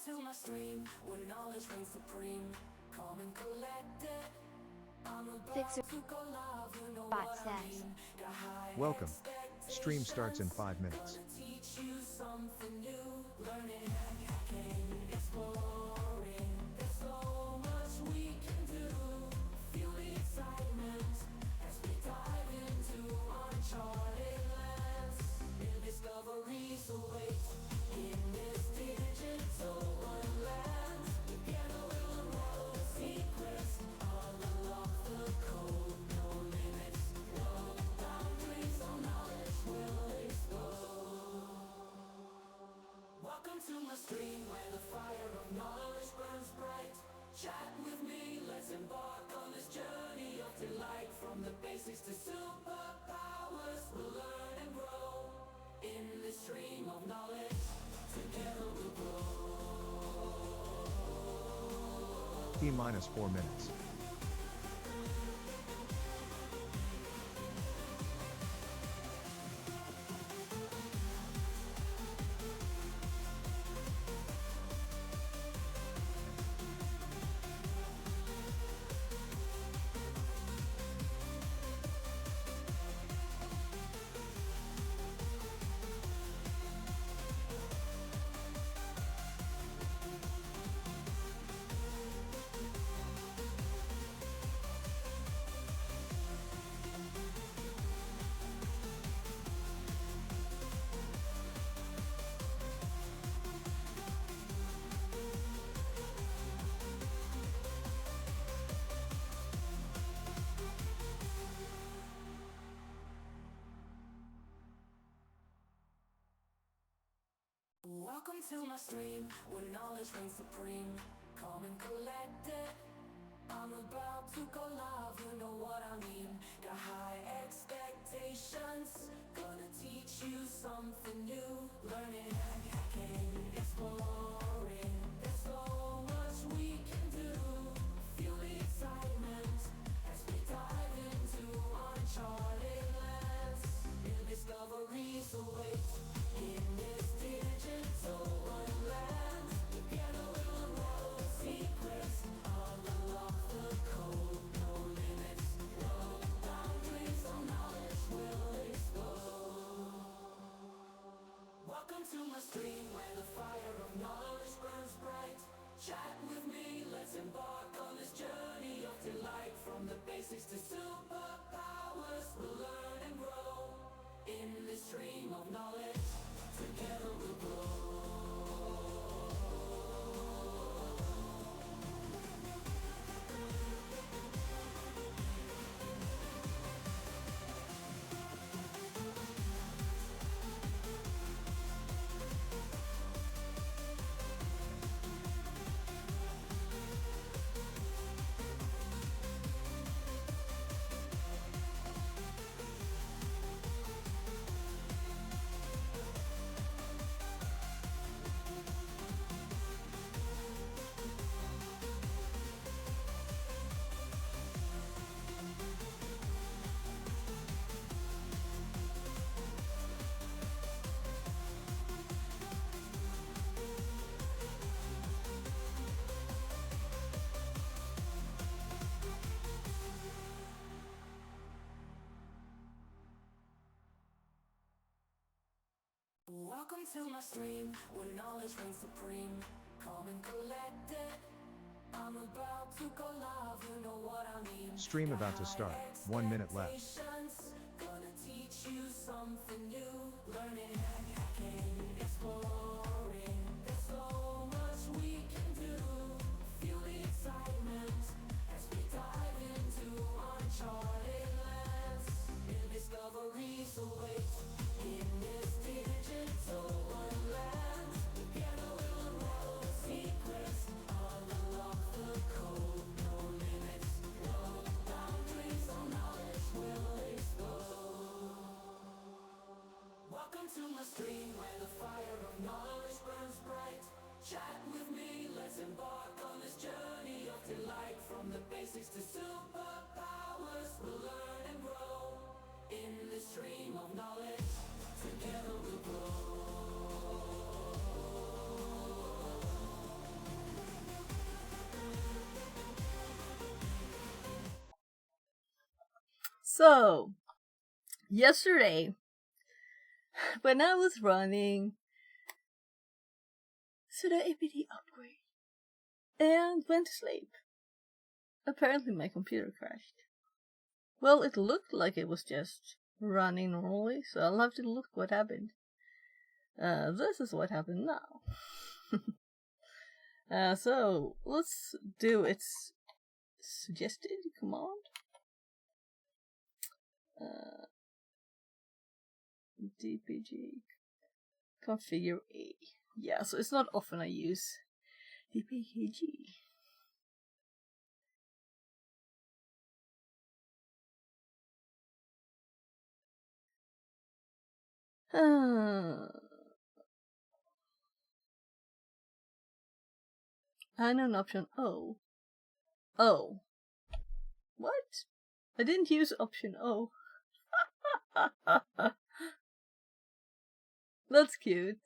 to my stream, where knowledge reigns supreme. Calm and collected, I'm Fixer about to go live, you know bot what I says. mean. Got high Welcome. Stream starts in 5 minutes. Gonna teach you something new. Learning, hacking, exploring. There's so much we can do. Feel the excitement as we dive into uncharted lands. New discoveries await in this digital wonderland. Together we'll unravel the secrets. I'll unlock the code. No limits, no boundaries. All knowledge will explode. Welcome to my stream, where the fire of knowledge burns bright. Chat with me, let's embark on this journey of delight. From the basics to superpowers, we'll learn and grow. In this stream of knowledge, together we'll grow. T-minus 4 minutes. Welcome to my stream, where knowledge reigns supreme. Calm and collected, I'm about to go live, you know what I mean. Got high expectations, gonna teach you something new. Learning, hacking, exploring. There's so much we can do. Feel the excitement as we dive into uncharted lands. New discoveries await in this digital wonderland. Together we'll unravel the secrets. I'll unlock the code. No limits, no boundaries. All knowledge will explode. Welcome to my stream, where the fire of knowledge burns bright. Chat with me, let's embark on this journey of delight. From the basics to superpowers, we'll learn and grow. In this stream of knowledge, together we'll grow. Welcome to my stream, where knowledge reigns supreme. Calm and collected, I'm about to go live, you know what I mean. Stream about to start. 1 minute left. Expectations, gonna teach you something new. Learning, hacking, exploring. There's so much we can do. Feel the excitement as we dive into uncharted lands. New discoveries await in this digital wonderland. Together we'll unravel the secrets. I'll unlock the code. No limits, no boundaries. All knowledge will explode. Welcome to my stream, where the fire of knowledge burns bright. Chat with me, let's embark on this journey of delight. From the basics to superpowers, we'll learn and grow. In this stream of knowledge, together we'll grow. So, yesterday, when I was running to the APD upgrade and went to sleep, apparently my computer crashed. Well, it looked like it was just running normally, so I'll have to look what happened. This is what happened now. So, let's do its suggested command. DPG configure A. Yeah, so it's not often I use DPKG. And an option O. Oh. What? I didn't use option O. That's cute.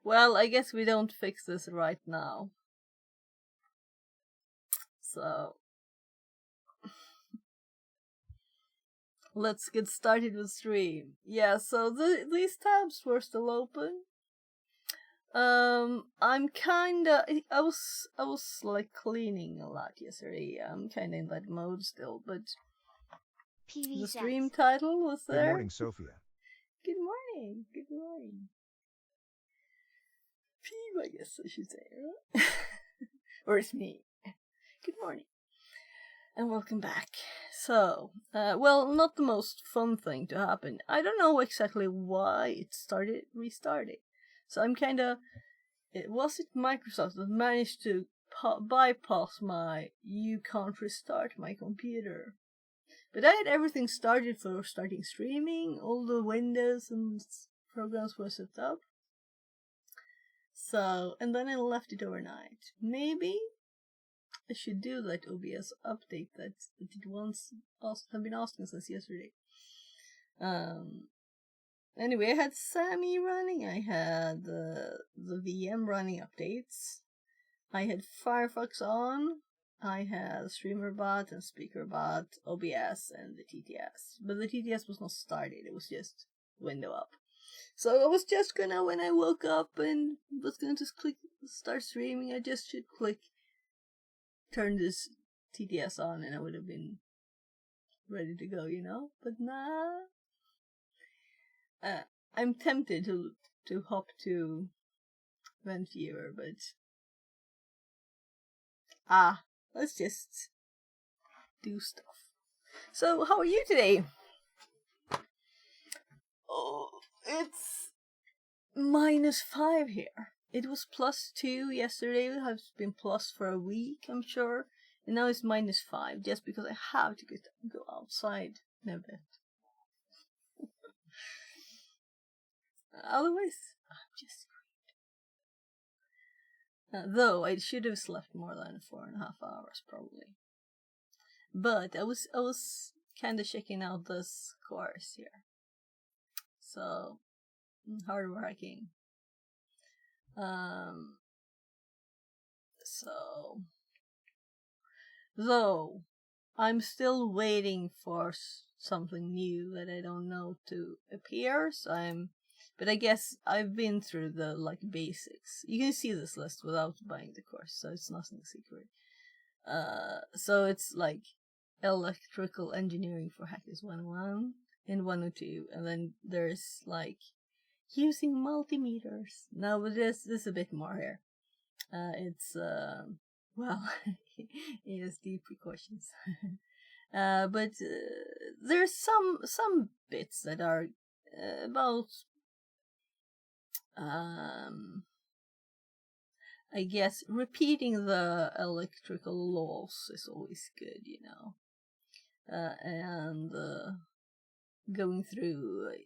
Well, I guess we don't fix this right now. So, let's get started with stream. Yeah, so these tabs were still open. I'm kinda. I was like cleaning a lot yesterday. I'm kinda in that mode still, but the stream title was there. Good morning, Sophia. Good morning. Good morning. P, I guess I should say, right? Or it's me. Good morning. And welcome back. So, well, not the most fun thing to happen. I don't know exactly why it restarted. So I'm kinda. Was it Microsoft that managed to bypass my "you can't restart my computer"? But I had everything started for starting streaming. All the windows and programs were set up. So, and then I left it overnight. Maybe I should do that OBS update that it once have been asking since yesterday. Anyway, I had Sammy running, I had the VM running updates, I had Firefox on, I had StreamerBot and SpeakerBot, OBS, and the TTS. But the TTS was not started, it was just window up. So I was just gonna, when I woke up and was gonna just click start streaming, I just should click turn this TTS on and I would have been ready to go, you know? But nah. I'm tempted to hop to Vent Viewer, but let's just do stuff. So, how are you today? Oh, it's -5 here. It was +2 yesterday. It has been plus for a week, I'm sure. And now it's -5 just because I have to go outside in a bit. Otherwise, I'm just great. Though I should have slept more than 4.5 hours probably. But I was kind of checking out this course here. So hardworking. So though I'm still waiting for something new that I don't know to appear. So but I guess I've been through the basics. You can see this list without buying the course, so it's nothing secret. So it's like electrical engineering for hackers 101 and 102, and then there's using multimeters. No, but there's a bit more here. It's well, ESD precautions. But there's some bits that are about I guess repeating the electrical laws is always good, you know. And going through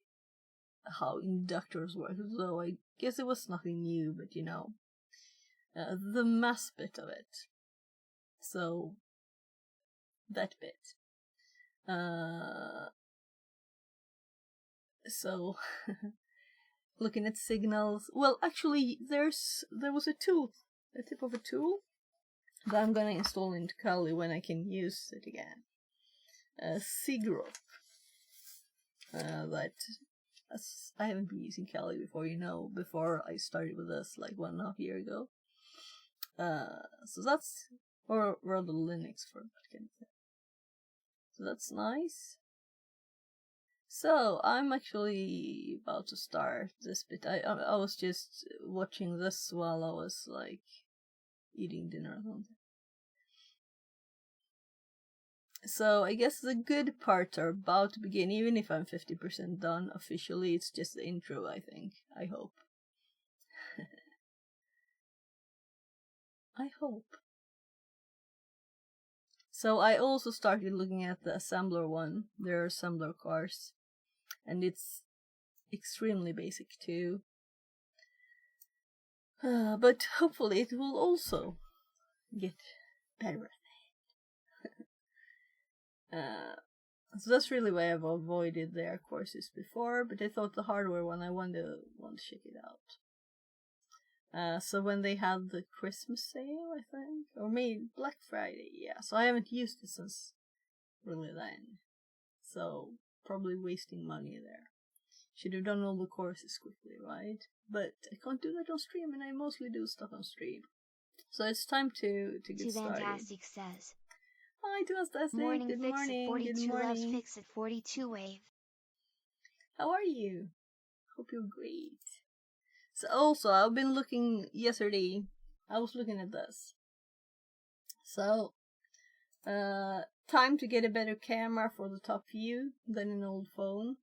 how inductors work, though I guess it was nothing new, but you know, the mass bit of it. So, that bit. So, looking at signals. Well, actually, there was a tip of a tool that I'm gonna install into Kali when I can use it again. Sigro. That I haven't been using Kali before, before I started with this like 1.5 years ago. So that's, or rather Linux for that kind of thing. So that's nice. So I'm actually about to start this bit. I was just watching this while I was like eating dinner or something. So I guess the good parts are about to begin, even if I'm 50% done officially. It's just the intro, I think. I hope. I hope. So I also started looking at the assembler one, their assembler course, and it's extremely basic too. But hopefully it will also get better. So that's really why I've avoided their courses before, but I thought the hardware one I want to check it out. So when they had the Christmas sale, I think, or maybe Black Friday, yeah. So I haven't used it since really then. So probably wasting money there. Should have done all the courses quickly, right? But I can't do that on stream, and I mostly do stuff on stream. So it's time to get started. Fantastic says. Hi, Fantastic. Morning Good fix morning. at 42 Good morning. loves fix at 42 wave. How are you? Hope you're great. So also, I've been looking yesterday. I was looking at this. So, time to get a better camera for the top view than an old phone.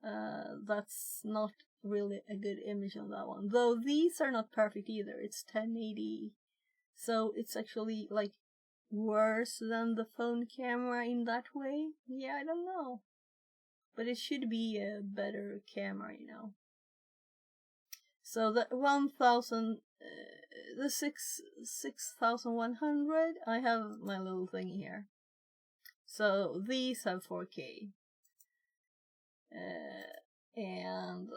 That's not really a good image on that one. Though these are not perfect either. It's 1080. So it's actually like worse than the phone camera in that way. Yeah, I don't know. But it should be a better camera, So the 1000, the 6100, I have my little thing here. So these have 4K. And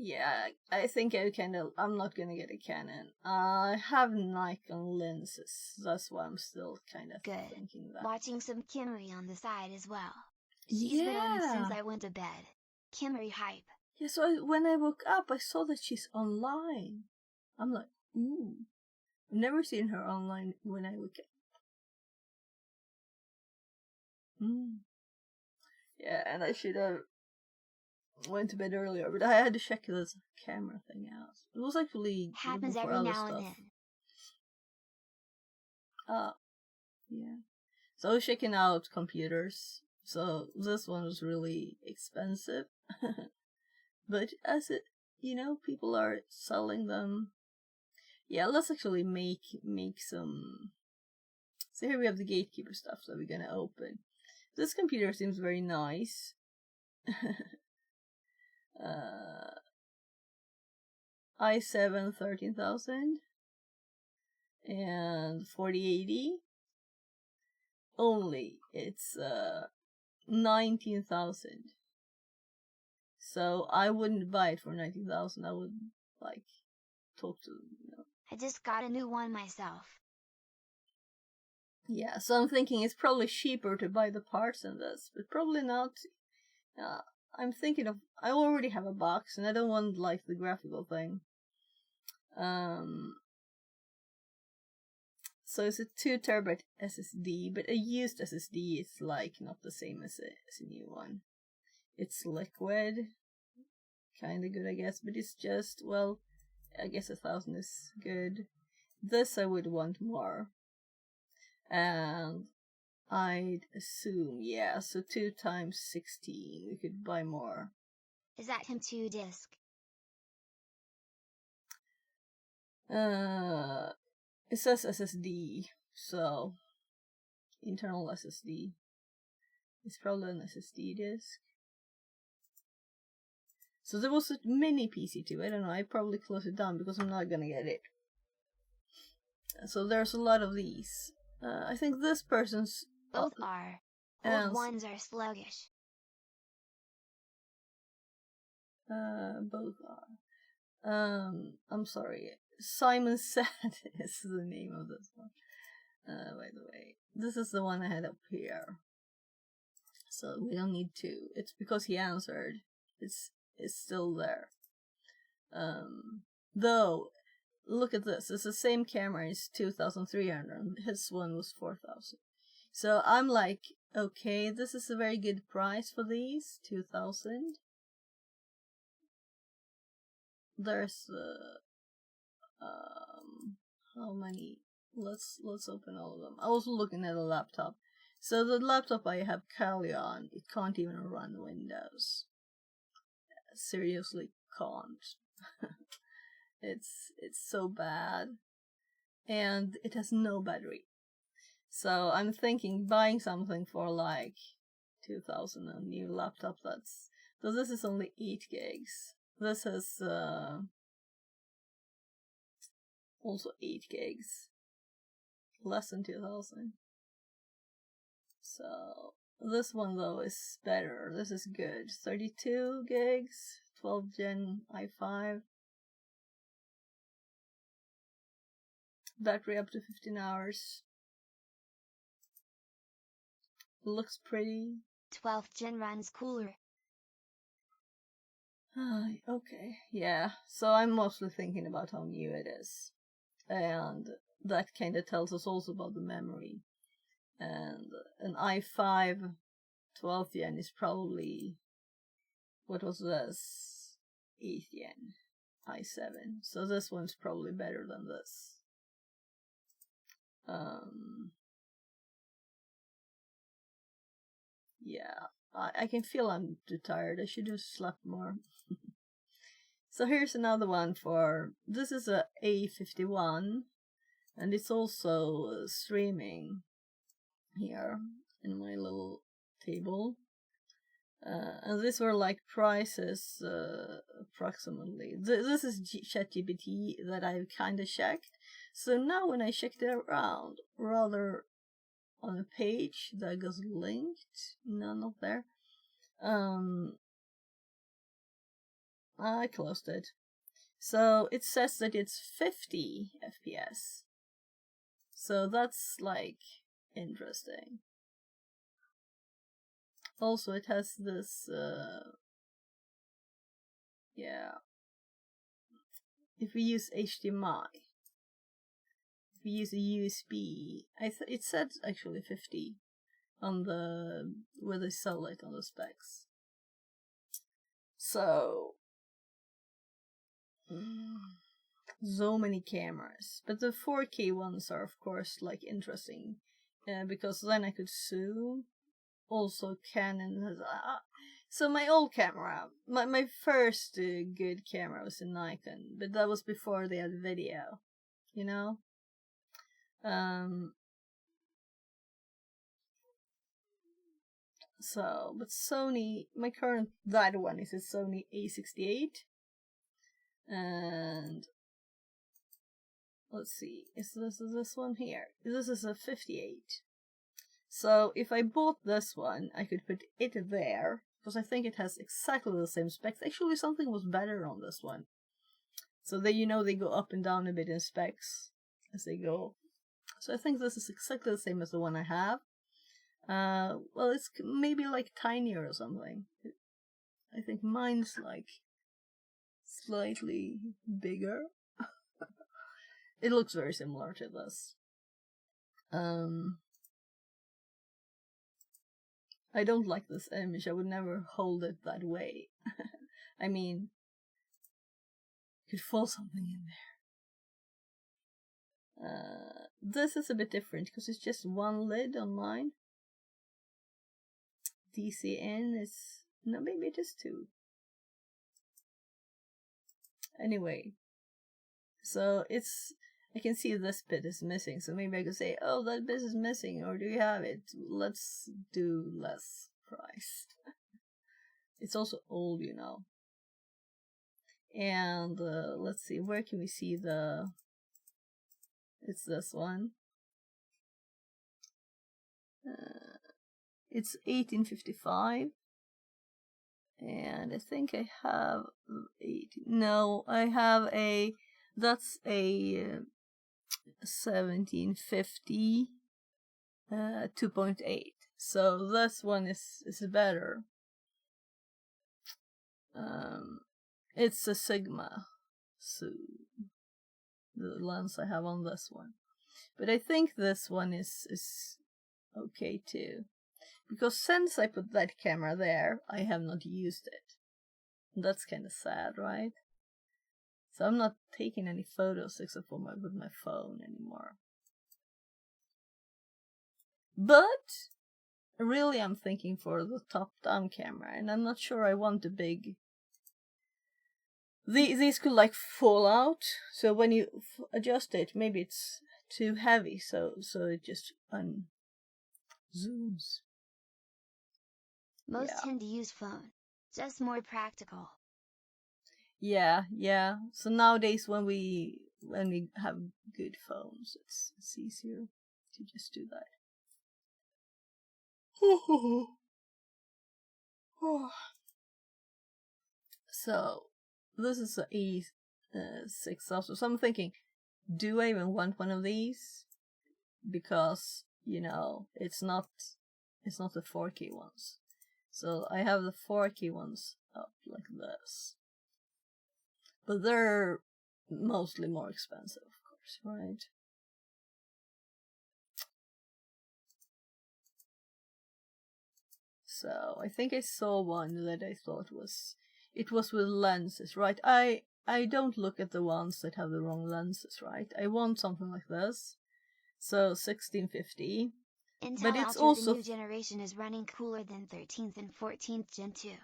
yeah, I think I'm not gonna get a Canon. I have Nikon lenses. That's why I'm still kind of thinking that. Watching some Kimmery on the side as well. She's been on since I went to bed. Kimmery hype. Yeah, so when I woke up, I saw that she's online. I'm like, ooh. I've never seen her online when I woke up. Yeah, and I should have went to bed earlier, but I had to check this camera thing out. It was actually happens every now and then. Yeah. So I was checking out computers. So this one was really expensive. But as it, people are selling them. Yeah, let's actually make some. So here we have the gatekeeper stuff that we're gonna open. This computer seems very nice. i7 13000 and 4080. Only it's 19,000. So I wouldn't buy it for 19,000. I would talk to them. I just got a new one myself. Yeah, so I'm thinking it's probably cheaper to buy the parts than this, but probably not. I'm thinking I already have a box, and I don't want the graphical thing. So it's a 2 terabyte SSD, but a used SSD is not the same as a new one. It's liquid, kind of good, I guess, but it's just, well, I guess 1,000 is good. This I would want more. And I'd assume, yeah, so 2 times 16, we could buy more. Is that him 2 disc? It says SSD, so internal SSD. It's probably an SSD disk. So there was a mini PC too. I don't know. I probably closed it down because I'm not gonna get it. So there's a lot of these. I think this person's. Both are. Old ones are sluggish. Both are. I'm sorry. Simon Said is the name of this one. By the way, this is the one I had up here. So we don't need two. It's because he answered. It's still there. Though, look at this. It's the same camera. It's 2,300. His one was 4,000. So I'm like, okay, this is a very good price for these. 2,000. There's how many? Let's open all of them. I was looking at a laptop. So the laptop I have Kali on, it can't even run Windows. Seriously can't. It's so bad. And it has no battery. So I'm thinking buying something for like 2,000, a new laptop that's... So this is only 8 gigs. This is also 8 gigs. Less than 2,000. So this one though is better. This is good. 32 gigs, 12 Gen i5. Battery up to 15 hours. Looks pretty. 12th gen runs cooler. Okay, yeah. So I'm mostly thinking about how new it is. And that kind of tells us also about the memory. And an i5 12th gen is probably, what was this? 8th gen, i7. So this one's probably better than this. Yeah, I can feel I'm too tired. I should have slept more. So here's another one for, this is a A51, and it's also streaming here in my little table. And these were like prices approximately. This is ChatGPT that I've kind of checked. So now when I checked it around, rather on a page that goes linked, no, not there. I closed it. So it says that it's 50 FPS. So that's like interesting. Also, it has this, yeah. If we use HDMI, if we use a USB, it said actually 50 on the, where they sell it on the specs. So, so many cameras. But the 4K ones are, of course, like interesting, because then I could zoom. Also, Canon has... so my old camera, my first good camera was a Nikon, but that was before they had video, you know? So, but Sony, my current, that one is a Sony A68. And let's see, is this one here? This is a 58. So if I bought this one, I could put it there, because I think it has exactly the same specs. Actually, something was better on this one. So they, you know, they go up and down a bit in specs as they go. So I think this is exactly the same as the one I have. Well, it's maybe like tinier or something. I think mine's like slightly bigger. It looks very similar to this. I don't like this image. I would never hold it that way. I mean, could fall something in there. This is a bit different because it's just one lid on mine. DCN is... no, maybe it is two. Anyway, so it's... I can see this bit is missing, so maybe I could say, oh, that bit is missing, or do you have it? Let's do less price. It's also old, you know. And let's see, where can we see the... it's this one. It's 1855. And I think I have 18... no, I have a that's a 1750 2.8. So this one is better. It's a Sigma, so the lens I have on this one. But I think this one is okay too. Because since I put that camera there, I have not used it. And that's kind of sad, right? So I'm not taking any photos except for with my phone anymore. But really I'm thinking for the top-down camera, and I'm not sure I want a big... These could like fall out, so when you adjust it, maybe it's too heavy, so it just zooms. Most tend to use phone, just more practical. Yeah. So nowadays when we have good phones, it's easier to just do that. So this is a E6 also. So I'm thinking, do I even want one of these? Because, you know, it's not the 4K ones. So I have the 4K ones up like this. But they're mostly more expensive, of course, right? So I think I saw one that I thought was with lenses, right? I don't look at the ones that have the wrong lenses, right? I want something like this. So 1650. Intel But it's Ultra, also the new generation, is running cooler than 13th and 14th Gen 2.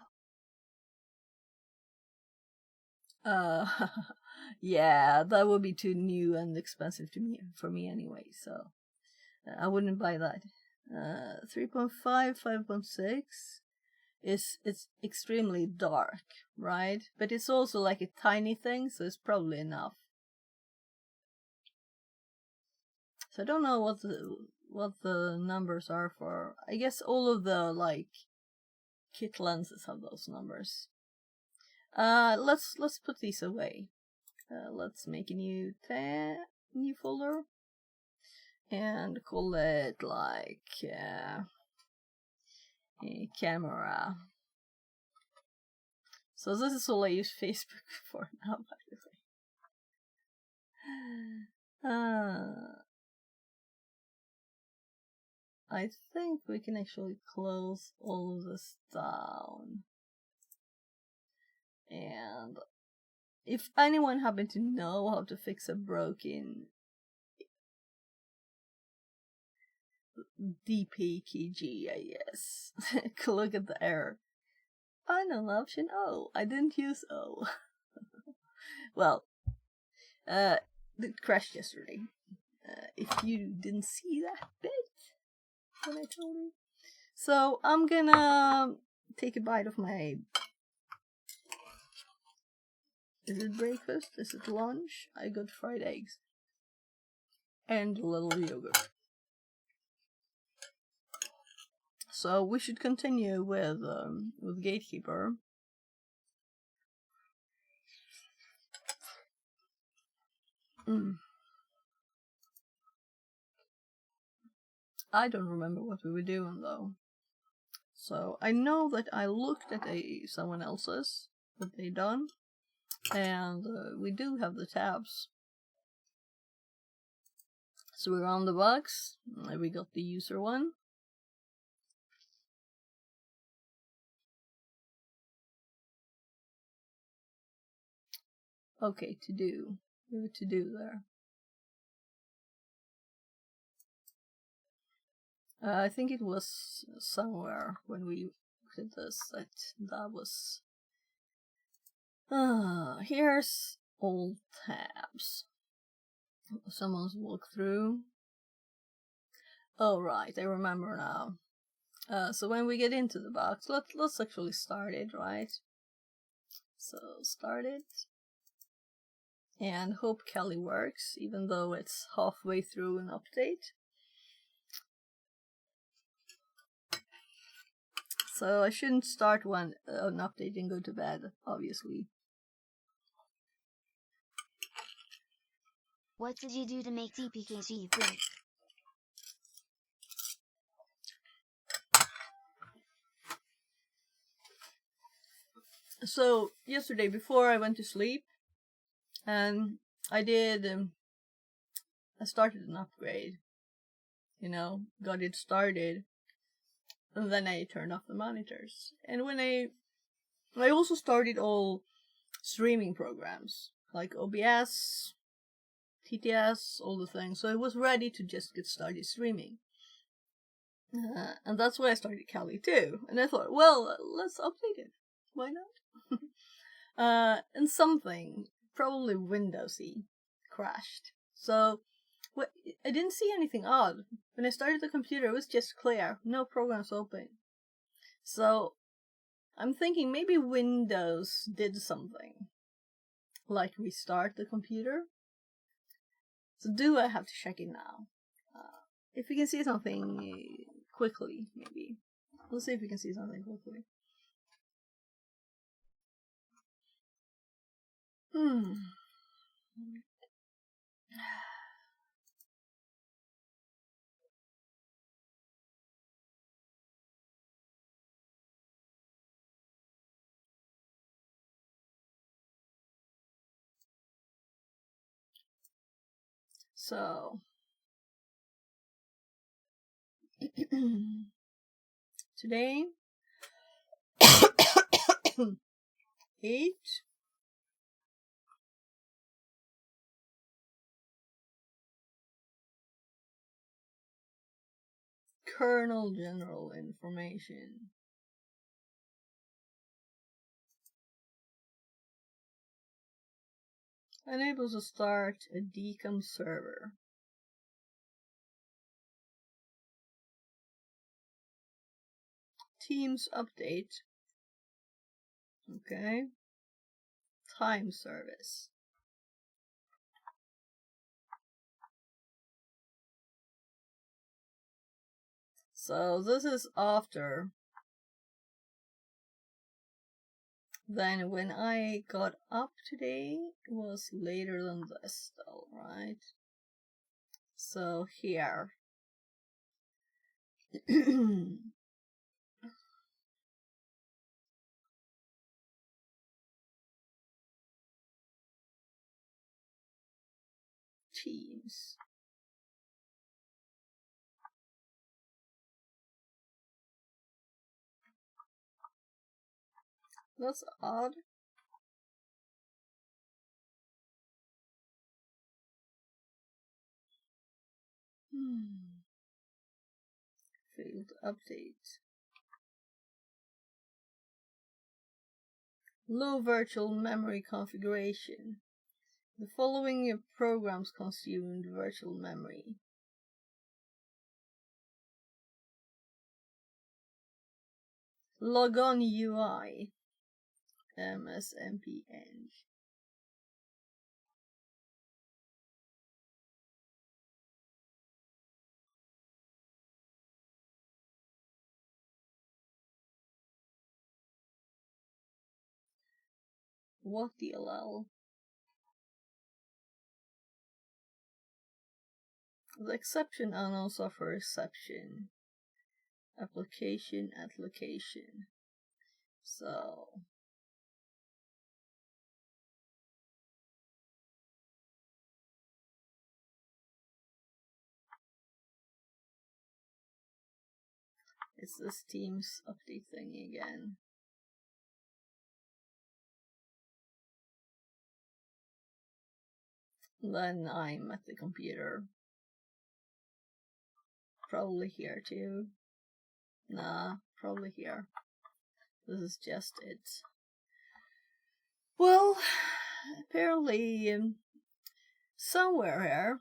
Yeah, that would be too new and expensive for me anyway, so I wouldn't buy that. 3.5, 5.6 it's extremely dark, right? But it's also like a tiny thing, so it's probably enough. So I don't know what the numbers are for. I guess all of the like kit lenses have those numbers. Let's put these away. Let's make a new folder and call it like a camera. So this is all I use Facebook for now, by the way. I think we can actually close all of this down. And if anyone happen to know how to fix a broken DPKG, I guess, look at the error. Unknown option O. I didn't use O. Well, it crashed yesterday. If you didn't see that bit when I told you. So I'm gonna take a bite of my... Is it breakfast? Is it lunch? I got fried eggs. And a little yogurt. So we should continue with Gatekeeper. I don't remember what we were doing though. So I know that I looked at someone else's that they done, and we do have the tabs. So we're on the box. We got the user one. Okay, to do. We have a to do there. I think it was somewhere when we looked at this that was... here's all tabs. Someone's walked through. Oh right, I remember now. So when we get into the box, let's actually start it, right? So start it. And hope Kelly works, even though it's halfway through an update. So I shouldn't start an update and go to bed, obviously. What did you do to make TPKG break? So yesterday before I went to sleep, and I did, I started an upgrade, got it started, and then I turned off the monitors. And when I also started all streaming programs, like OBS, TTS, all the things, so I was ready to just get started streaming. And that's why I started Kali too. And I thought, well, let's update it. Why not? And something, probably Windowsy, crashed. So I didn't see anything odd. When I started the computer, it was just clear, no programs open. So I'm thinking maybe Windows did something, like restart the computer. So do I have to check it now? If we can see something quickly, maybe. Let's see if we can see something quickly. So today 8 kernel general information. Enables to start a decom server. Teams update. Okay. Time service. So this is after. Then when I got up today, it was later than this though, right? So here. Teams. That's odd. Failed update. Low virtual memory configuration. The following programs consumed virtual memory. Logon UI. MSMPeng. What DLL? The exception unknown software exception. Application at location. So it's this Teams update thing again. Then I'm at the computer. Probably here too. Nah, probably here. This is just it. Well, apparently somewhere here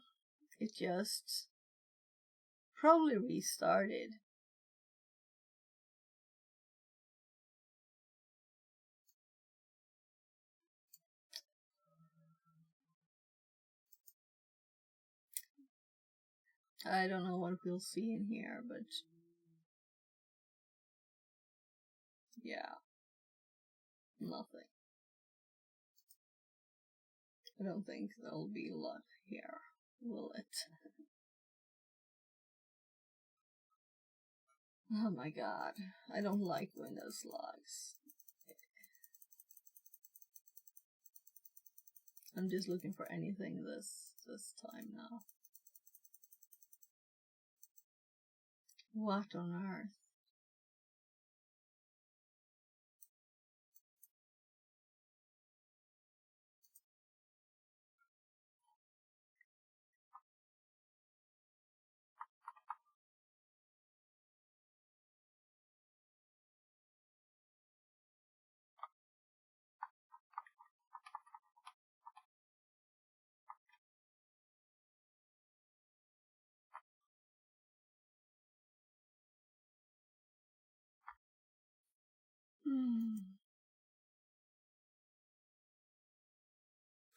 it just probably restarted. I don't know what we'll see in here, but yeah, nothing. I don't think there'll be a lot here, will it? Oh my god, I don't like Windows logs. I'm just looking for anything this time now. What on earth?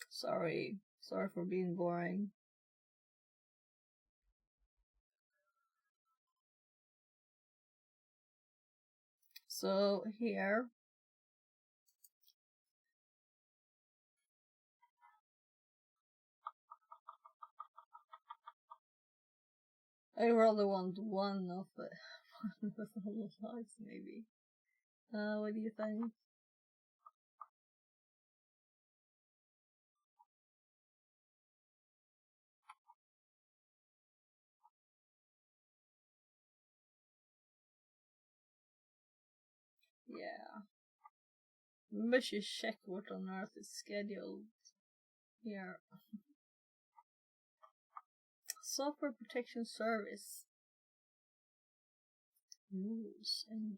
Sorry for being boring. So here, I rather want one of the whole logs, maybe. What do you think? Yeah. Maybe I should check what on earth is scheduled here. Software Protection Service. Rules and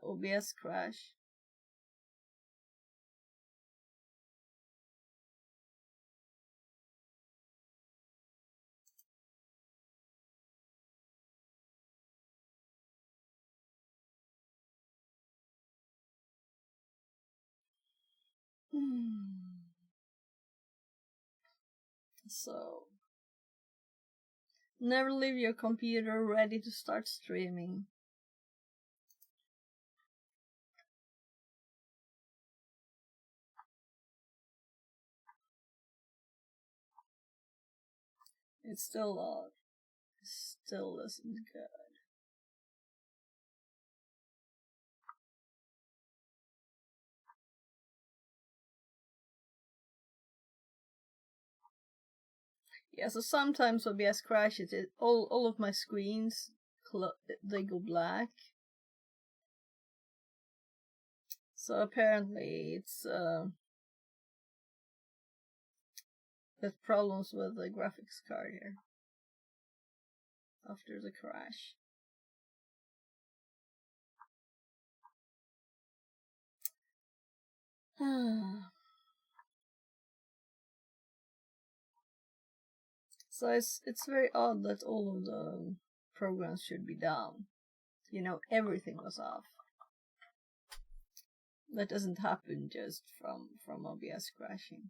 OBS crash. So, never leave your computer ready to start streaming. It's still odd. Still isn't good. Yeah, so sometimes OBS crashes. All of my screens they go black. So apparently it's there's problems with the graphics card here after the crash. So it's very odd that all of the programs should be down. You know, everything was off. That doesn't happen just from OBS crashing.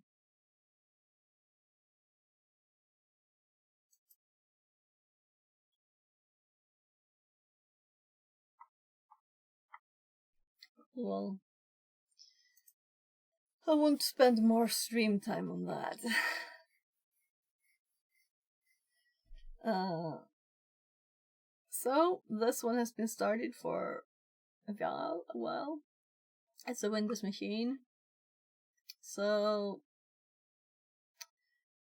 Well, I won't spend more stream time on that. So this one has been started for a while. It's a Windows machine. So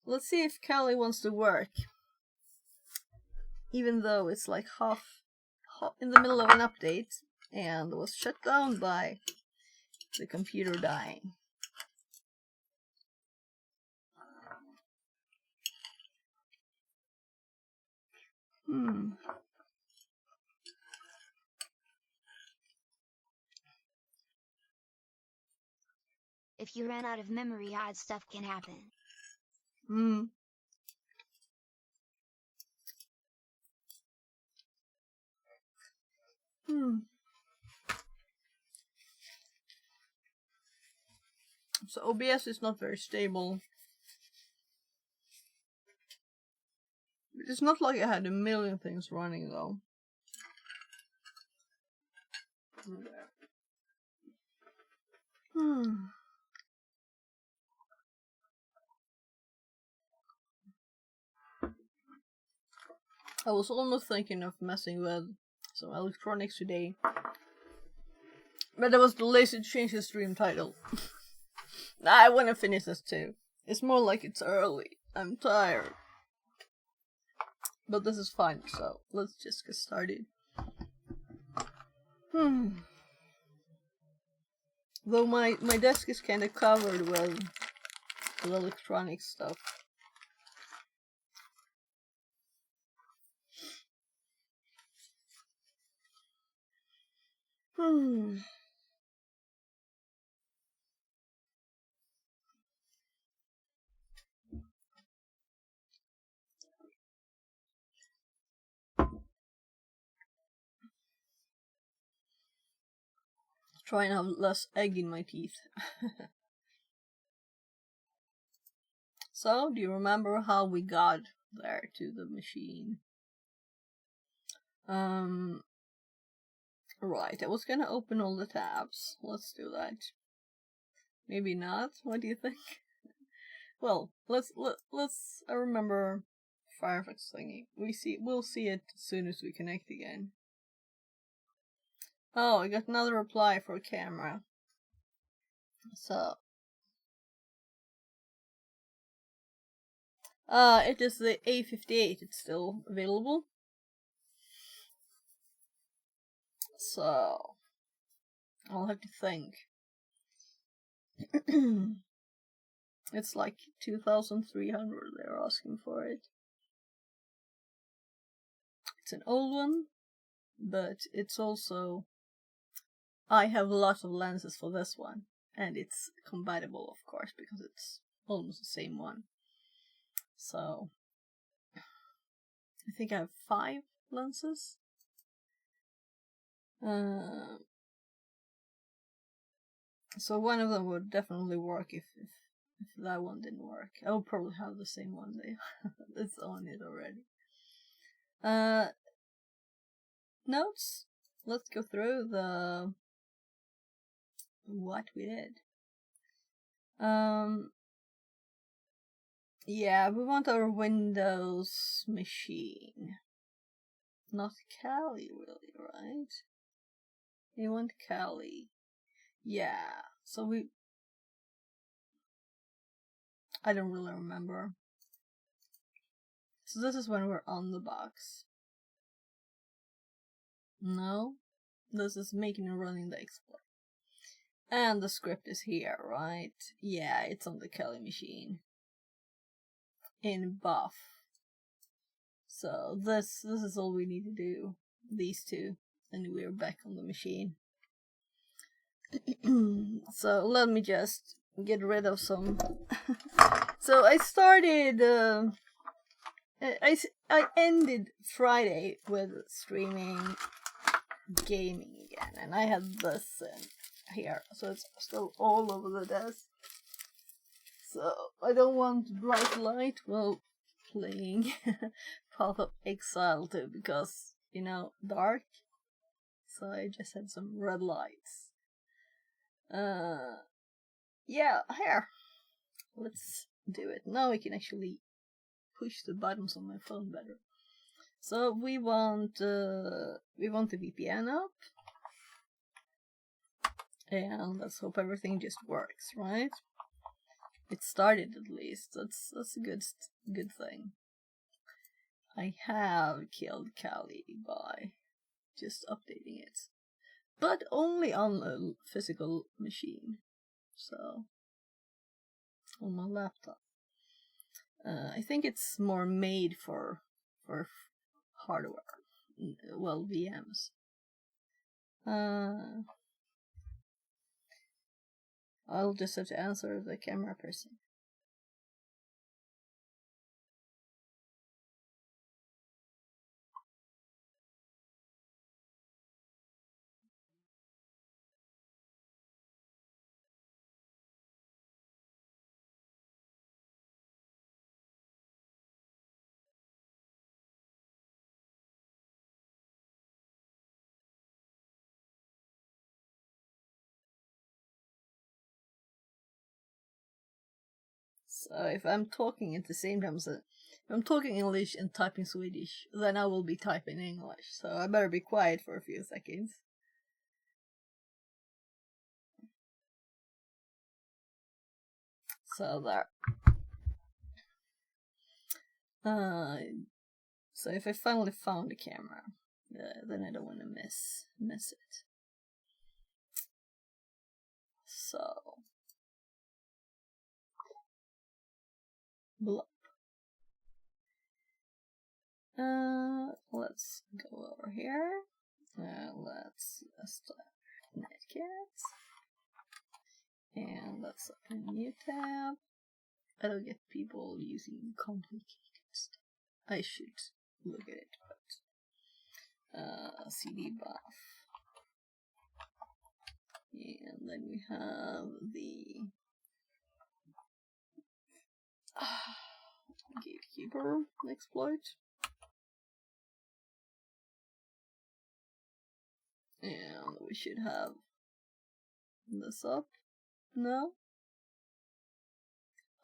let's see if Callie wants to work. Even though it's like half in the middle of an update and was shut down by the computer dying. If you run out of memory, odd stuff can happen. So OBS is not very stable. It's not like I had a million things running though. I was almost thinking of messing with some electronics today, but I was too lazy to change the stream title. I want to finish this too. It's more like it's early. I'm tired. But this is fine, so let's just get started. Though my desk is kind of covered with electronic stuff. Try and have less egg in my teeth. So, do you remember how we got there to the machine? Right, I was gonna open all the tabs. Let's do that. Maybe not. What do you think? Well, let's I remember Firefox thingy. We'll see it as soon as we connect again. Oh, I got another reply for a camera. So it is the A58. It's still available. So I'll have to think. It's like 2,300 they're asking for it. It's an old one, but it's also... I have a lot of lenses for this one, and it's compatible, of course, because it's almost the same one. So I think I have 5 lenses. So one of them would definitely work if that one didn't work. I will probably have the same one that's on it already. Notes. Let's go through what we did. Yeah, we want our Windows machine. Not Kali, really, right? You want Kali. Yeah, so I don't really remember. So this is when we're on the box. No? This is making and running the exploit. And the script is here, right? Yeah, it's on the Kali machine. In buff. So this is all we need to do. These two. And we're back on the machine. So let me just get rid of some. So I started I ended Friday with streaming gaming again, and I had this here, so it's still all over the desk. So I don't want bright light while playing Path of Exile too, because, you know, dark. So I just had some red lights. Yeah, here. Let's do it. Now I can actually push the buttons on my phone better. So we want the VPN up. And let's hope everything just works, right? It started at least. That's a good thing. I have killed Kali by just updating it, but only on a physical machine. So on my laptop. I think it's more made for hardware. Well, VMs. I'll just have to answer the camera person. So if I'm talking at the same time, so if I'm talking English and typing Swedish, then I will be typing English. So I better be quiet for a few seconds. So there. So if I finally found the camera, then I don't want to miss it. So blop. Let's go over here. Let's start Netcat. And let's open a new tab. I don't get people using complicated stuff. I should look at it, but CD buff. And then we have the gatekeeper exploit. And we should have this up. No?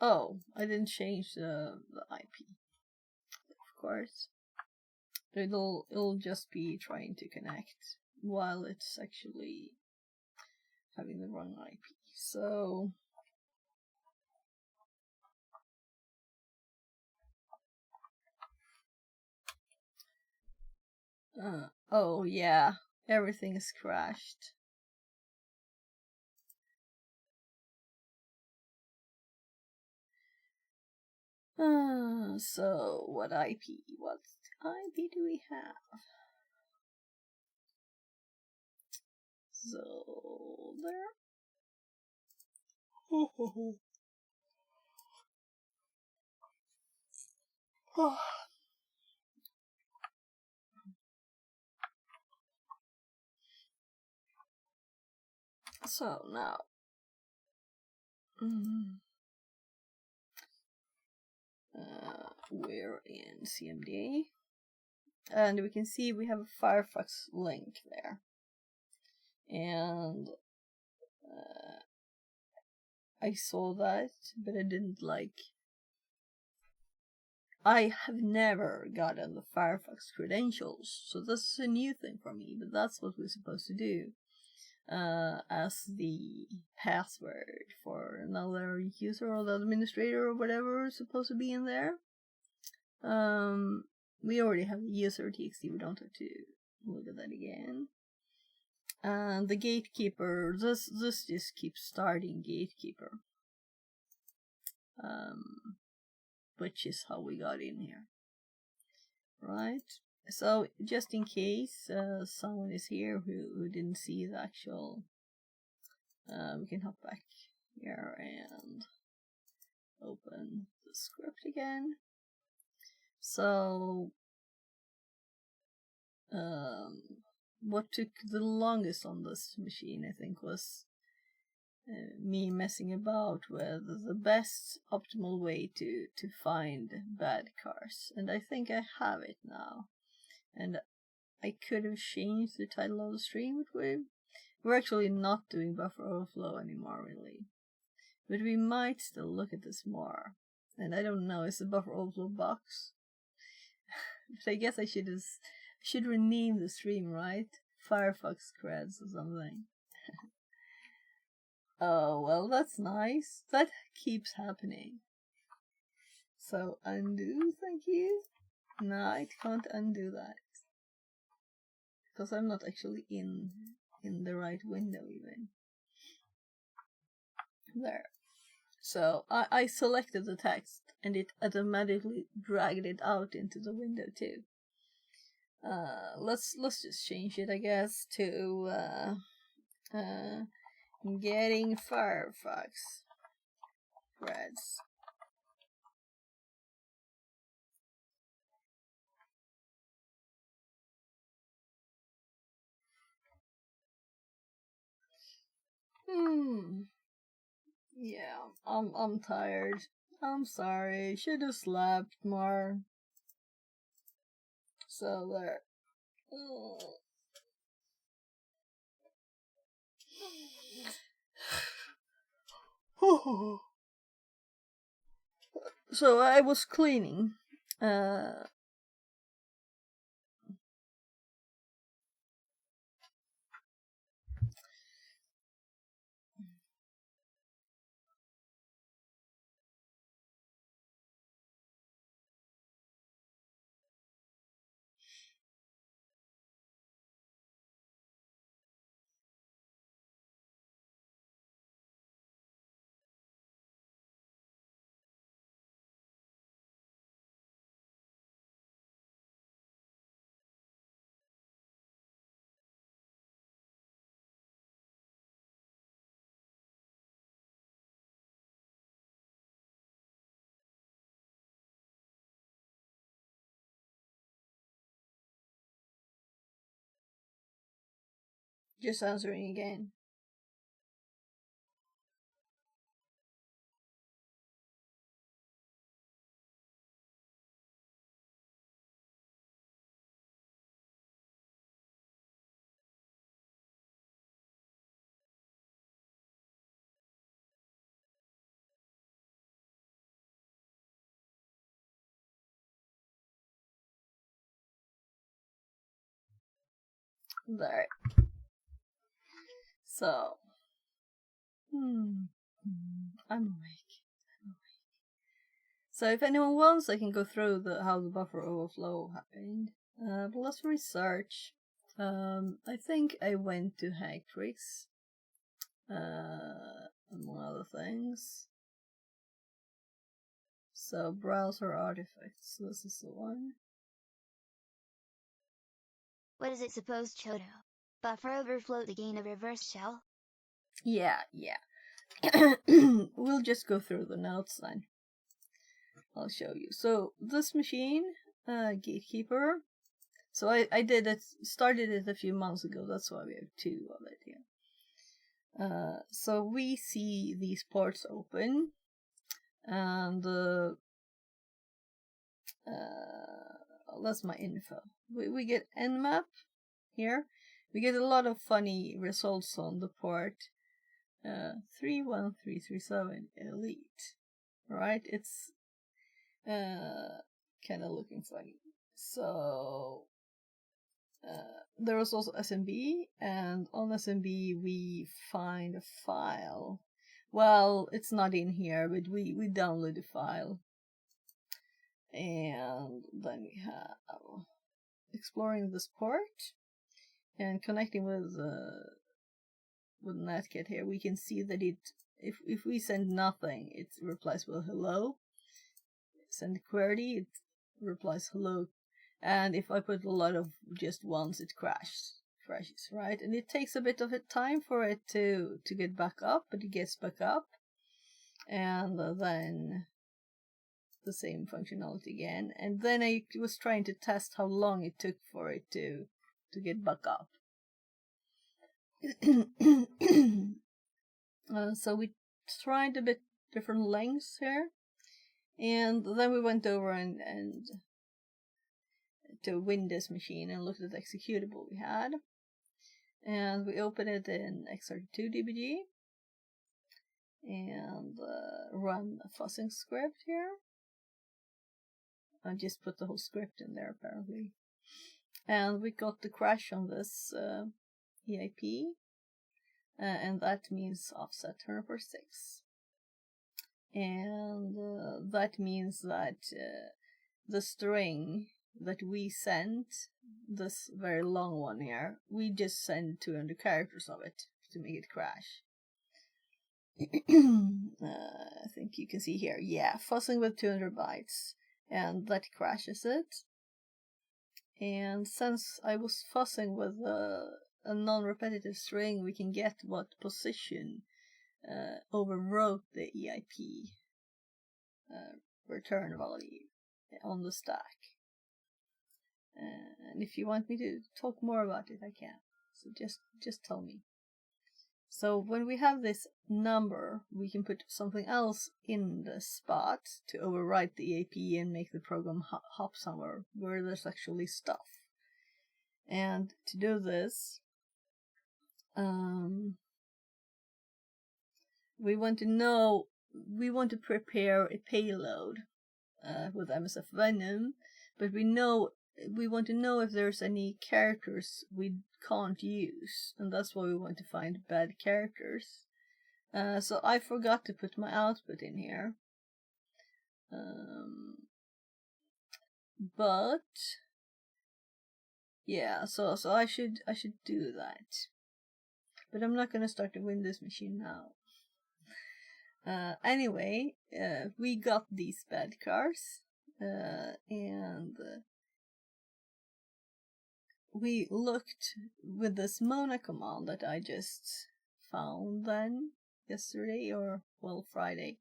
Oh, I didn't change the IP. Of course. It'll just be trying to connect while it's actually having the wrong IP. So oh yeah, everything is crashed. So what IP do we have? So there. So now, we're in CMD, and we can see we have a Firefox link there, and I saw that, but I didn't like. I have never gotten the Firefox credentials, so this is a new thing for me, but that's what we're supposed to do. As the password for another user or the administrator or whatever is supposed to be in there. We already have the user txt, we don't have to look at that again. And the gatekeeper, this just keeps starting gatekeeper. Which is how we got in here. Right? So just in case someone is here who didn't see the actual, we can hop back here and open the script again. So what took the longest on this machine, I think, was me messing about with the best optimal way to find bad cars, and I think I have it now. And I could have changed the title of the stream, but we're actually not doing Buffer Overflow anymore, really. But we might still look at this more. And I don't know, is the Buffer Overflow box? But I guess I should rename the stream, right? Firefox creds or something. Oh, well, that's nice. That keeps happening. So undo, thank you. No, I can't undo that. Because I'm not actually in the right window even. There. So I selected the text and it automatically dragged it out into the window too. Let's just change it, I guess, to getting Firefox threads. Yeah, I'm tired. I'm sorry. Should have slept more. So there. So I was cleaning. Just answering again. There. So. I'm awake. So if anyone wants, I can go through how the buffer overflow happened. But let's research. I think I went to Hactrix, among other things. So browser artifacts. This is the one. What is it supposed to do? Buffer overflow to gain a reverse shell? Yeah. We'll just go through the notes then. I'll show you. So this machine, Gatekeeper. So I started it a few months ago. That's why we have two of it here. So we see these ports open, and that's my info. We get nmap here. We get a lot of funny results on the port 31337 elite. Right? It's kind of looking funny. So there was also SMB, and on SMB we find a file. Well, it's not in here, but we download the file. And then we have exploring this port and connecting with Netcat here. We can see that if we send nothing, it replies with hello. Send a query, it replies hello. And if I put a lot of just once, it crashes, right? And it takes a bit of a time for it to get back up, but it gets back up. And then the same functionality again. And then I was trying to test how long it took for it to get back up. So we tried a bit different lengths here. And then we went over and to Windows machine and looked at the executable we had. And we opened it in XR2DBG and run a fuzzing script here. I just put the whole script in there apparently. And we got the crash on this EIP, and that means offset turn for 6. And that means that the string that we sent, this very long one here, we just send 200 characters of it to make it crash. I think you can see here, yeah, fuzzing with 200 bytes, and that crashes it. And since I was fussing with a non-repetitive string, we can get what position overwrote the EIP return value on the stack. And if you want me to talk more about it, I can. So just tell me. So when we have this number, we can put something else in the spot to overwrite the EAP and make the program hop somewhere where there's actually stuff. And to do this, we want to prepare a payload with MSF Venom, but we want to know if there's any characters we can't use, and that's why we want to find bad characters. So I forgot to put my output in here. But yeah, so I should do that. But I'm not gonna start the Windows machine now. Anyway, we got these bad cars, and we looked with this Mona command that I just found then yesterday, or well, Friday,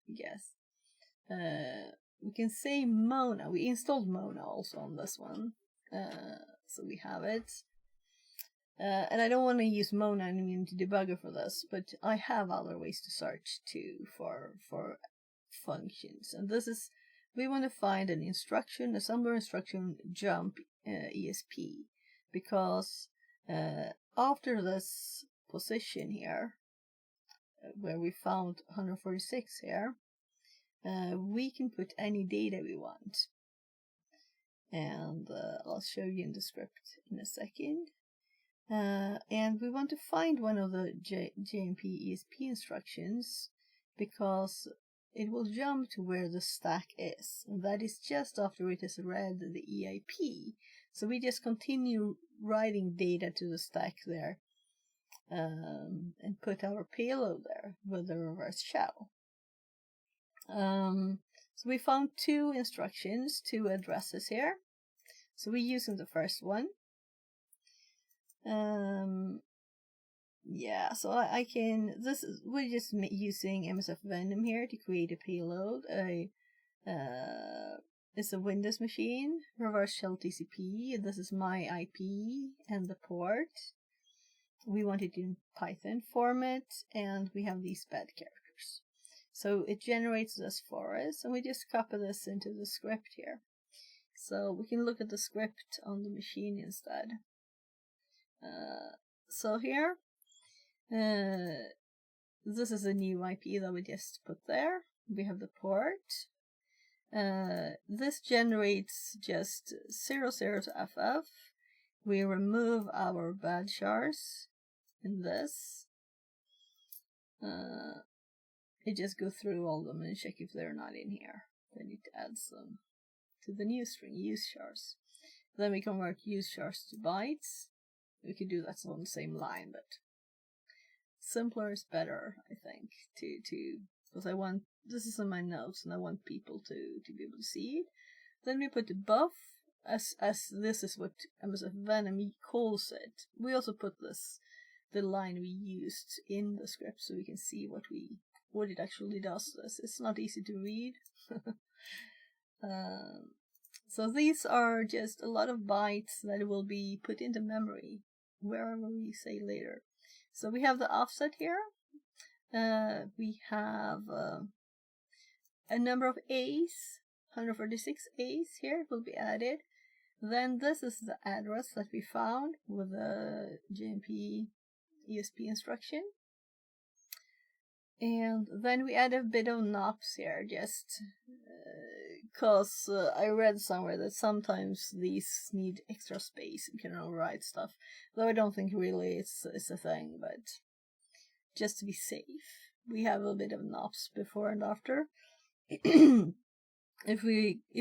I guess. We can say Mona. We installed Mona also on this one, so we have it. And I don't want to use Mona in Unity Debugger for this, but I have other ways to search too for functions. And this is, we want to find an instruction, assembler instruction jump ESP, because after this position here, where we found 146 here, we can put any data we want. And I'll show you in the script in a second. And we want to find one of the JMP ESP instructions because it will jump to where the stack is, and that is just after it has read the EIP. So we just continue writing data to the stack there, and put our payload there with the reverse shell. So we found two instructions, two addresses here. So we're using the first one. Yeah, so I can, we're just using MSF Venom here to create a payload. It's a Windows machine, reverse shell TCP. This is my IP and the port. We want it in Python format, and we have these bad characters. So it generates this for us, and we just copy this into the script here. So we can look at the script on the machine instead. So here, this is a new IP that we just put there. We have the port. This generates just 00 to FF. We remove our bad chars in this. It just go through all of them and check if they're not in here. Then it adds them to the new string, use chars. Then we convert use chars to bytes. We could do that on the same line, but simpler is better, I think, because I want, this is in my notes and I want people to be able to see it. Then we put the buff, as this is what MSF Venom calls it. We also put the line we used in the script so we can see what it actually does. It's not easy to read. So these are just a lot of bytes that will be put into memory wherever we say later. So we have the offset here. We have a number of A's, 146 A's here will be added. Then this is the address that we found with the JMP ESP instruction. And then we add a bit of NOPs here, just because I read somewhere that sometimes these need extra space and can override stuff. Though I don't think really it's a thing, but just to be safe, we have a bit of NOPs before and after. If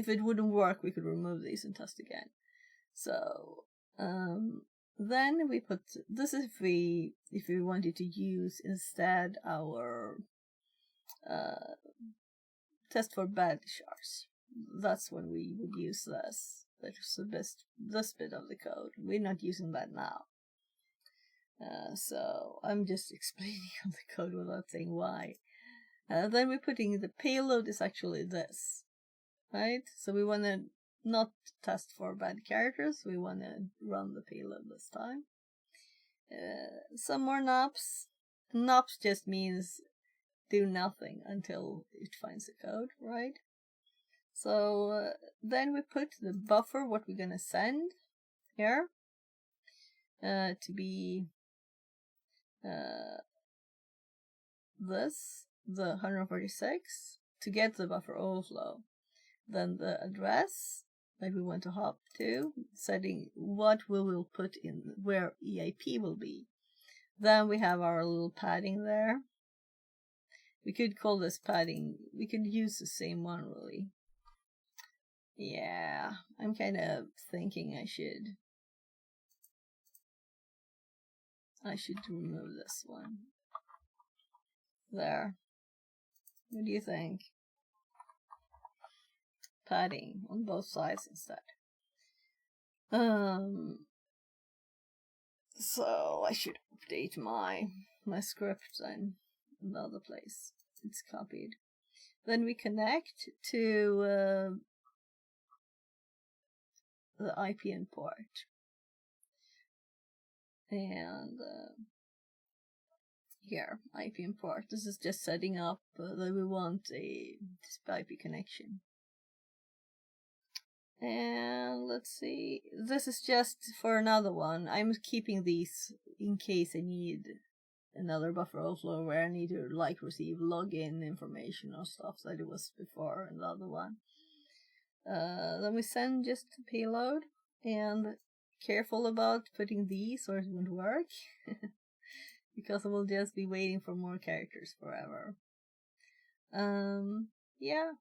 it wouldn't work, we could remove these and test again. So then we put this if we wanted to use instead our test for bad chars. That's when we would use this. That's this bit of the code. We're not using that now. So I'm just explaining on the code without saying why. Then we're putting the payload is actually this, right? So we want to not test for bad characters. We want to run the payload this time. Some more knobs. Knobs just means do nothing until it finds the code, right? So then we put the buffer, what we're gonna send here, to be this, the 146, to get the buffer overflow. Then the address that we want to hop to, setting what we will put in where EIP will be. Then we have our little padding there. We could call this padding, we could use the same one really. Yeah, I'm kind of thinking I should remove this one. There. What do you think? Padding on both sides instead. So I should update my script then in the other place. It's copied. Then we connect to the IP import. And here, IP import. This is just setting up that we want a IP connection. And let's see, this is just for another one. I'm keeping these in case I need another buffer overflow where I need to like receive login information or stuff that it was before in the other one. Then we send just the payload, and careful about putting these or it won't work because I will just be waiting for more characters forever. Yeah.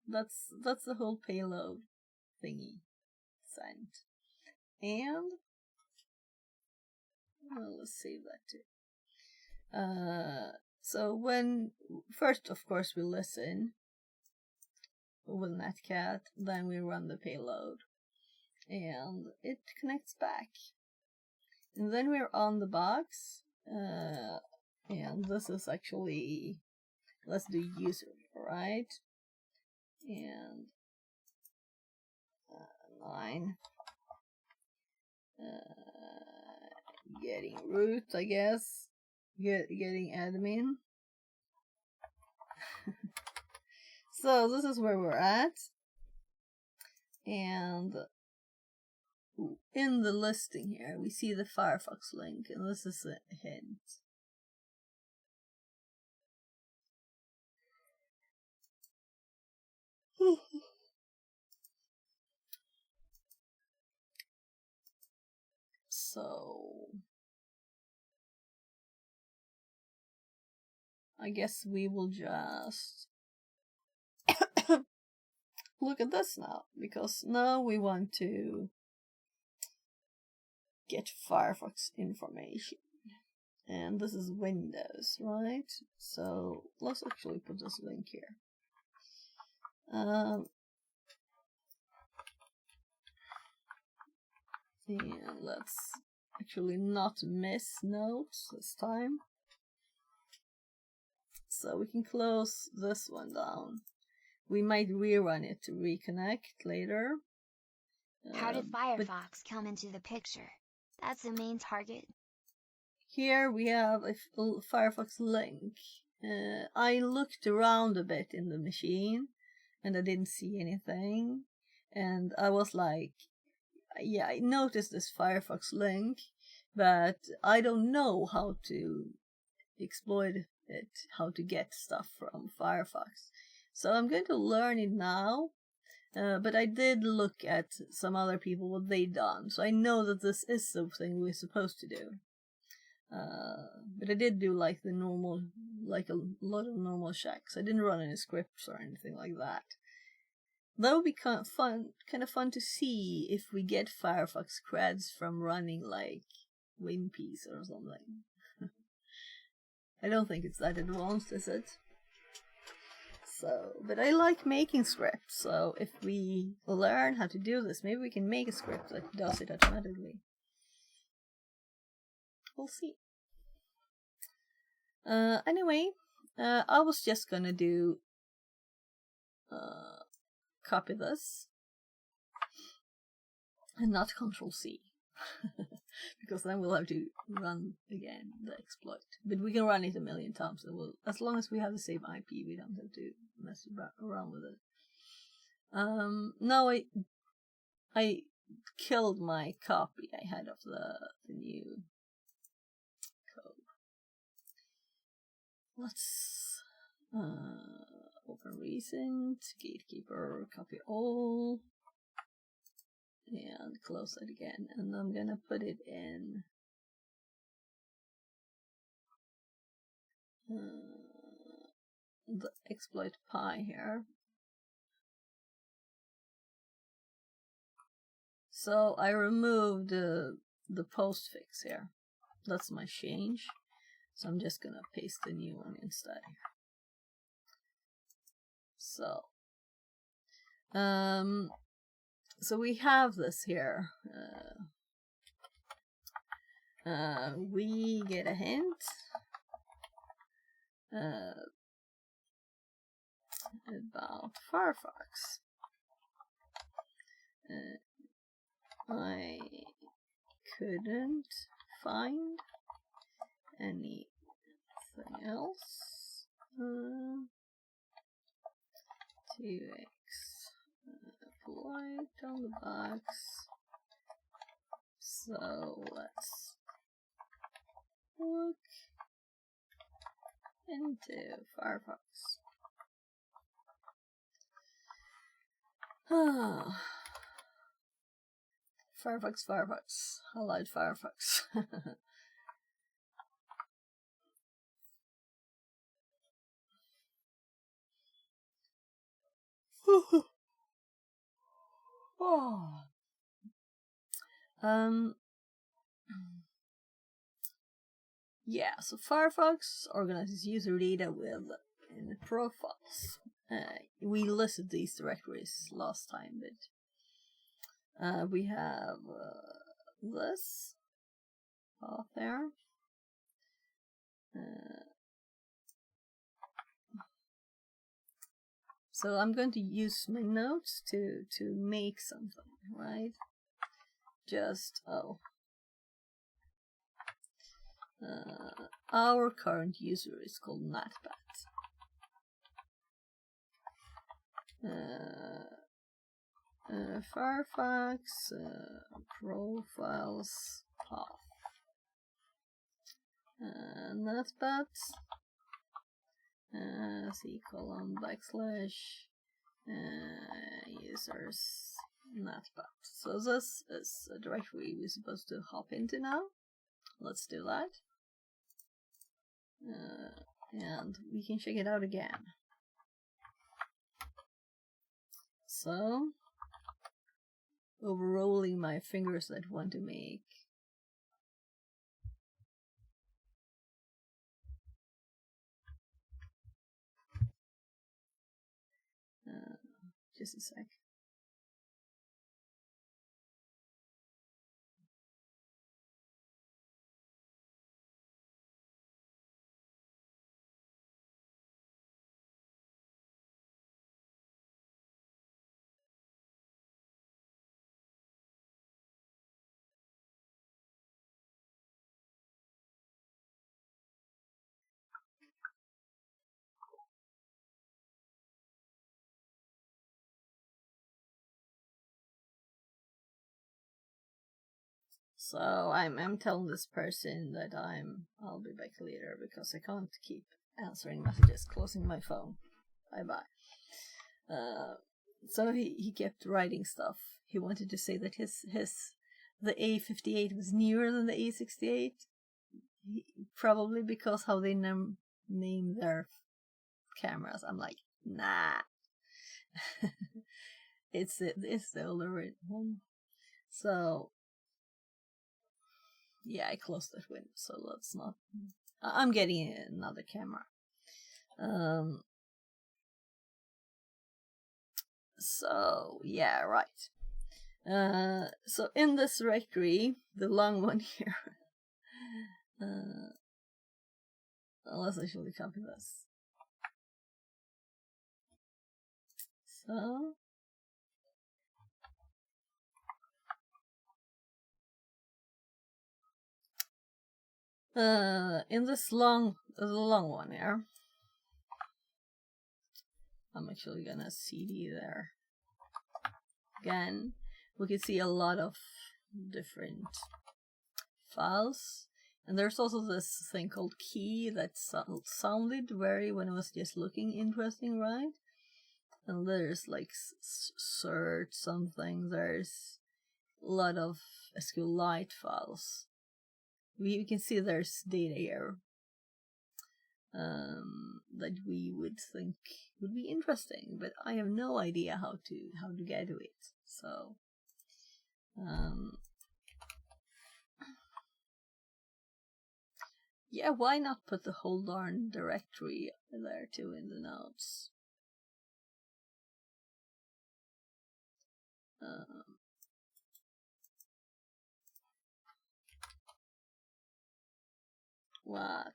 That's the whole payload thingy sent. And let's save that too. So when first of course we listen with netcat, then we run the payload and it connects back. And then we're on the box, and this is actually, let's do user, right? And 9, getting root, I guess, getting admin. So this is where we're at, and in the listing here we see the Firefox link, and this is a hint. So I guess we will just look at this now, because now we want to get Firefox information. And this is Windows, right? So let's actually put this link here. And let's actually not miss notes this time. So we can close this one down. We might rerun it to reconnect later. How did Firefox come into the picture? That's the main target. Here we have a Firefox link. I looked around a bit in the machine and I didn't see anything. And I was like, yeah, I noticed this Firefox link, but I don't know how to exploit it, how to get stuff from Firefox. So I'm going to learn it now. But I did look at some other people, what they done. So I know that this is something we're supposed to do. But I did do like the normal, like a lot of normal checks. I didn't run any scripts or anything like that. That would be kind of fun to see if we get Firefox creds from running like WinPiece or something. I don't think it's that advanced, is it? So, but I like making scripts, so if we learn how to do this, maybe we can make a script that does it automatically. We'll see. Anyway, I was just gonna do copy this and not Control C. Because then we'll have to run again the exploit. But we can run it a million times. So we'll, as long as we have the same IP, we don't have to mess around with it. No, I killed my copy I had of the new code. Let's open recent, gatekeeper, copy all. And close it again, and I'm gonna put it in the exploit pi here. So I removed the postfix here. That's my change. So I'm just gonna paste the new one instead here. So we have this here. We get a hint about Firefox. I couldn't find anything else. 2x polite on the box. So let's look into Firefox. Firefox. I like Firefox. Oh. Yeah, so Firefox organizes user data in profiles. We listed these directories last time, but we have this off there. So I'm going to use my notes to make something, right? Just our current user is called NatBat. Firefox profiles path. NatBat // users NatBat. So this is a directory we're supposed to hop into now. Let's do that. And we can check it out again. So, overrolling my fingers that want to make just a sec. So I'm telling this person that I'll be back later because I can't keep answering messages, closing my phone. Bye bye. So he kept writing stuff. He wanted to say that the A58 was newer than the A68, probably because how they name their cameras. I'm like, nah. it's the older one. So yeah, I closed that window, so let's not. I'm getting another camera. So yeah, right. So in this directory, the long one here, let's actually copy this. So in this the long one here, I'm actually gonna cd there. Again, we can see a lot of different files, and there's also this thing called key that sounded very, when I was just looking, interesting, right? And there's like search something, there's a lot of SQLite files. We can see there's data here that we would think would be interesting, but I have no idea how to get to it. So yeah, why not put the whole darn directory there too in the notes? What?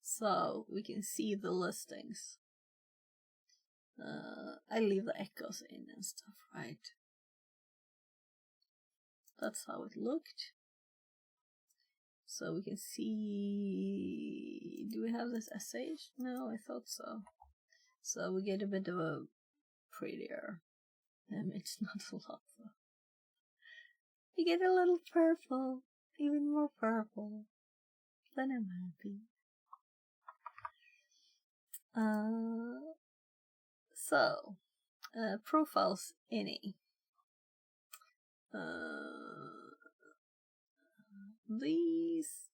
So we can see the listings. I leave the echoes in and stuff, right? That's how it looked. So we can see, do we have this SH? No, I thought so. So we get a bit of a prettier image, not a lot though. We get a little purple, even more purple. Then I'm happy. So, profiles any. These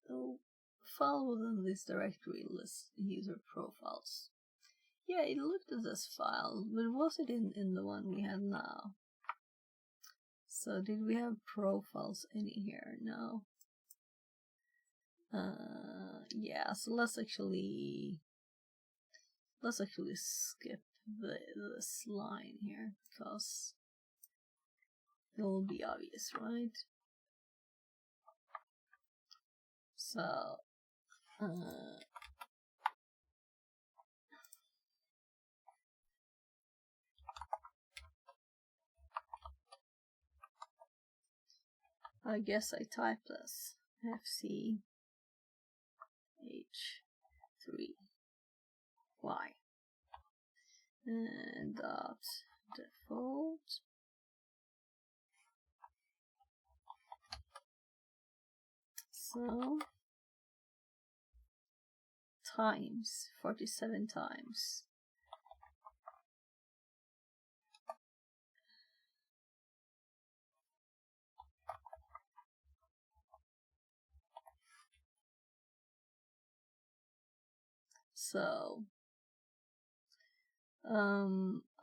file within this directory list user profiles. Yeah, it looked at this file, but was it in the one we have now? So did we have profiles in here? No. Yeah, so let's actually skip this line here, because it will be obvious, right? So I guess I type this FC H3Y and dot default so times 47 times. So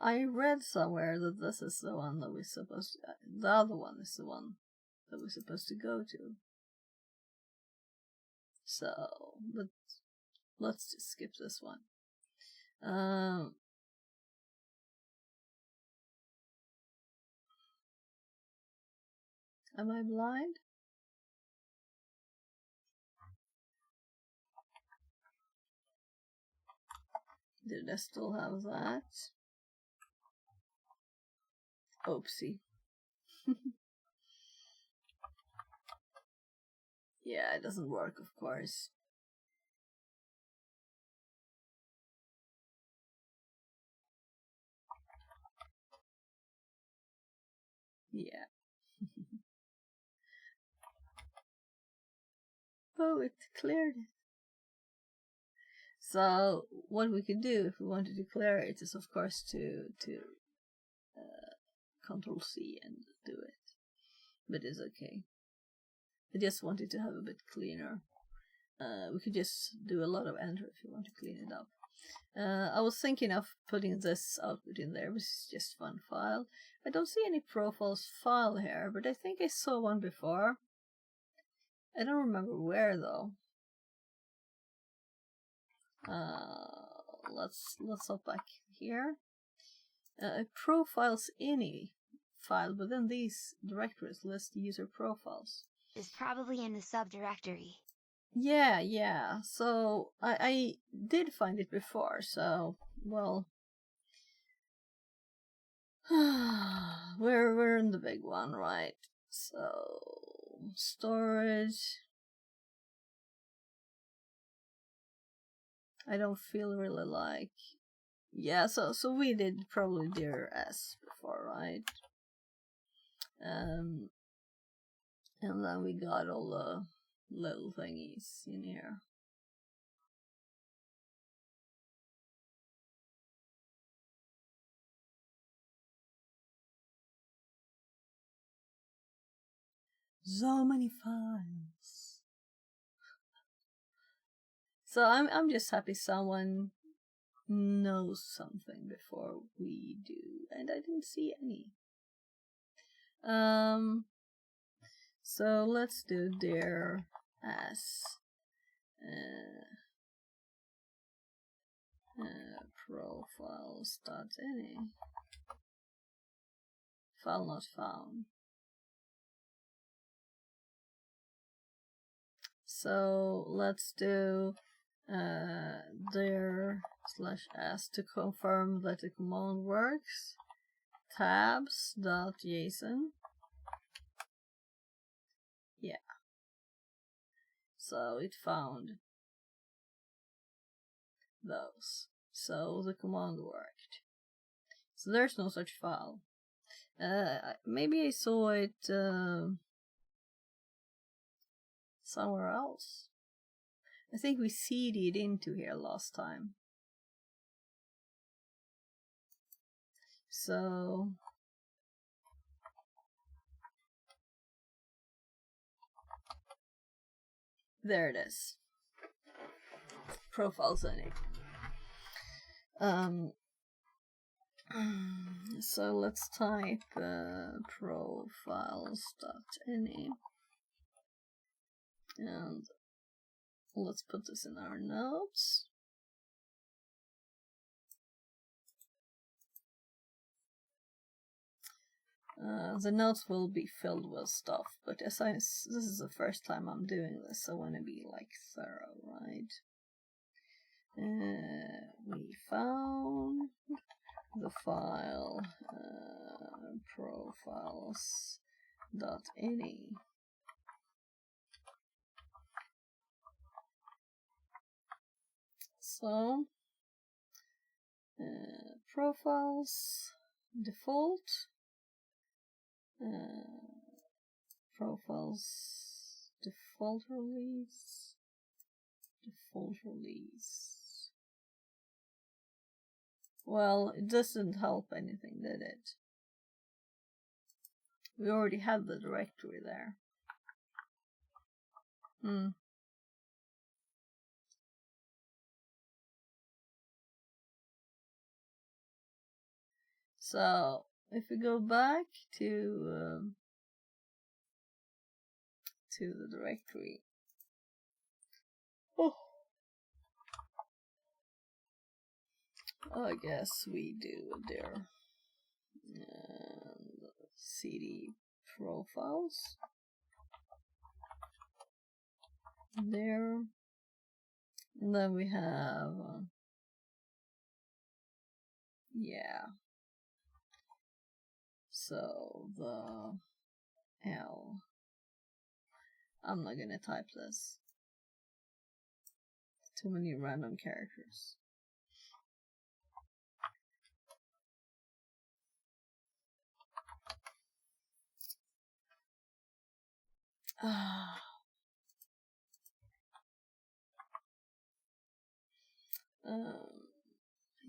I read somewhere that this is the one that we're supposed to, the other one is the one that we're supposed to go to. So, but let's just skip this one. Am I blind? Did I still have that? Oopsie. Yeah, it doesn't work, of course. Yeah. Oh, it cleared it. So what we could do if we wanted to clear it is, of course, to Control C and do it. But it's okay. I just wanted to have a bit cleaner. We could just do a lot of enter if you want to clean it up. I was thinking of putting this output in there, which is just one file. I don't see any profiles file here, but I think I saw one before. I don't remember where though. let's hop back here. Profiles any file within these directories lists user profiles. Is probably in the subdirectory. Yeah. So I did find it before, so well we're in the big one, right? So storage. I don't feel really like so we did probably dir s before, right? And then we got all the little thingies in here. So many files. So I'm just happy someone knows something before we do, and I didn't see any. So let's do dir as profiles.any. File not found. So let's do dir /s to confirm that the command works. Tabs.json. Yeah. So it found those. So the command worked. So there's no such file. Maybe I saw it somewhere else. I think we cd'd into here last time. So there it is. Profiles in it. So let's type profiles.any and let's put this in our notes. The notes will be filled with stuff, but this is the first time I'm doing this, so I want to be like thorough, right? We found the file profiles.any. So profiles default profiles default release. Well, it doesn't help anything, did it? We already had the directory there. So if we go back to the directory, I guess we do there and cd profiles there, and then we have so the I'm not gonna type this. Too many random characters.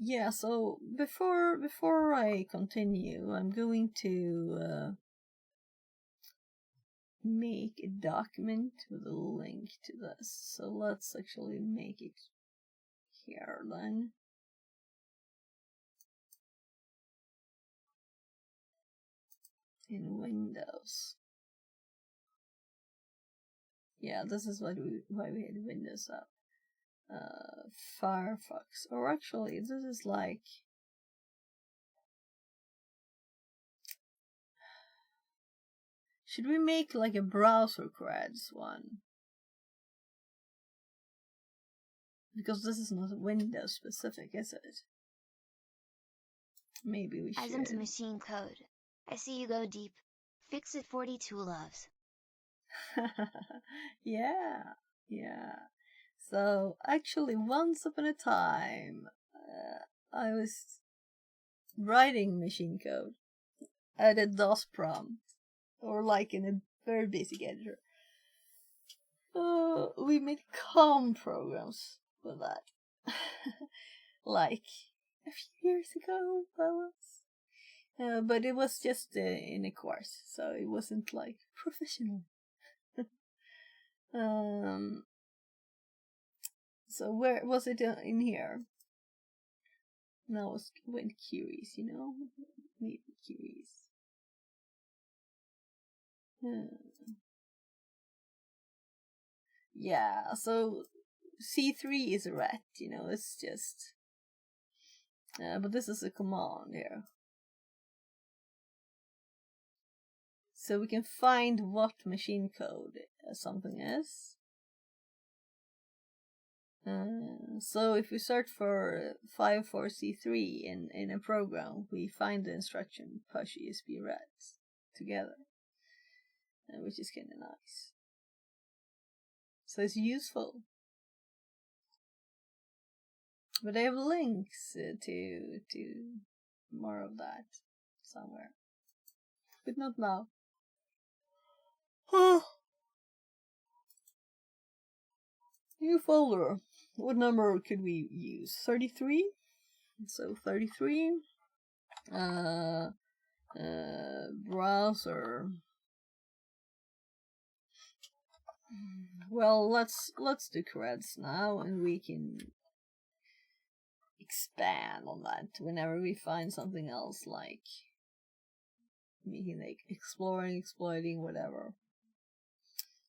Yeah, so before I continue, I'm going to make a document with a link to this. So let's actually make it here then. In Windows. Yeah, this is why we had Windows up. Firefox. Or actually, this is like... Should we make like a browser creds one? Because this is not Windows specific, is it? Maybe we should. As into machine code. I see you go deep. Fix it 42 loves. Yeah. So, actually, once upon a time, I was writing machine code at a DOS prompt, or like in a very basic editor. We made COM programs with that. Like a few years ago, but it was just in a course, so it wasn't like professional. So where was it in here? No, it went queries, Need queries. Yeah, so C3 is a ret, it's just... but this is a command here. So we can find what machine code something is. So if we search for 54C3 in a program, we find the instruction push ESP rets together, which is kind of nice. So it's useful. But I have links to more of that somewhere, but not now. New folder. What number could we use? 33. So 33. Browser. Well, let's do creds now, and we can expand on that whenever we find something else, like making like exploring, exploiting, whatever.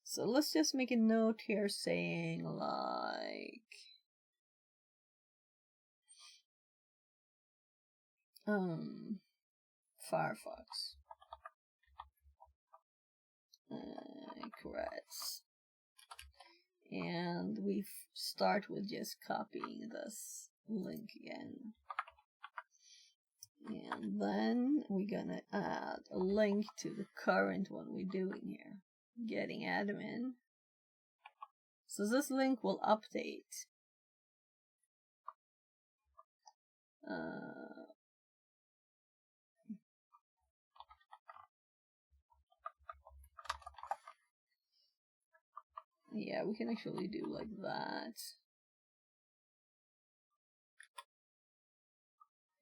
So let's just make a note here saying like Firefox creds, and we start with just copying this link again, and then we're gonna add a link to the current one we're doing here, getting admin. So this link will update. Yeah, we can actually do like that.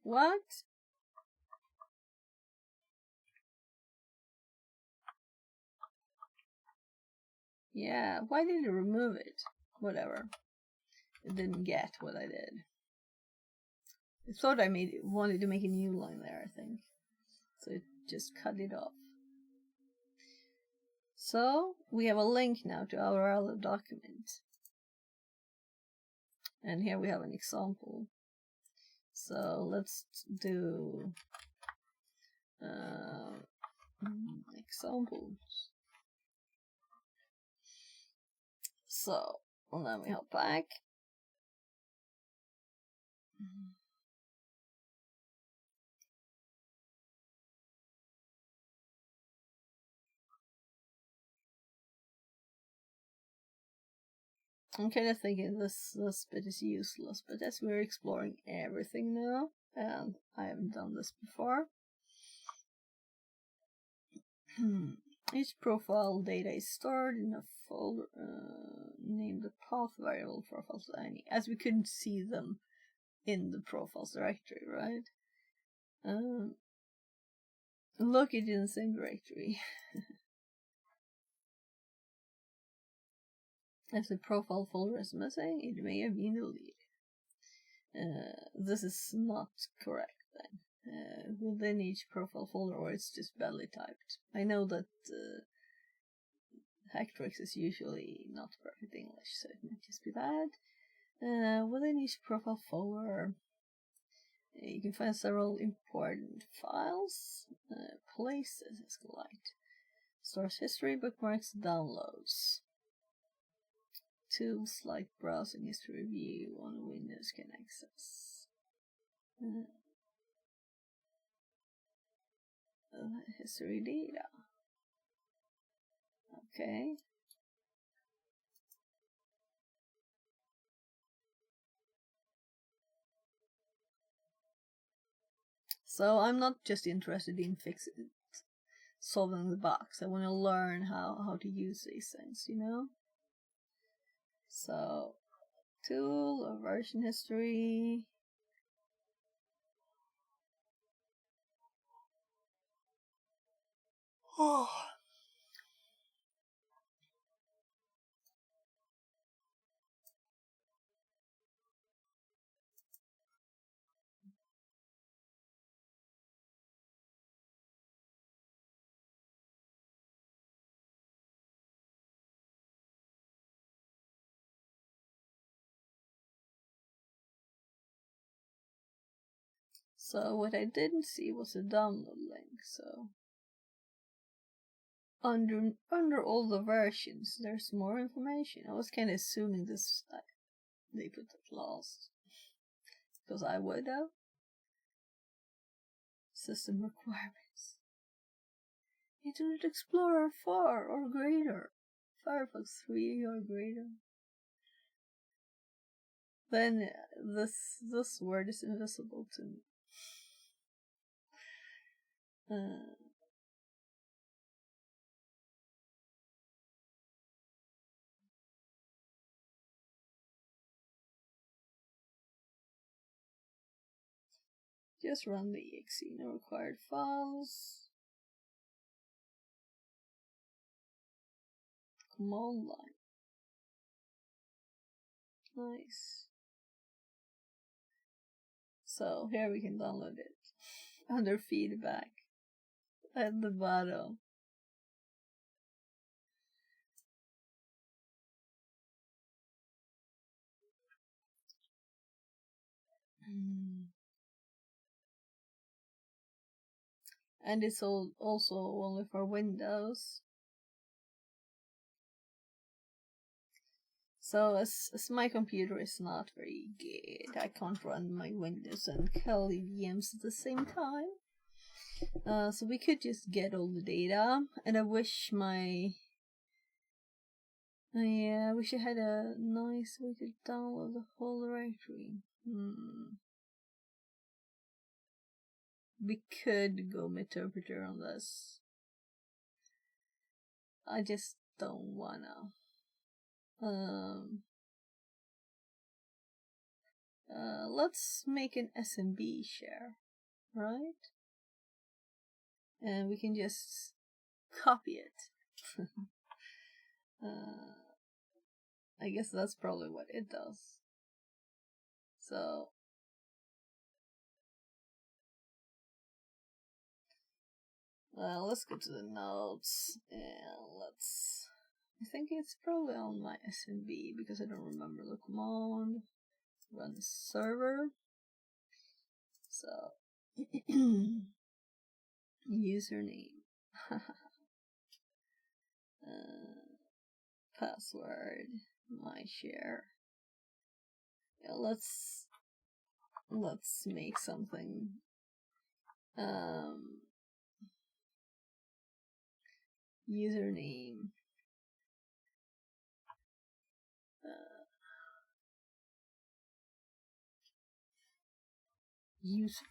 What? Yeah, why did it remove it? Whatever. It didn't get what I did. I thought I wanted to make a new line there, I think. So it just cut it off. So we have a link now to our other document. And here we have an example. So let's do examples. So, and then we hop back. I'm kind of thinking this bit is useless, but as we're exploring everything now, and I haven't done this before. Each profile data is stored in a folder named the path variable profiles any, as we couldn't see them in the profiles directory, right? Look it in the same directory. If the profile folder is missing, it may have been deleted. This is not correct then. Within each profile folder, or it's just badly typed. I know that Hactrix is usually not perfect English, so it might just be that. Within each profile folder, you can find several important files. Places is light. Stores history, bookmarks, downloads. Tools like browsing history view on Windows can access. History data. Okay. So I'm not just interested in solving the box. I want to learn how to use these things, you know? So, tool or version history. Oh. So what I didn't see was a download link, so under all the versions there's more information. I was kinda assuming this they put it last. Because I would have. System requirements. Internet Explorer 4 or greater. Firefox 3 or greater. Then this word is invisible to me. Just run the exe, no required files. Command line. Nice. So here we can download it. Under feedback. At the bottom. And it's also only for Windows. So as my computer is not very good, I can't run my Windows and Kali VMs at the same time. So we could just get all the data, and I wish I wish I had a nice way to download the whole directory. We could go interpreter on this. I just don't wanna. Let's make an SMB share, right? And we can just copy it. I guess that's probably what it does. So let's go to the notes and I think it's probably on my SMB because I don't remember the command. Run the server. So username, password, my share. Yeah, let's make something. Username. User.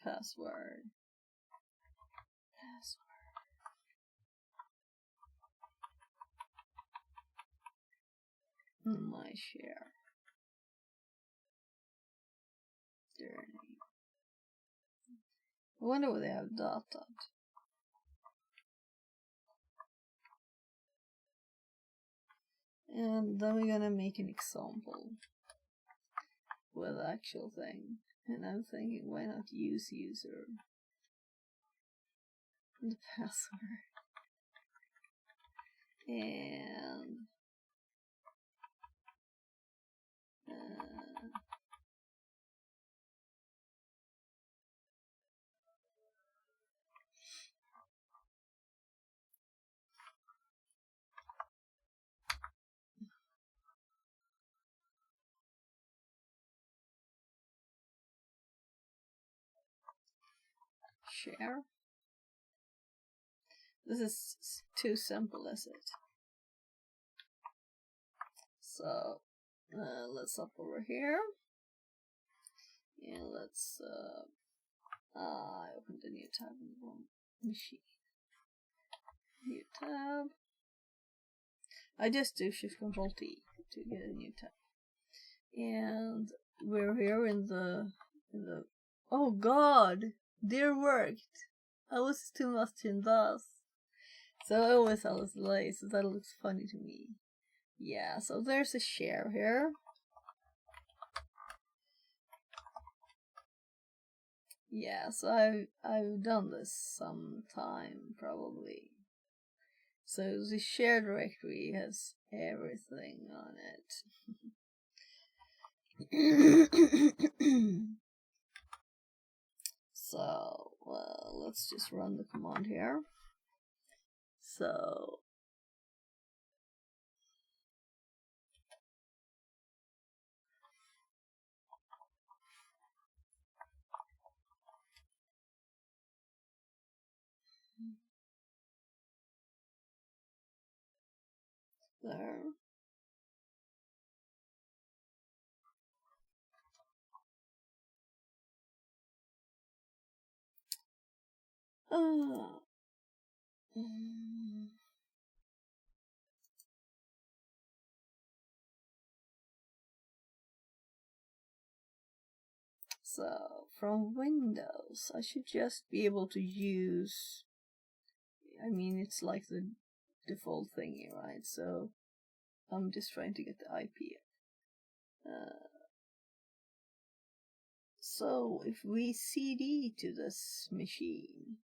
Password. My share. Their name. I wonder what they have dot. And then we're gonna make an example with the actual thing. And I'm thinking, why not use user? the password. And share. This is too simple, is it? So let's up over here, and let's I opened a new tab in the wrong machine. New tab. I just do Shift Control T to get a new tab, and we're here in the oh god, dear worked. I was too much in DOS, so I always have this delay, so that looks funny to me. Yeah, so there's a share here. Yeah, so I've done this sometime probably. So the share directory has everything on it. So, well, let's just run the command here. So there. So from Windows, I should just be able to use. I mean, it's like the default thingy, right? So I'm just trying to get the IP. So if we CD to this machine,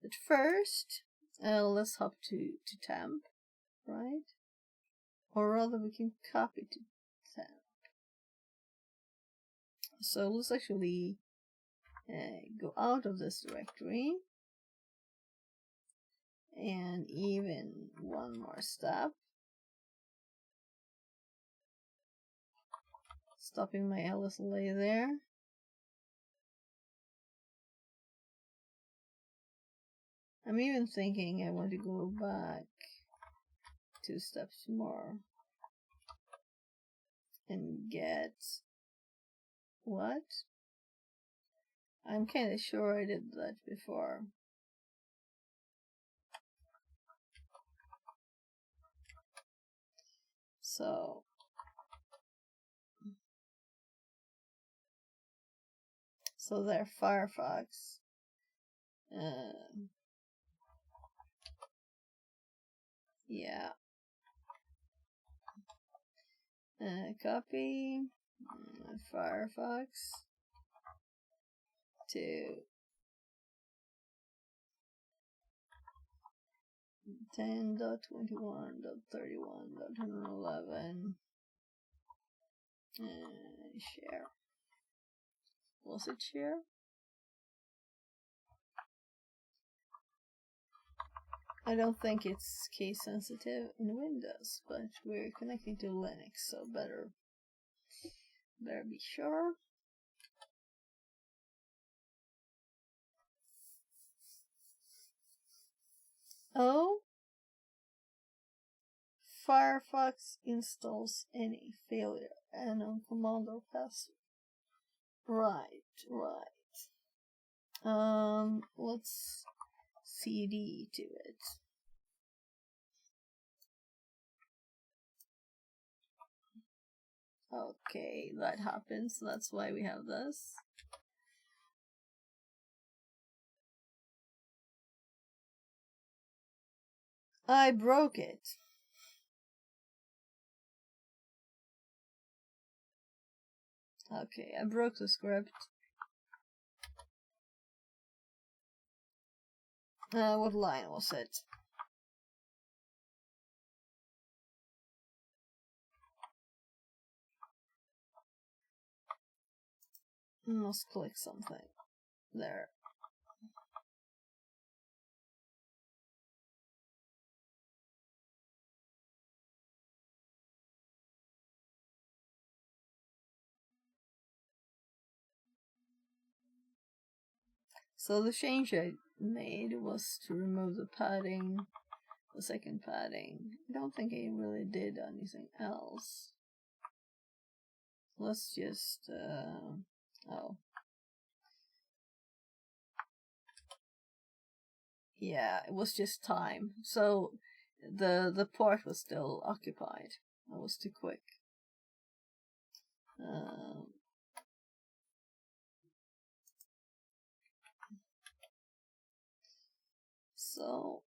at first, let's hop to temp, right? Or rather, we can copy to temp. So let's actually go out of this directory, and even one more step, stopping my LSLA there. I'm even thinking I want to go back 2 steps more and get what? I'm kind of sure I did that before. So there, Firefox. Yeah. Copy Firefox to 10.21.31.111 share. Was it share? I don't think it's case sensitive in Windows, but we're connecting to Linux, so better be sure. Oh, Firefox installs any failure and on command or password. Right. Let's CD to it. Okay, that happens. That's why we have this. I broke it. Okay, I broke the script. What line was it? Must click something. There. So the change I made was to remove the padding, the second padding. I don't think I really did anything else. Let's just, oh. Yeah, it was just time. So the port was still occupied. I was too quick. So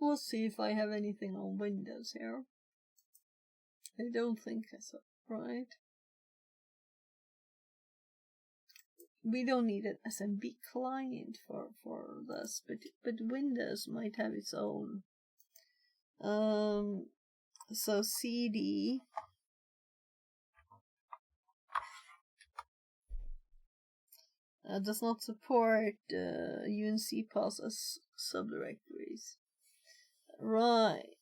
let's see if I have anything on Windows here. I don't think so, right? We don't need an SMB client for this, but Windows might have its own. So CD does not support UNC process subdirectories. Right.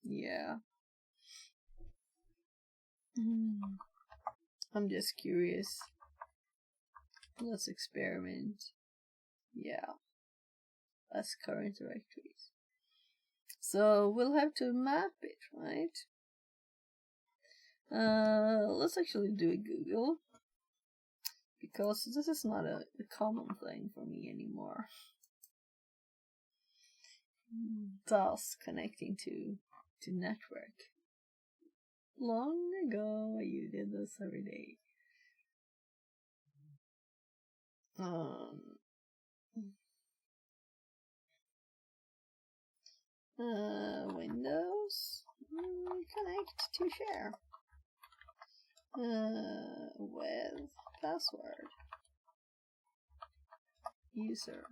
Yeah. I'm just curious. Let's experiment. Yeah. As current directories. So we'll have to map it, right? Let's actually do a Google. Because this is not a common thing for me anymore. Thus connecting to network. Long ago you did this every day. Windows connect to share with password user.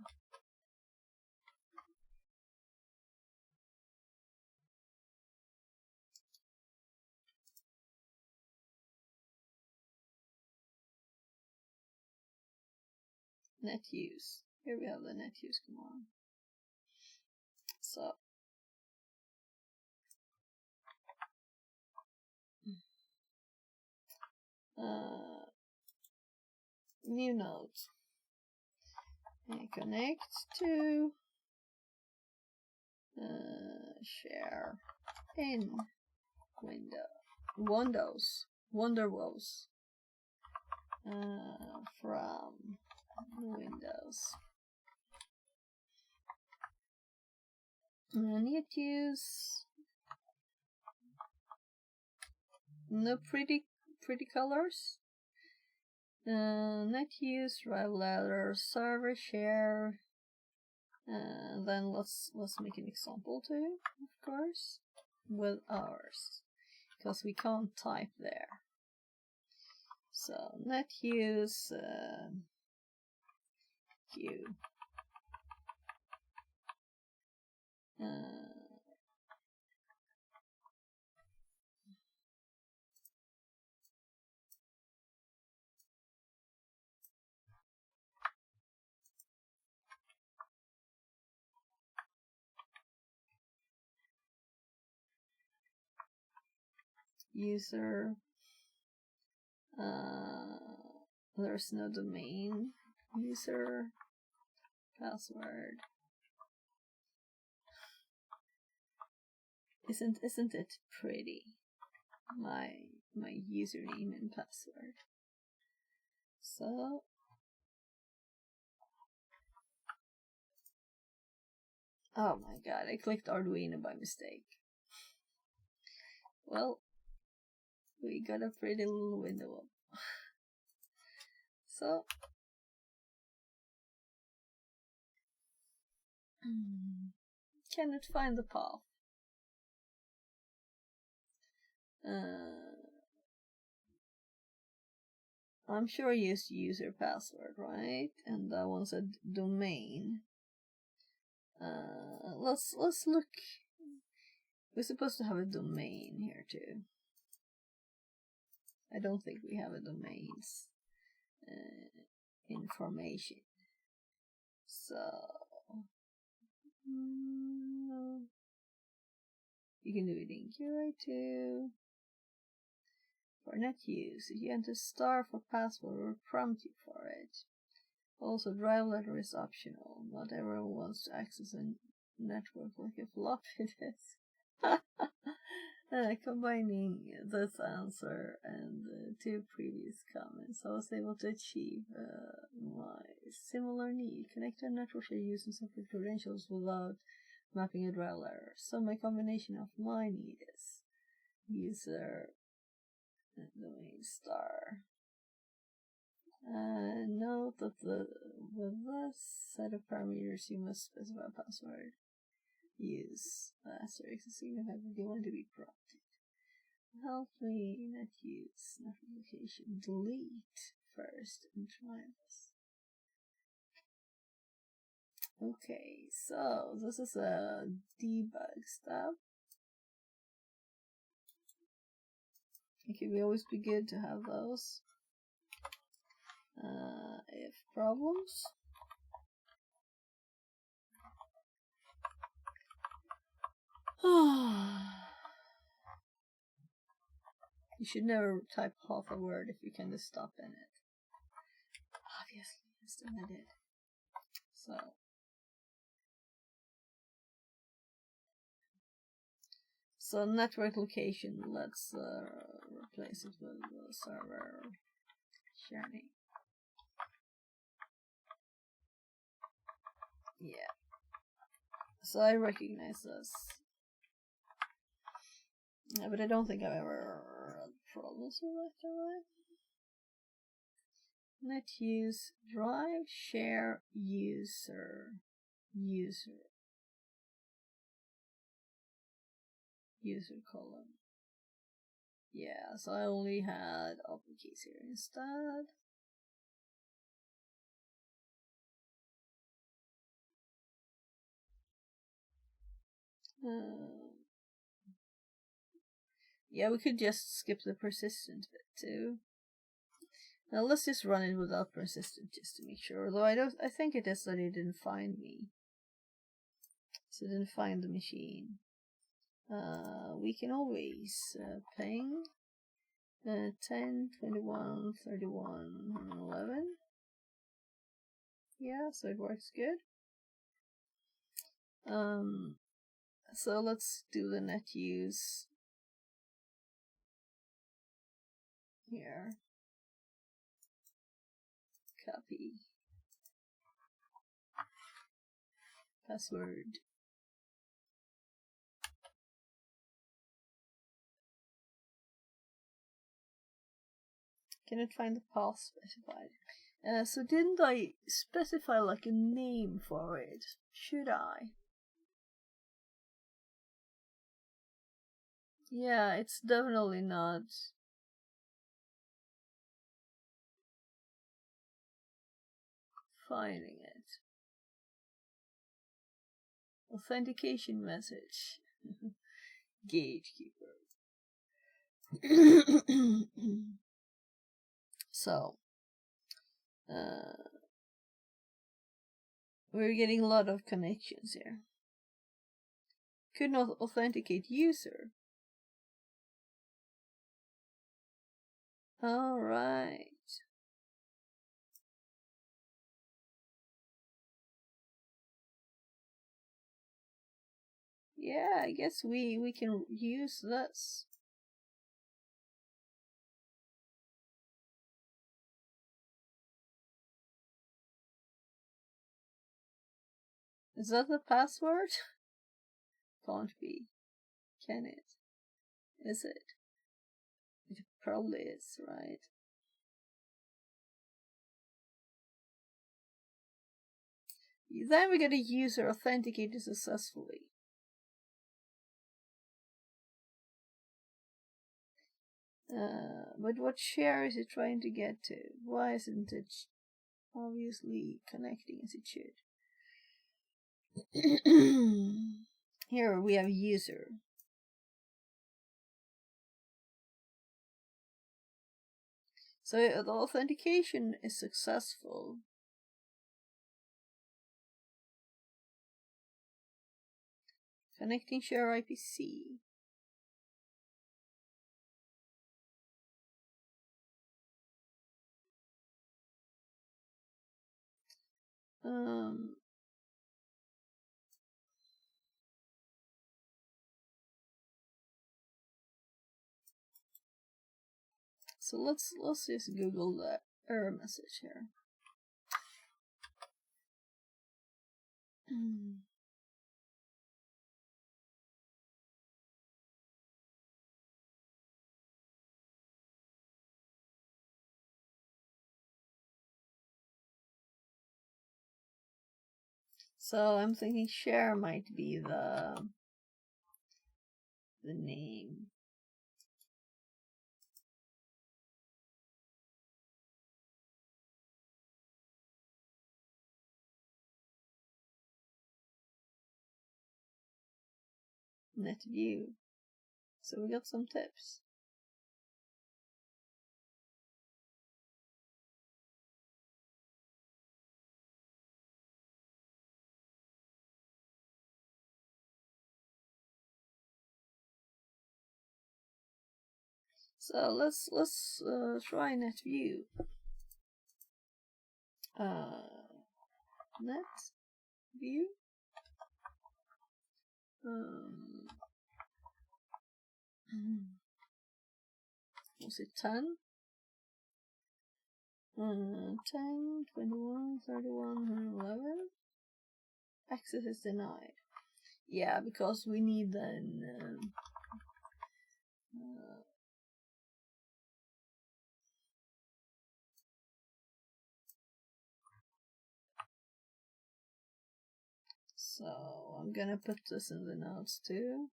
Net use. Here we have the net use command. So new node. And connect to share in Windows Wonderwos from Windows. Net use. No pretty colors. Net use, drive ladder, server share. Then let's make an example too, of course, with ours, because we can't type there. So net use Q. User. There's no domain. User. Password. Isn't it pretty? My username and password. So oh my god, I clicked Arduino by mistake. Well, we got a pretty little window up. So, cannot find the path. I'm sure I used user password, right? And that one's a domain. Let's look. We're supposed to have a domain here too. I don't think we have a domains information. So you can do it in QA too. For net use, if you enter star for password, will prompt you for it. Also, drive letter is optional. Not everyone wants to access a network like a floppy disk. Combining this answer and two previous comments, I was able to achieve my similar need. Connect a network using separate credentials without mapping a drive letter. So my combination of my need is user domain star. Note that with this set of parameters, you must specify a password. Use asterisk to signify that you want to be prompted. Help me not use notification. Delete first and try this. Okay, so this is a debug step. It could always be good to have those. If problems. You should never type half a word if you can just stop in it. Obviously, still I did. So network location, let's replace it with the server sharing. Yeah. So I recognize this. Yeah, but I don't think I've ever had problems with that, right? Net use, drive, share, user column. Yeah, so I only had uppercase here instead. Yeah, we could just skip the persistent bit too. Now let's just run it without persistent just to make sure. Although I think it is that it didn't find me. So it didn't find the machine. We can always ping 10, 21, 31, 11. Yeah, so it works good. So let's do the net use here. Copy. Password. Cannot find the path specified. So didn't I specify like a name for it? Should I? Yeah, it's definitely not. Finding it. Authentication message. Gatekeeper. So, we're getting a lot of connections here. Could not authenticate user. Alright. Yeah, I guess we can use this. Is that the password? Can't be. Can it? Is it? It probably is, right? Then we get a user authenticated successfully. But what share is it trying to get to? Why isn't it obviously connecting as it should? Here we have user. So the authentication is successful. Connecting share IPC. So let's just Google the error message here. So I'm thinking share might be the name. Net view. So we got some tips. So let's try net view. Net view. Was it 10? 10, 21, 31, 11. Access is denied. Yeah, because we need an so I'm gonna put this in the notes too.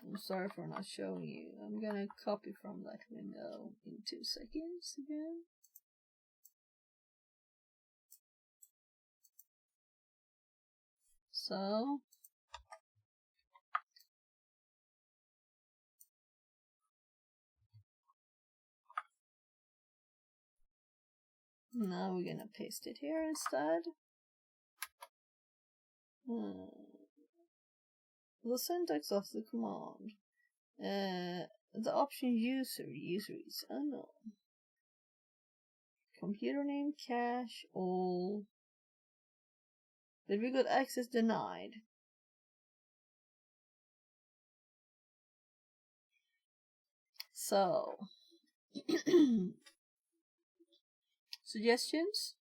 I'm sorry for not showing you. I'm gonna copy from that window in 2 seconds again. So now we're gonna paste it here instead. The syntax of the command. The option user is unknown. Computer name, cache, all. But we got access denied. So suggestions?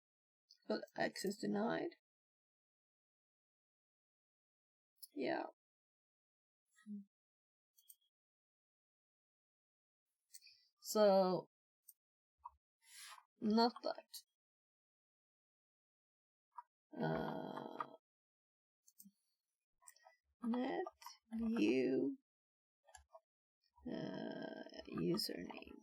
Got access denied. Yeah. So not that. Net view username.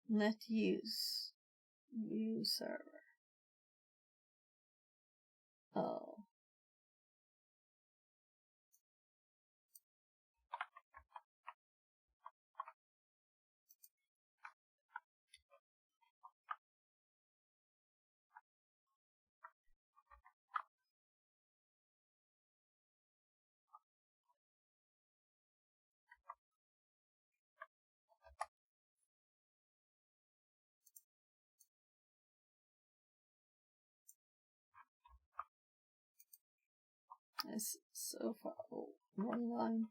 Net use view server. Oh. It's so far. Oh, wrong line.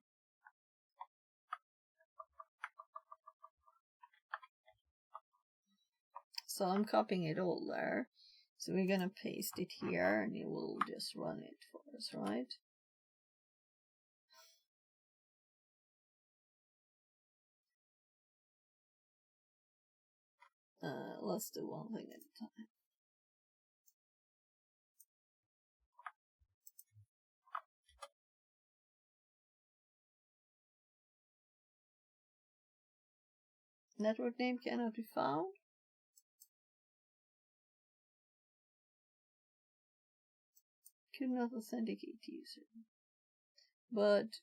So I'm copying it all there. So we're gonna paste it here and it will just run it for us, right? Let's do one thing at a time. Network name cannot be found. Could not authenticate user. But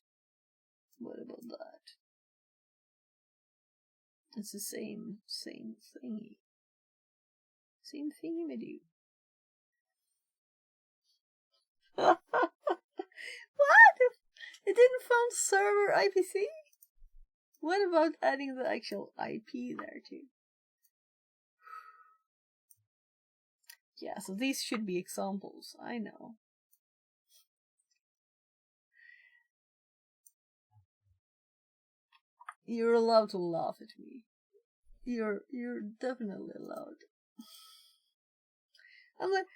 what about that? It's the same thingy. Same thingy with you. What? It didn't found server IPC? What about adding the actual IP there too? Yeah, so these should be examples, I know. You're allowed to laugh at me. You're definitely allowed. I'm like,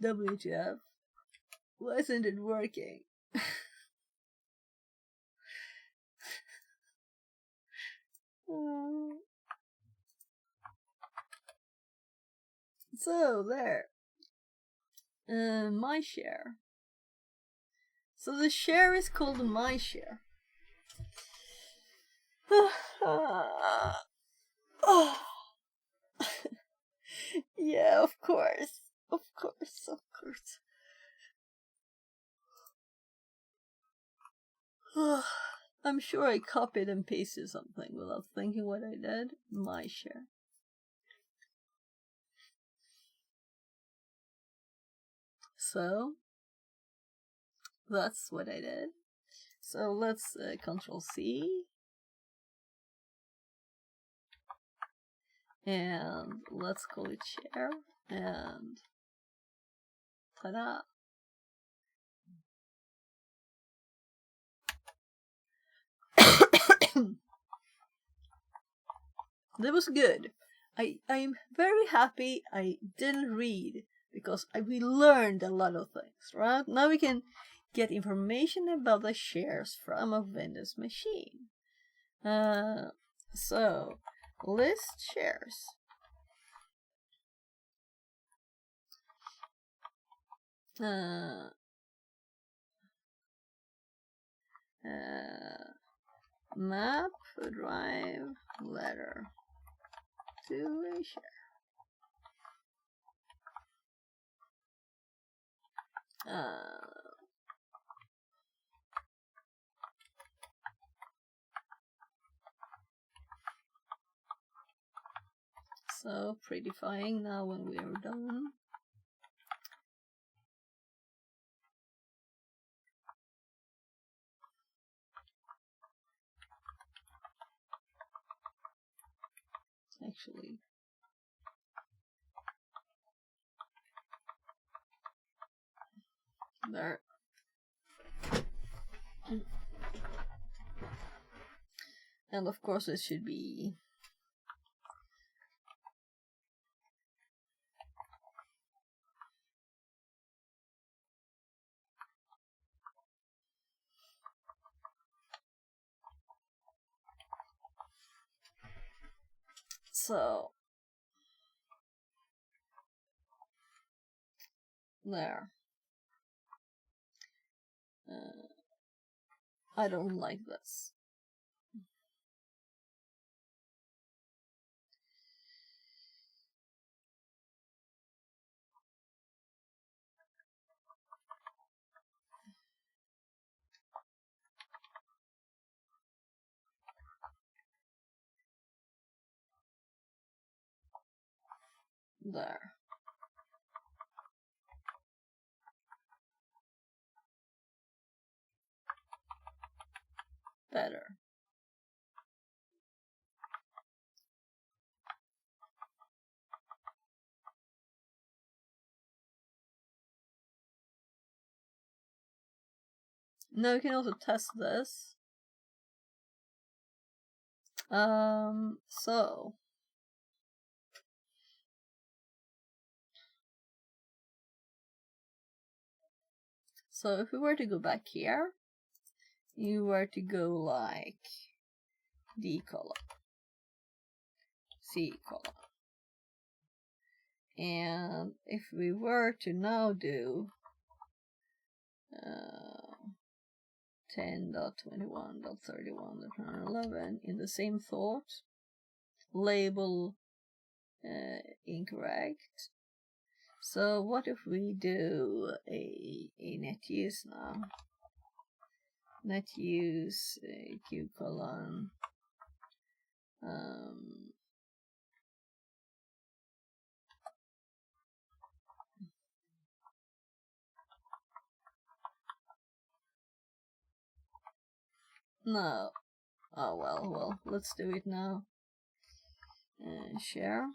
WTF? Why isn't it working? So there. My share. So the share is called my share. Yeah, of course. Of course, of course. I'm sure I copied and pasted something without thinking what I did. My share. So, that's what I did. So let's Control C. And let's call it share. And ta-da! That was good. I'm very happy I didn't read because we learned a lot of things, right? Now we can get information about the shares from a Windows machine. So list shares. Map drive letter to a share. So prettifying now when we are done. Actually, there. And of course it should be so there. I don't like this. There. Better. Now we can also test this. So if we were to go back here, you were to go like D column, C column. And if we were to now do 10.21.31.111 in the same thought, label incorrect. So what if we do a net use now? Net use Q colon no. Oh well, let's do it now. Share.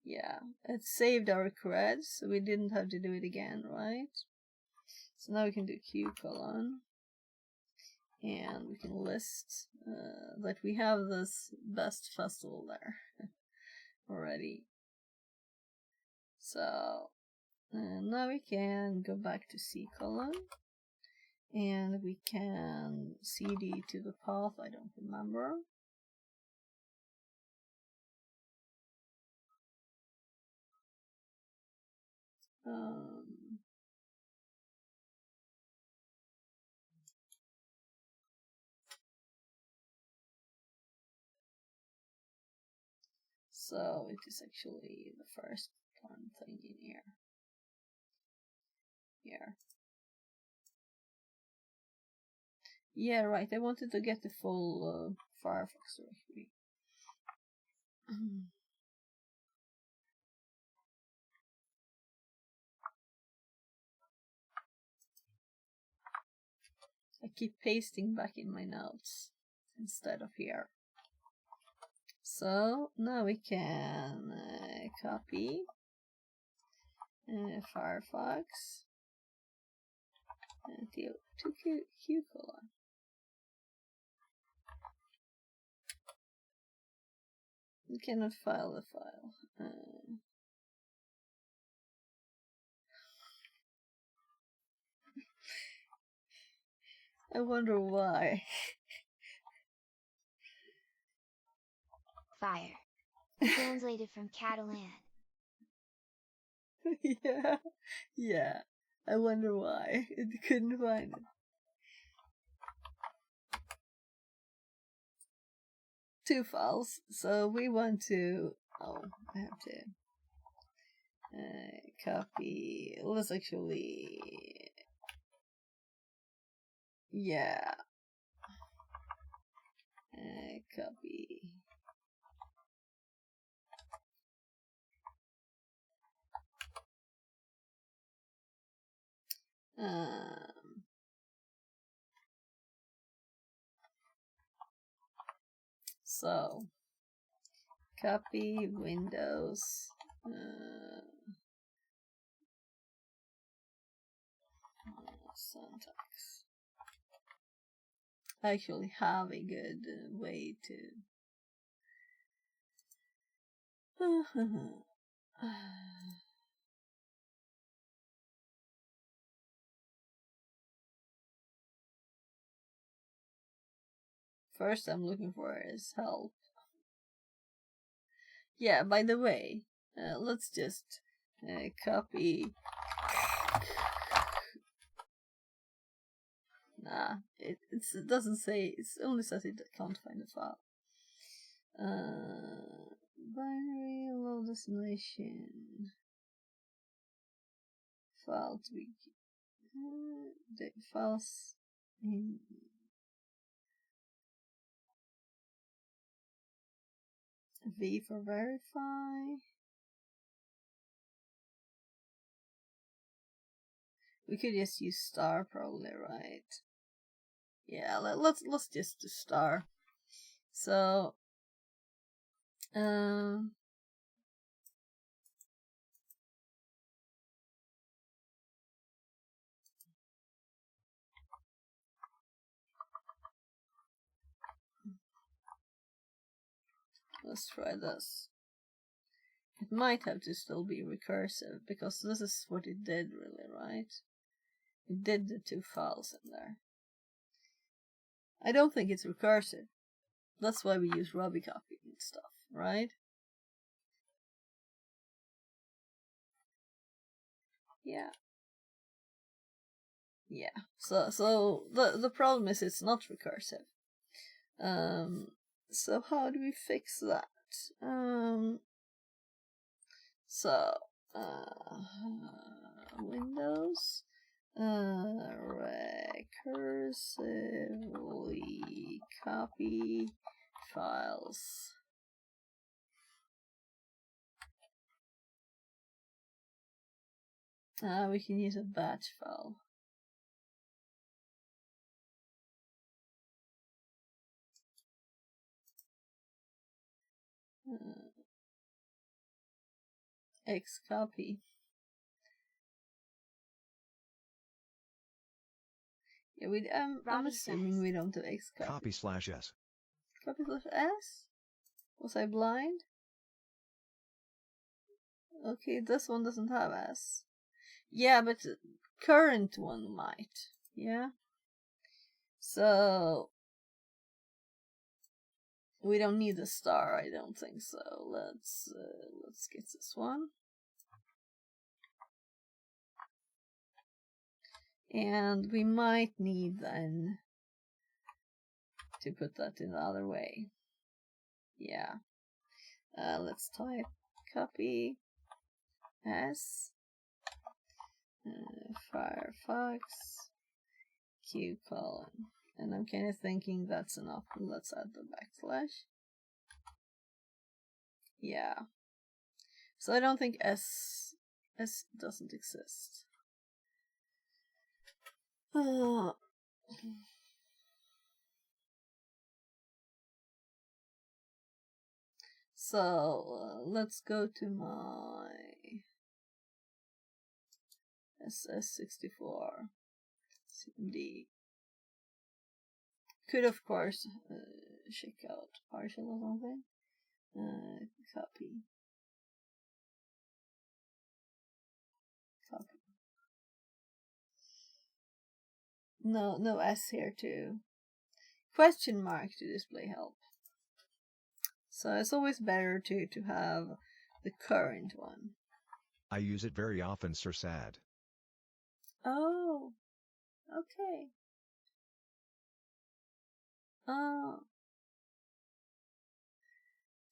Yeah, it saved our creds, so we didn't have to do it again, right? So now we can do Q colon, and we can list that we have this best festival there already. So now we can go back to C colon, and we can cd to the path, I don't remember. So it is actually the first one thing in here. Here. Yeah, right. I wanted to get the full Firefox directory. I keep pasting back in my notes instead of here. So now we can copy Firefox to Q colon. We cannot file the file. I wonder why. Fire. Translated from Catalan. Yeah. I wonder why it couldn't find it. Two files. So we want to. Oh, I have to copy. Let's actually. Yeah. Copy. So copy Windows syntax. I actually have a good way to first I'm looking for is help. Yeah, by the way, let's just copy. Nah, it doesn't say. It only says it can't find the file. Binary low destination file to be the files in V for verify. We could just use star probably, right? Yeah, let's just do star. So Let's try this. It might have to still be recursive, because this is what it did really, right? It did the 2 files in there. I don't think it's recursive. That's why we use Ruby copy and stuff, right? Yeah. Yeah. So the problem is it's not recursive. So how do we fix that? Windows, recursively copy files. We can use a batch file. Xcopy. Yeah, I'm assuming we don't do Xcopy. Copy/S. Copy/S? Was I blind? Okay, this one doesn't have S. Yeah, but the current one might. Yeah? So we don't need a star, I don't think so. Let's get this one. And we might need then to put that in the other way. Yeah. Let's type copy S Firefox Q colon. And I'm kind of thinking that's enough. Let's add the backslash. Yeah. So I don't think S doesn't exist. So let's go to my SS64 CMD. Could of course check out partial or something. Copy. No S here too. Question mark to display help. So it's always better to have the current one. I use it very often, Sir Sad. Oh, okay. Oh.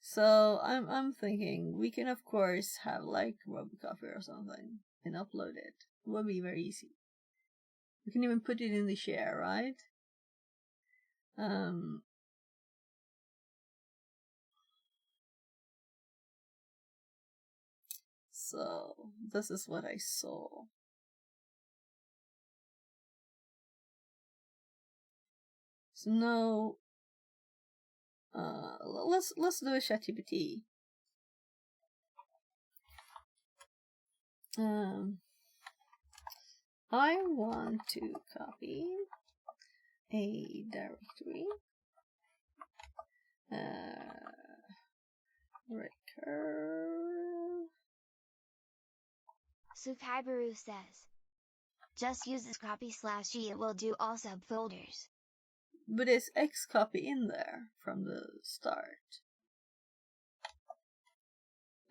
So I'm thinking we can of course have like RubyCopy or something and upload it. It would be very easy. We can even put it in the share, right? So this is what I saw. So no, let's do a ChatGPT. I want to copy a directory. Sukaibaru says, just use this copy/E, it will do all subfolders. But is Xcopy in there from the start?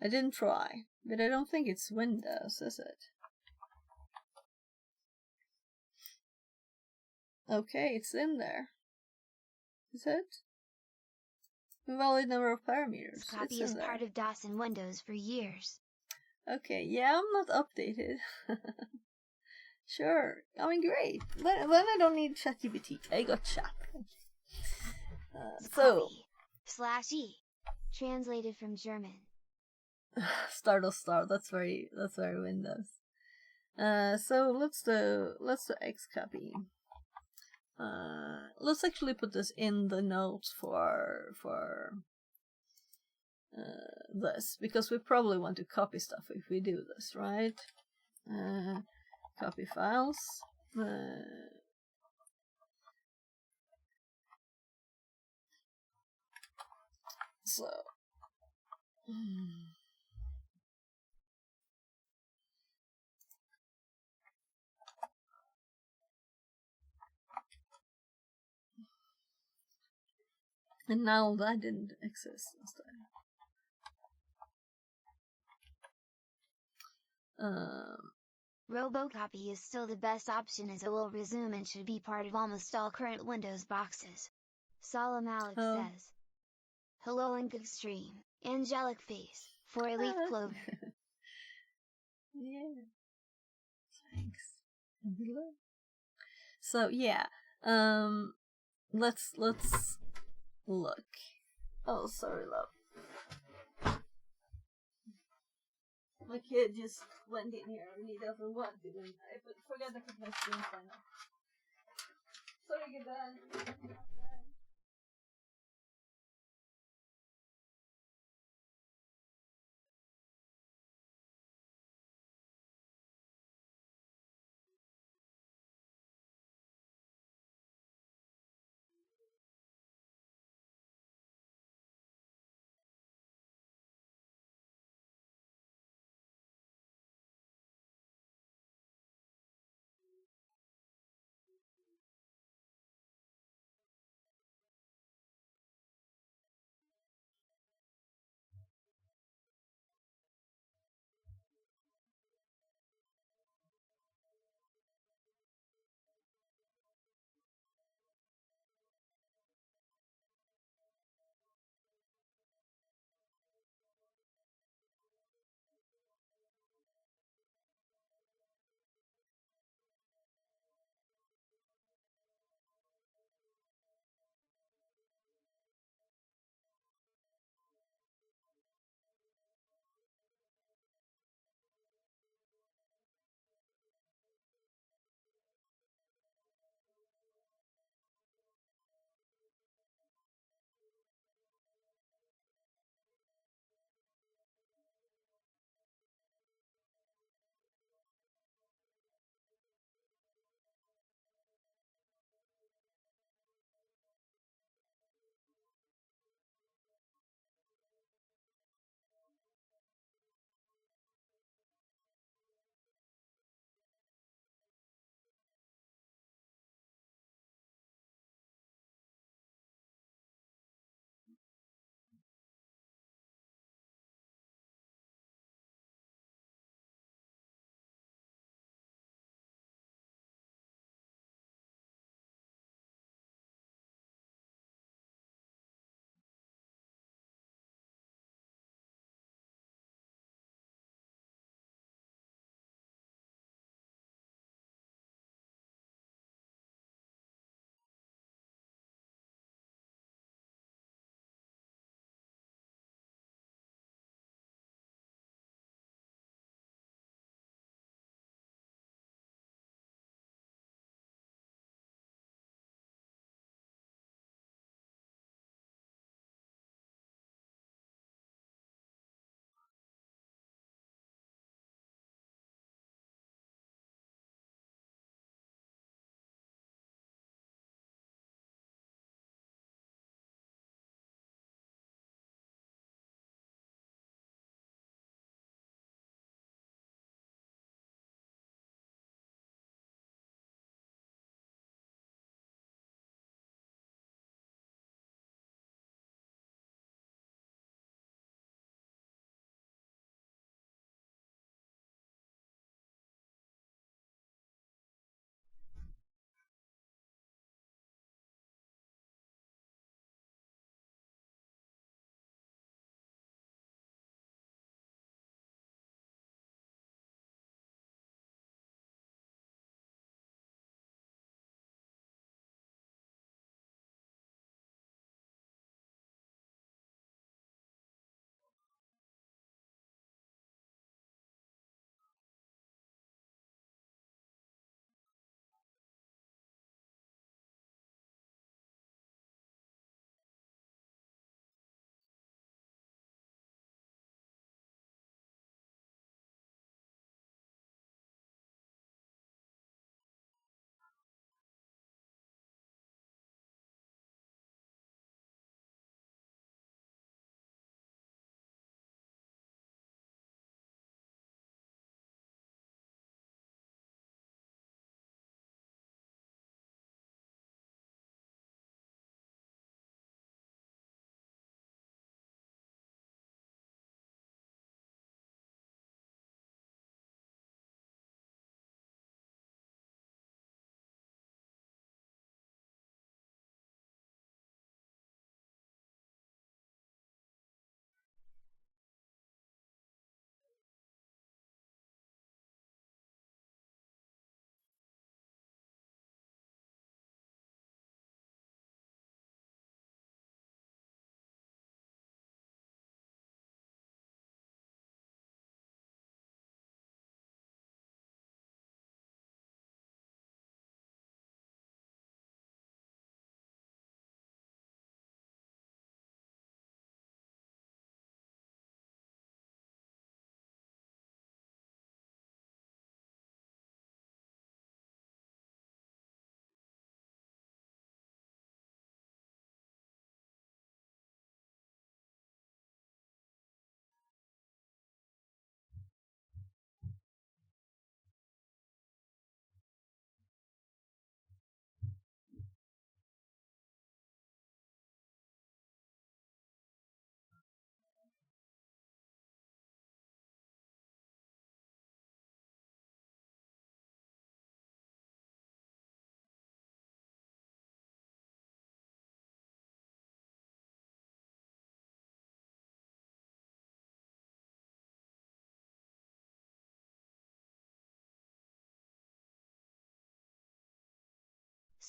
I didn't try, but I don't think it's Windows, is it? Okay, it's in there. Is it? Valid number of parameters. Copy is part of DOS and Windows for years. Okay, yeah, I'm not updated. Sure, I mean, great. Then I don't need ChatGPT. I got chat. /E, translated from German. Start. That's very Windows. So let's do Xcopy. Let's actually put this in the notes for this, because we probably want to copy stuff if we do this, right? Copy files. So And now that didn't exist instead. Robocopy is still the best option as it will resume and should be part of almost all current Windows boxes. Salam Alex says, "Hello Link Extreme, angelic face, for a leaf clover." Yeah. Thanks. So yeah, let's look. Oh, sorry, love. My kid just went in here and he doesn't want to. And I forgot to put my screen on. Sorry, goodbye.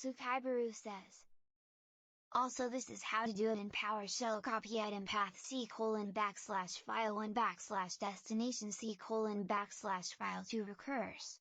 Sukaibaru says. Also, this is how to do it in PowerShell. Copy item path C:\file1\destination C:\file2 recurs.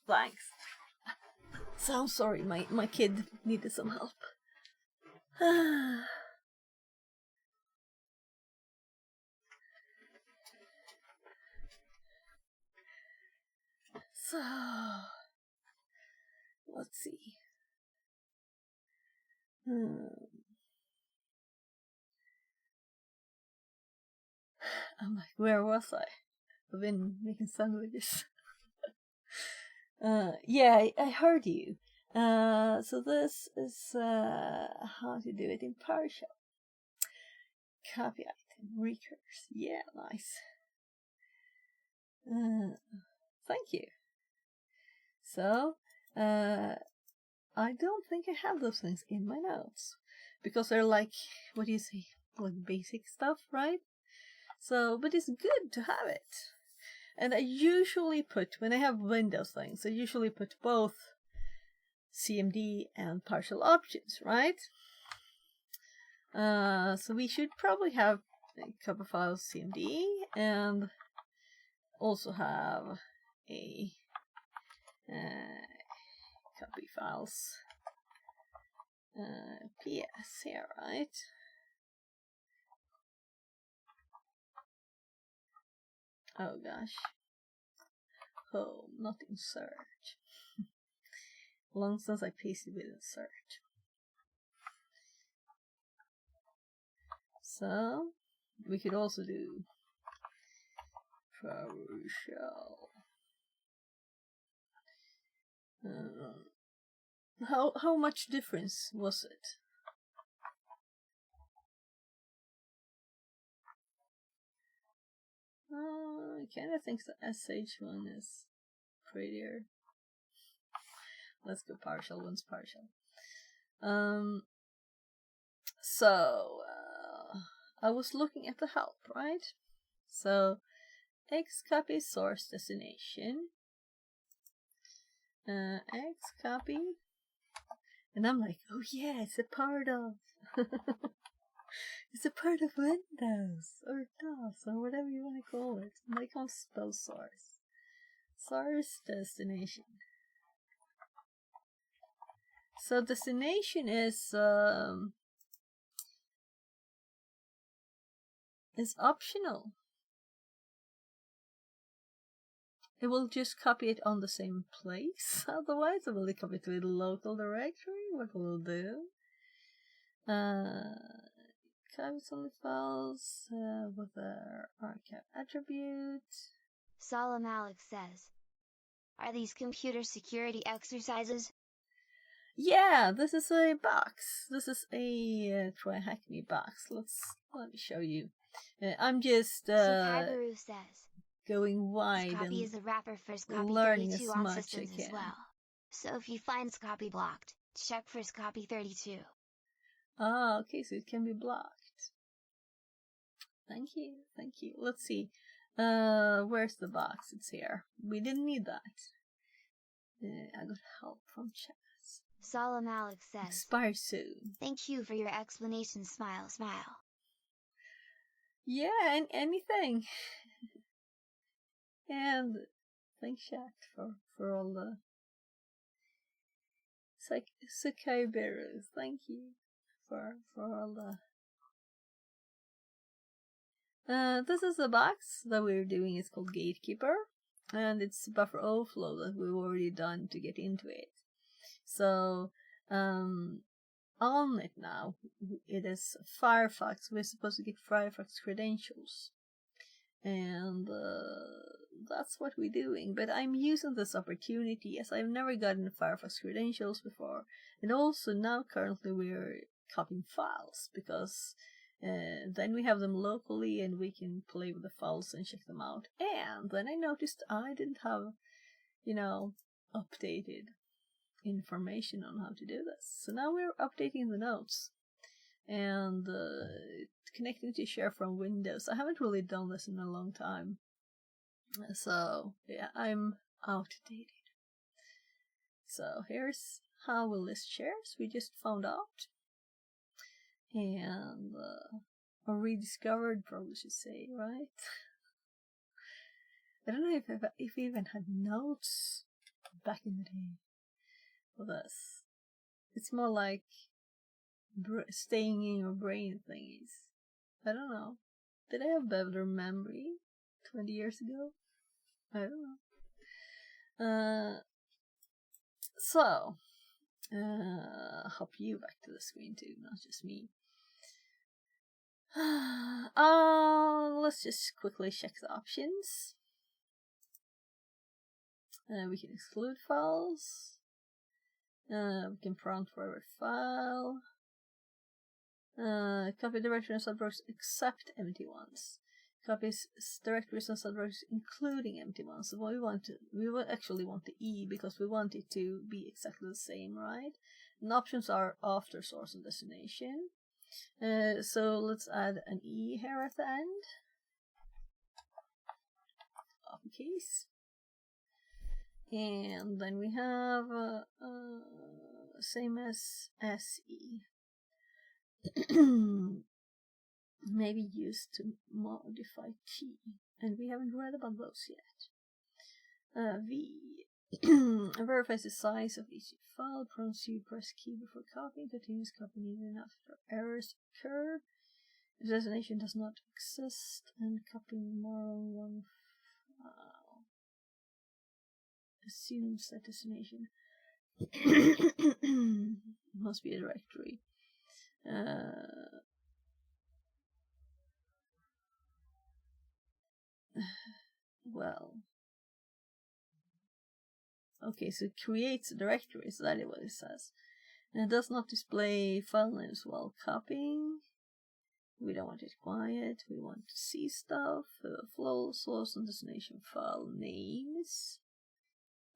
Thanks. So I'm sorry, my kid needed some help. So, let's see. I'm like, where was I? I've been making sandwiches. Yeah, I heard you. So this is how to do it in PowerShell. Copy item, recurse. Yeah, nice. Thank you. So, I don't think I have those things in my notes because they're like, what do you say, like basic stuff, right? So, but it's good to have it. And I usually put, when I have Windows things, I usually put both CMD and partial options, right? So we should probably have a copy files CMD and also have a copy files PS here, right? Oh gosh. Home, not in search. Long since I pasted within search. So we could also do PowerShell. How much difference was it? I kind of think the SH one is prettier. Let's go partial. One's partial. So I was looking at the help, right? So X copy source destination. X copy, and I'm like, oh yeah, it's a part of. It's a part of Windows or DOS or whatever you want to call it. And I can't spell source. Source destination. So destination is optional. it will just copy it on the same place. Otherwise, it will copy it to the local directory. What will it do? Copies only files with their archive attribute. Salam Alex says, are these computer security exercises? Yeah, this is a box. This is a try hack me box. Let me show you. I'm just Sakai says, going wide Scopy and is the wrapper for Scopy learning 32 as on much systems I as can. well. So if you find Scopy blocked, check for Scopy 32. Ah, okay, so it can be blocked. Thank you. Let's see. Where's the box? It's here. We didn't need that. I got help from chat. Salam Alex says, Expire soon. thank you for your explanation, smile smile. Yeah, and anything. And thanks chat for all the Sakai Berus. Thank you for all the this is the box that we're doing. It's called Gatekeeper, and it's Buffer Overflow that we've already done to get into it. So on it now, it is Firefox. We're supposed to get Firefox credentials, and that's what we're doing. But I'm using this opportunity as I've never gotten Firefox credentials before, and also now currently we're copying files because then we have them locally and we can play with the files and check them out. And then I noticed I didn't have, updated information on how to do this. So now we're updating the notes and connecting to share from Windows. I haven't really done this in a long time. So yeah, I'm outdated. So here's how we list shares. We just found out. And or rediscovered, probably should say, right? I don't know if we even had notes back in the day for this. It's more like staying in your brain thingies. I don't know. Did I have better memory 20 years ago? I don't know. So, hop you back to the screen too, not just me. Let's just quickly check the options. We can exclude files. We can prompt for every file. Copy directories and subrows except empty ones. Copies directories and subrows including empty ones. So we will actually want the E because we want it to be exactly the same, right? And options are after source and destination. So let's add an E here at the end. Uppercase. And then we have same as SE. Maybe used to modify T, and we haven't read about those yet. V verifies the size of each file. Prompts you press key before copying. Continues copying even after errors occur. If destination does not exist, and copying more than one file assumes that destination must be a directory. Well, okay, so it creates a directory, so that is what it says. And it does not display file names while copying. We don't want it quiet, we want to see stuff. Flow, source, and destination file names.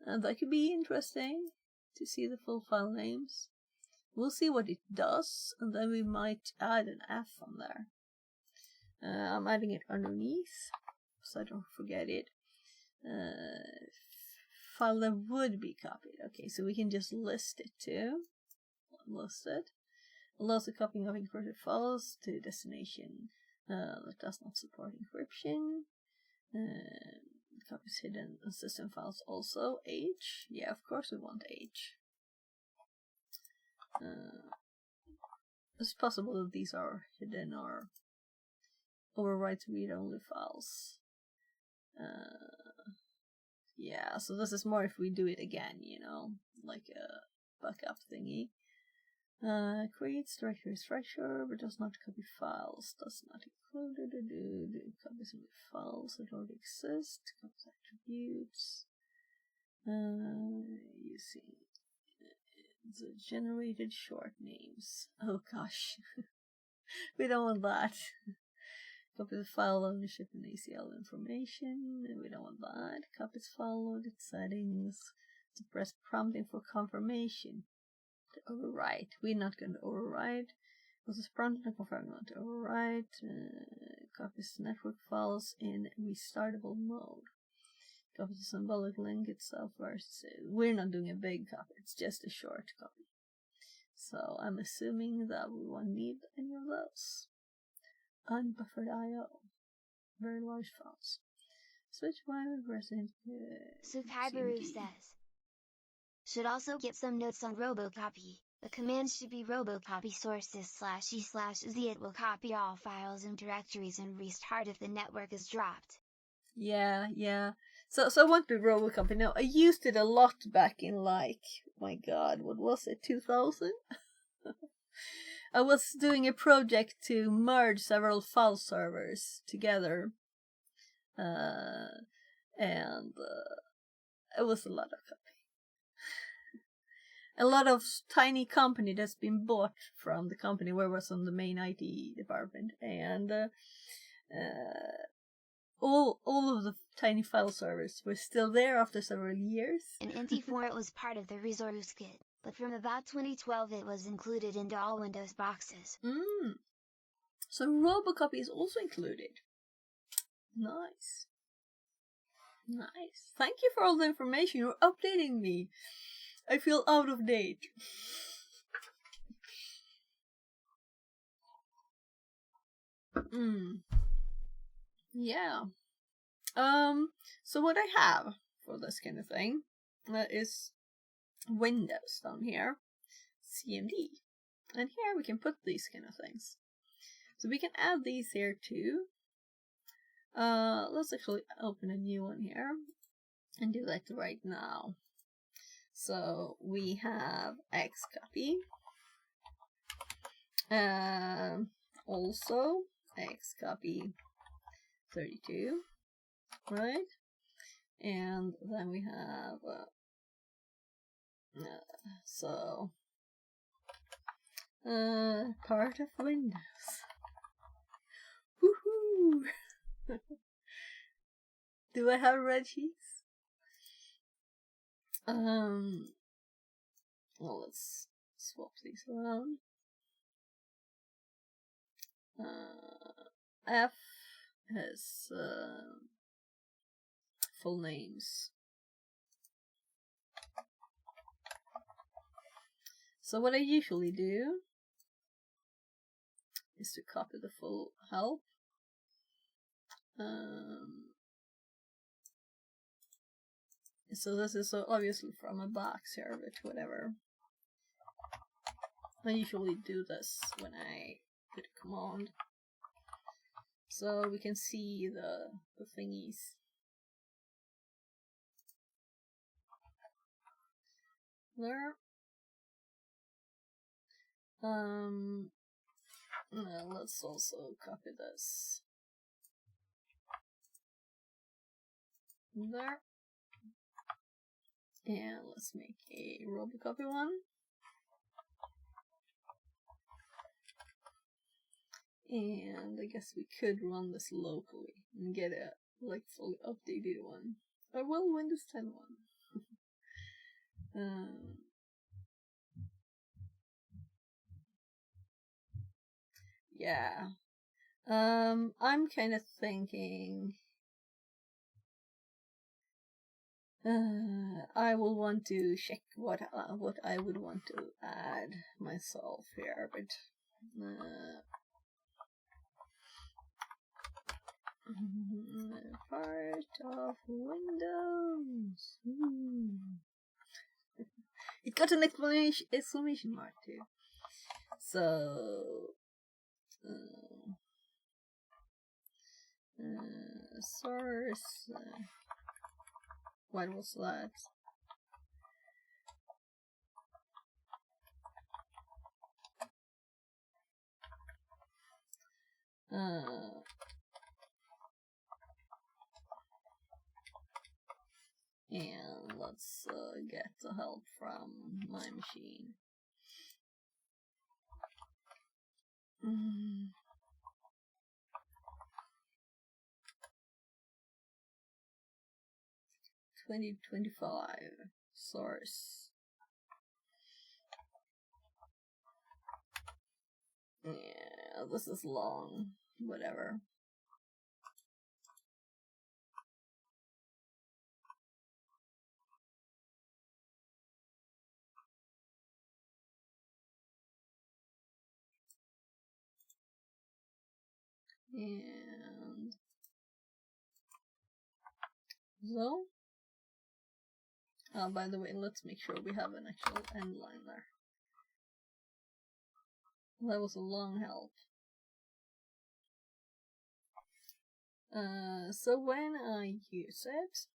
And that could be interesting to see the full file names. We'll see what it does, and then we might add an F on there. I'm adding it underneath, so I don't forget it. File that would be copied. Okay, so we can just list it too. List it. Allows the copying of encrypted files to destination that does not support encryption. Copies hidden system files also. H. Yeah, of course we want H. It's possible that these are hidden or overwrites read-only files. Yeah, so this is more if we do it again, you know, like a backup thingy. Creates directory structure, but does not copy files. Does not include copies of files that already exist. Copies attributes. You see, the generated short names. Oh gosh, we don't want that. Copy the file ownership and ACL information. We don't want that. Copies file loaded settings. Suppress prompting for confirmation. To overwrite. We're not going to overwrite. Was this prompting to confirm not to overwrite? Copies network files in restartable mode. Copy the symbolic link itself versus we're not doing a big copy, it's just a short copy. So I'm assuming that we won't need any of those. Unbuffered IO. Very large files. Switch one versus Sukaibaru says. Should also get some notes on robocopy. The command should be robocopy sources /e/z. It will copy all files and directories and restart if the network is dropped. Yeah. So I want to robocopy now. I used it a lot back in like, my god, what was it, 2000? I was doing a project to merge several file servers together. And it was a lot of copy. A lot of tiny company that's been bought from the company where I was on the main IT department. And all of the tiny file servers were still there after several years. In NT4 it was part of the resource kit, but from about 2012 it was included into all Windows boxes. So robocopy is also included. Nice. Thank you for all the information. You're updating me. I feel out of date. Yeah. So what I have for this kind of thing is Windows down here, CMD, and here we can put these kind of things. So we can add these here too. Let's actually open a new one here and do that right now. So we have Xcopy, also Xcopy 32, right? And then we have part of Windows. Woohoo! Do I have red sheets? Well, let's swap these around. F has full names. So what I usually do is to copy the full help. So this is obviously from a box here, but whatever. I usually do this when I put a command, so we can see the thingies. There. Let's also copy this. There. And let's make a robocopy one. And I guess we could run this locally and get a fully updated one. Or will Windows 10 one. Yeah. I'm kind of thinking I will want to check what I would want to add myself here, but part of Windows. It got an exclamation mark too. So source What was that? And let's get the help from my machine. 2025 source. Yeah, this is long. Whatever. And so, by the way, let's make sure we have an actual end line there. That was a long help. So when I use it,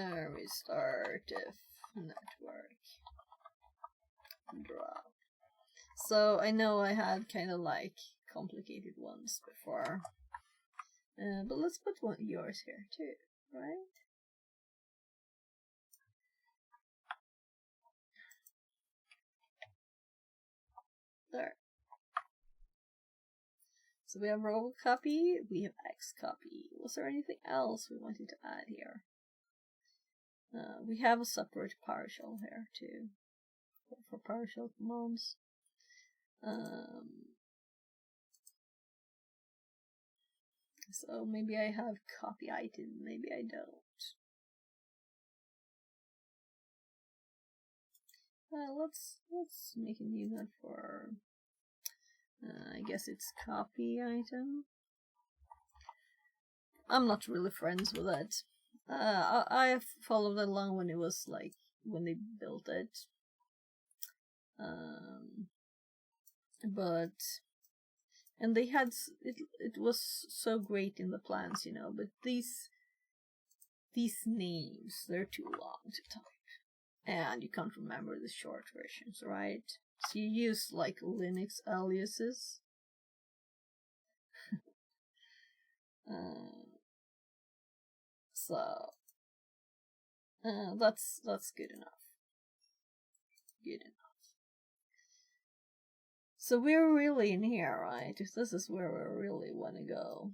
restart if network drop. So I know I had kind of like complicated ones before, but let's put yours here too, right? There. So we have roll copy, we have X copy. Was there anything else we wanted to add here? We have a separate PowerShell here too, for PowerShell commands. So maybe I have copy item, maybe I don't. Let's make a new note for. I guess it's copy item. I'm not really friends with it. I followed along when it was like when they built it. But and they had it was so great in the plans, you know, but these names, they're too long to type. And you can't remember the short versions, right? So you use like Linux aliases. So that's good enough. Good enough. So we're really in here, right? This is where we really want to go.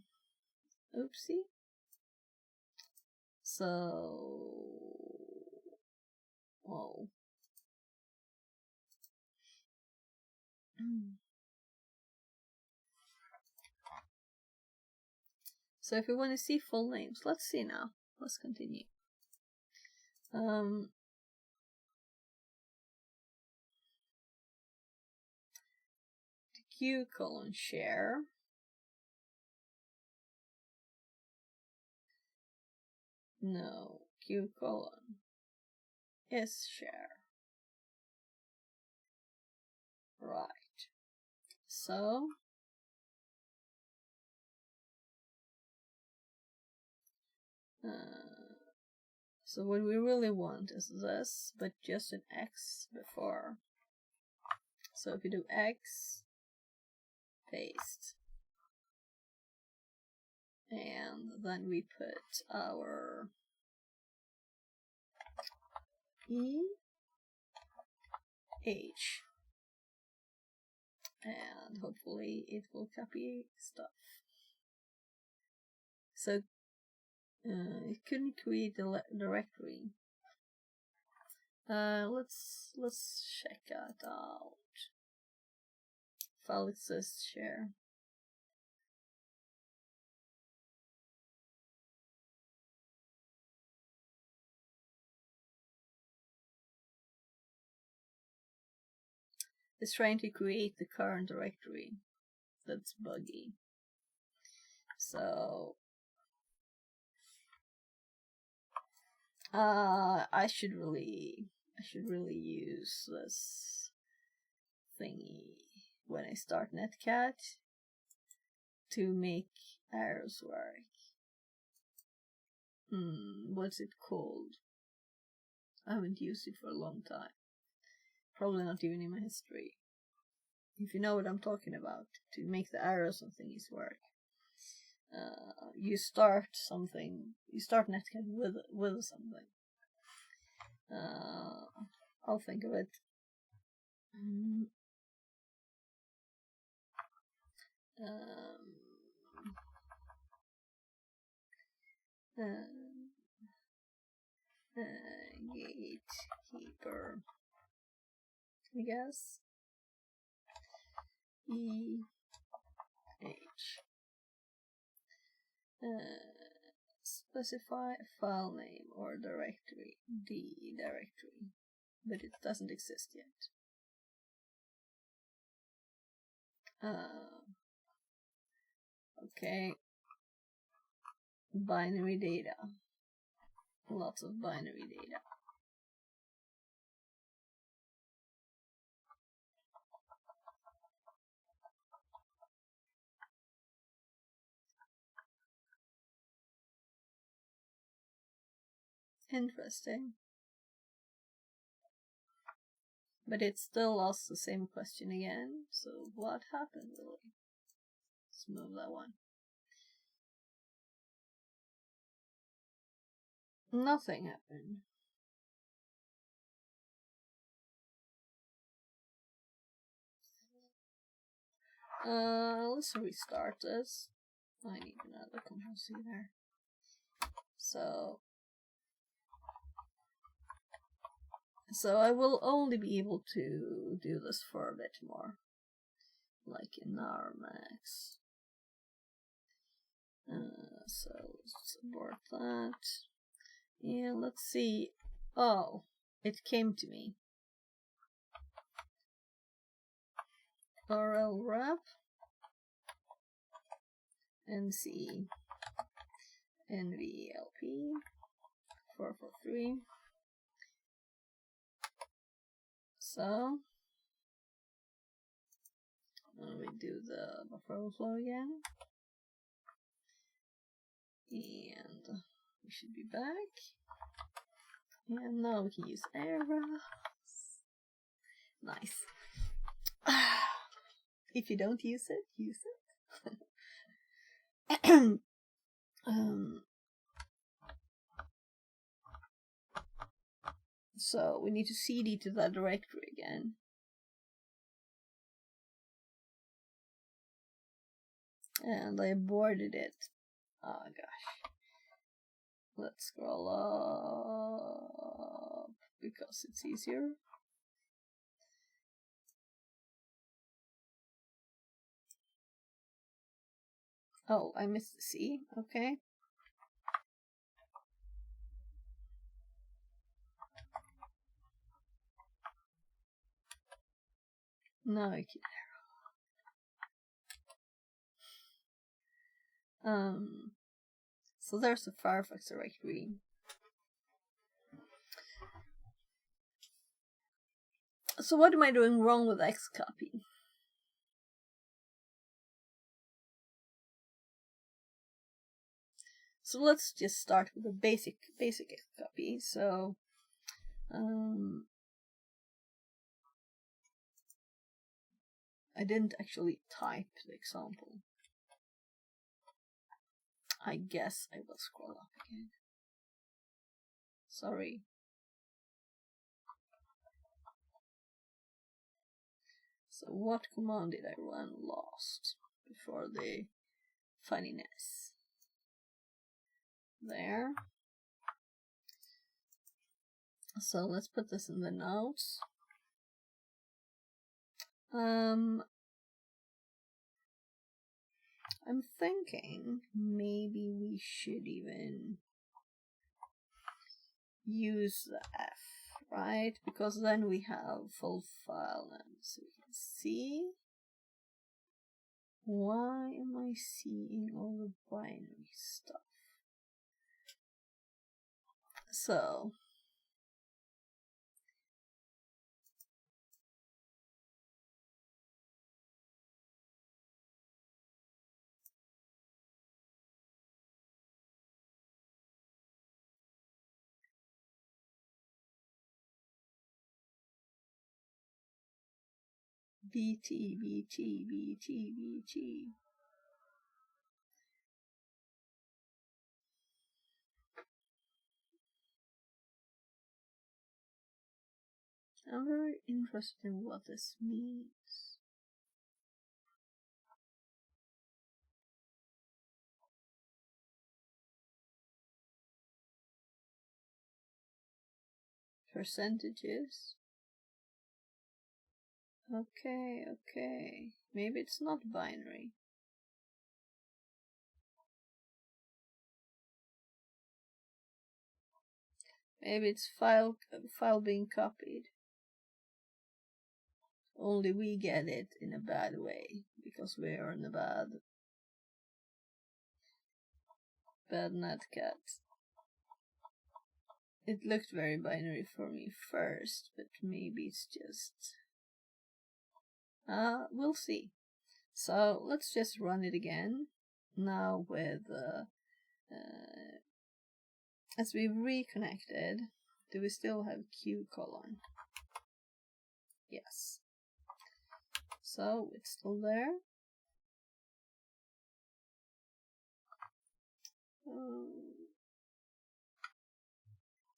Oopsie. So, whoa. So if we want to see full names, let's see now. Let's continue. Q : share. No, Q : is share. Right. So so what we really want is this, but just an X before. So if you do X, paste, and then we put our E, H, and hopefully it will copy stuff. So it couldn't create a directory. Let's check that out. File exists, share. It's trying to create the current directory. That's buggy. So I should really use this thingy when I start netcat, to make arrows work. What's it called? I haven't used it for a long time. Probably not even in my history. If you know what I'm talking about, to make the arrows and thingies work. You start something. You start Netcat with something. I'll think of it. Gatekeeper, I guess. Specify a file name or directory. D directory, but it doesn't exist yet. Okay. Binary data. Lots of binary data. Interesting. But it still asks the same question again. So what happened really? Let's move that one. Nothing happened. Let's restart this. I need another compositor. So I will only be able to do this for a bit more. Like in our max. So let's abort that. Yeah, let's see. Oh, it came to me. RL wrap. NC NVLP 443. So we do the buffer overflow again. And we should be back. And now we can use arrows. Nice. If you don't use it, use it. So we need to cd to that directory again. And I aborted it. Oh gosh. Let's scroll up because it's easier. Oh, I missed the C. Okay. No, I can't. So there's the Firefox directory. So what am I doing wrong with Xcopy? So let's just start with a basic Xcopy. So I didn't actually type the example. I guess I will scroll up again. Sorry. So what command did I run last before the funniness? There. So let's put this in the notes. I'm thinking maybe we should even use the F, right? Because then we have full file names. So we can see. Why am I seeing all the binary stuff? So BT, BT, BT, BT. I'm very interested in what this means. Percentages. Okay, okay. Maybe it's not binary. Maybe it's file being copied. Only we get it in a bad way because we are in a bad netcat. It looked very binary for me first, but maybe it's just we'll see. So let's just run it again now with as we've reconnected. Do we still have Q colon? Yes. So it's still there.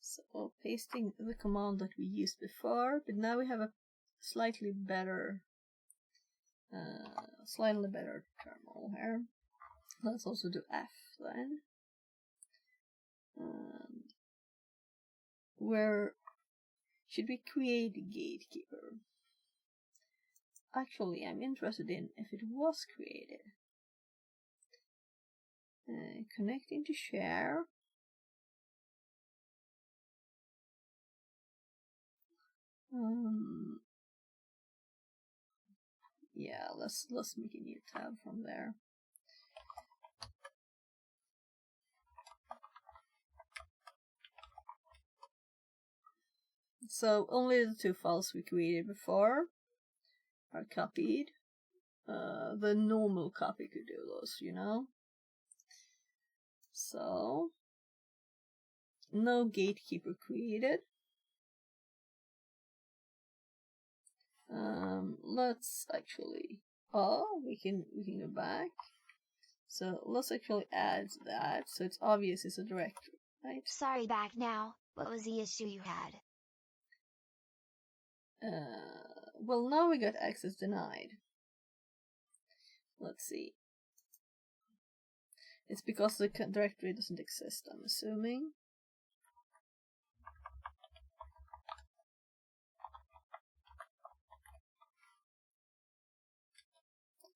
So pasting the command that we used before, but now we have a slightly better terminal here. Let's also do F then. Where should we create a gatekeeper? Actually, I'm interested in if it was created. Connecting to share. Yeah, let's make a new tab from there. So only the two files we created before are copied. The normal copy could do those, you know. So no gatekeeper created. Let's actually we can go back. So let's actually add that so it's obvious it's a directory, right? Sorry, back now. What was the issue you had? Well, now we got access denied. Let's see. It's because the directory doesn't exist, I'm assuming.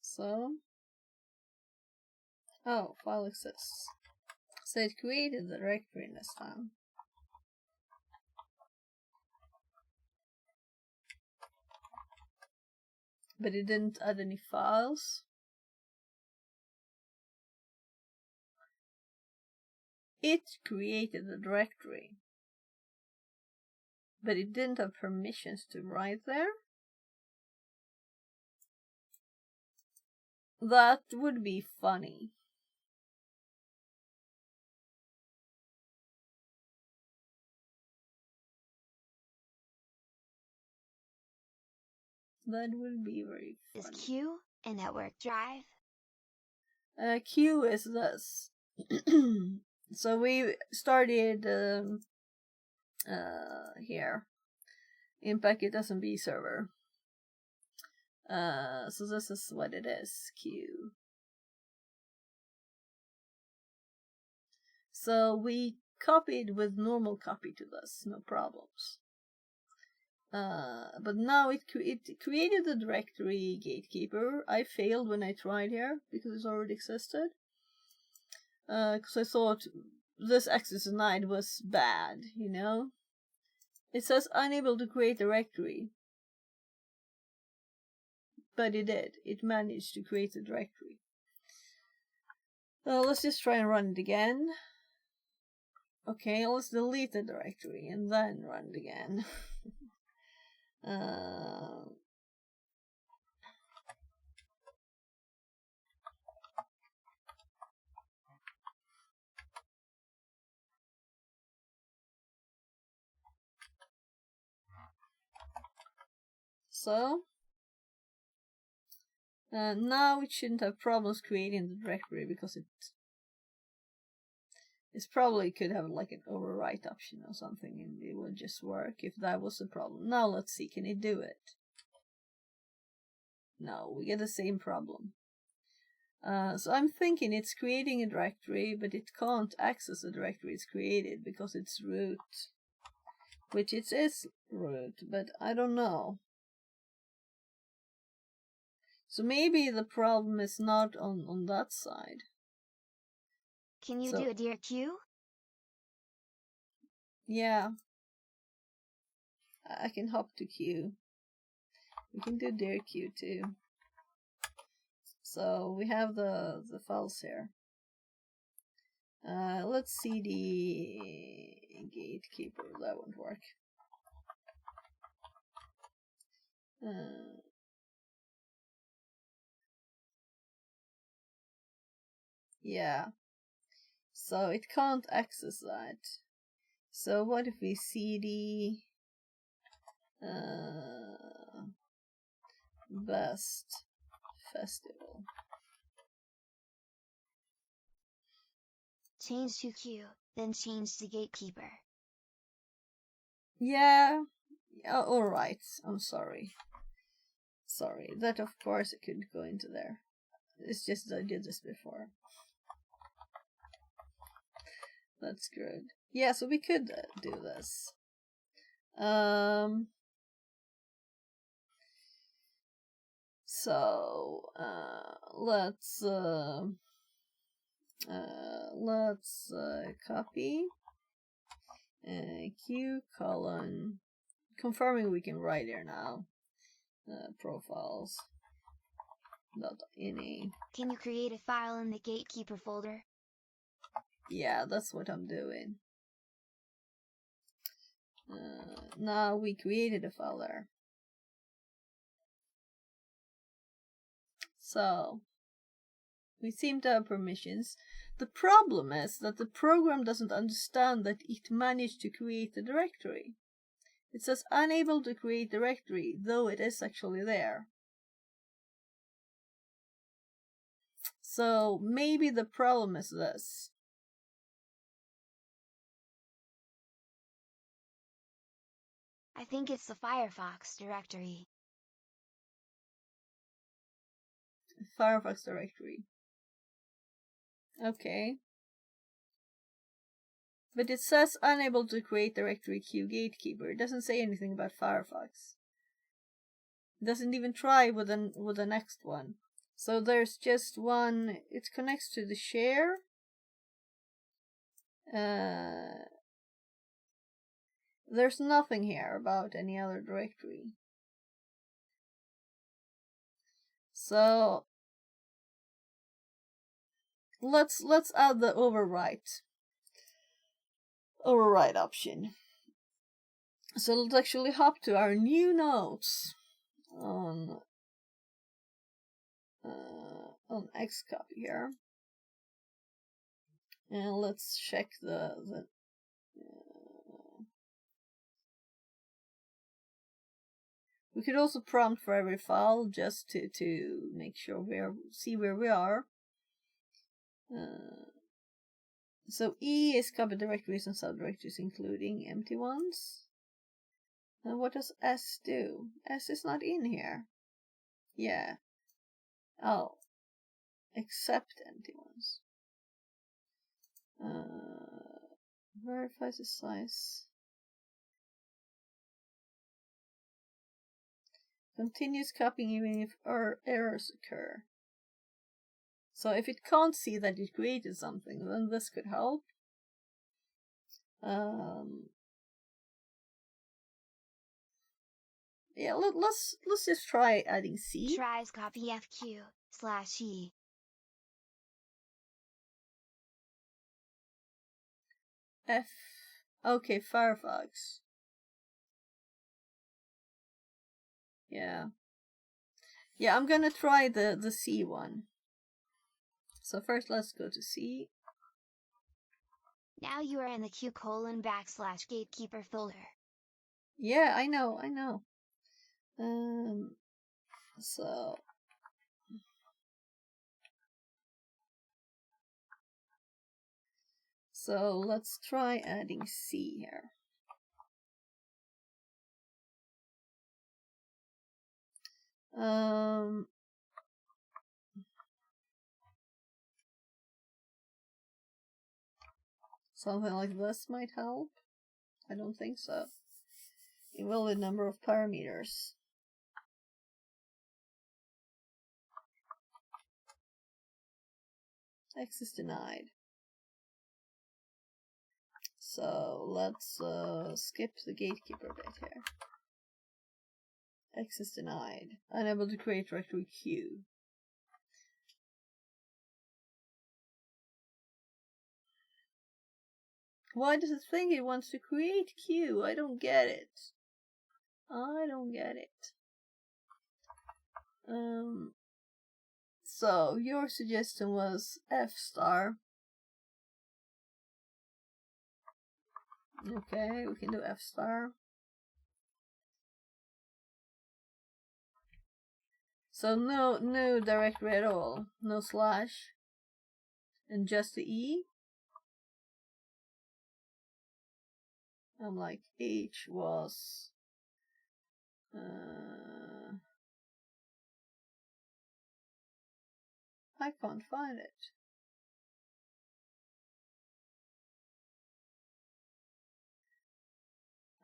So, oh, file exists. So it created the directory this time. But it didn't add any files. It created the directory. But it didn't have permissions to write there. That would be funny. That would be very funny. Is Q a network drive? Q is this. So we started here in packet SMB server. So this is what it is, Q. So we copied with normal copy to this, no problems. But now it created the directory gatekeeper. I failed when I tried here because it already existed. Because I thought this access denied was bad, you know. It says unable to create directory. But it did. It managed to create a directory. Let's just try and run it again. Okay, let's delete the directory and then run it again. So Now it shouldn't have problems creating the directory because it's probably could have like an overwrite option or something and it would just work if that was the problem. Now let's see, can it do it? No, we get the same problem. So I'm thinking it's creating a directory, but it can't access the directory it's created because it's root. Which it is root, but I don't know. So maybe the problem is not on that side. Can you do a dir Q? Yeah. I can hop to Q. We can do dir Q too. So we have the files here. Let's see the gatekeeper. That won't work. Yeah. So it can't access that. So what if we cd best festival? Change to Q, then change to gatekeeper. Yeah. Alright. I'm sorry. Sorry. That of course it could go into there. It's just that I did this before. That's good. Yeah, so we could do this. So let's copy Q colon, confirming we can write here now. Profiles. .ini. Can you create a file in the gatekeeper folder? Yeah, that's what I'm doing. Now we created a file there. So we seem to have permissions. The problem is that the program doesn't understand that it managed to create a directory. It says unable to create directory, though it is actually there. So maybe the problem is this. I think it's the Firefox directory. Firefox directory. Okay. But it says unable to create directory Q gatekeeper. It doesn't say anything about Firefox. It doesn't even try with the next one. So there's just one. It connects to the share. There's nothing here about any other directory. So let's add the overwrite option. So let's actually hop to our new notes on Xcopy here, and let's check the we could also prompt for every file just to make sure see where we are. So E is copy directories and subdirectories, including empty ones. And what does S do? S is not in here. Yeah. Oh. Except empty ones. Verifies the size. Continues copying even if errors occur. So if it can't see that it created something, then this could help. Yeah, let's just try adding C. Tries copy FQ/E. F. Okay, Firefox. Yeah. Yeah, I'm gonna try the C one. So first let's go to C. Now you are in the Q:\gatekeeper folder. Yeah, I know. So So let's try adding C here. Something like this might help. I don't think so. Invalid number of parameters. Access denied. So let's skip the gatekeeper bit here. Access denied. Unable to create directory queue. Why does it think it wants to create queue? I don't get it. I don't get it. So your suggestion was F star. Okay, we can do F star. So no directory at all. No slash. And just the E. I'm like H was I can't find it.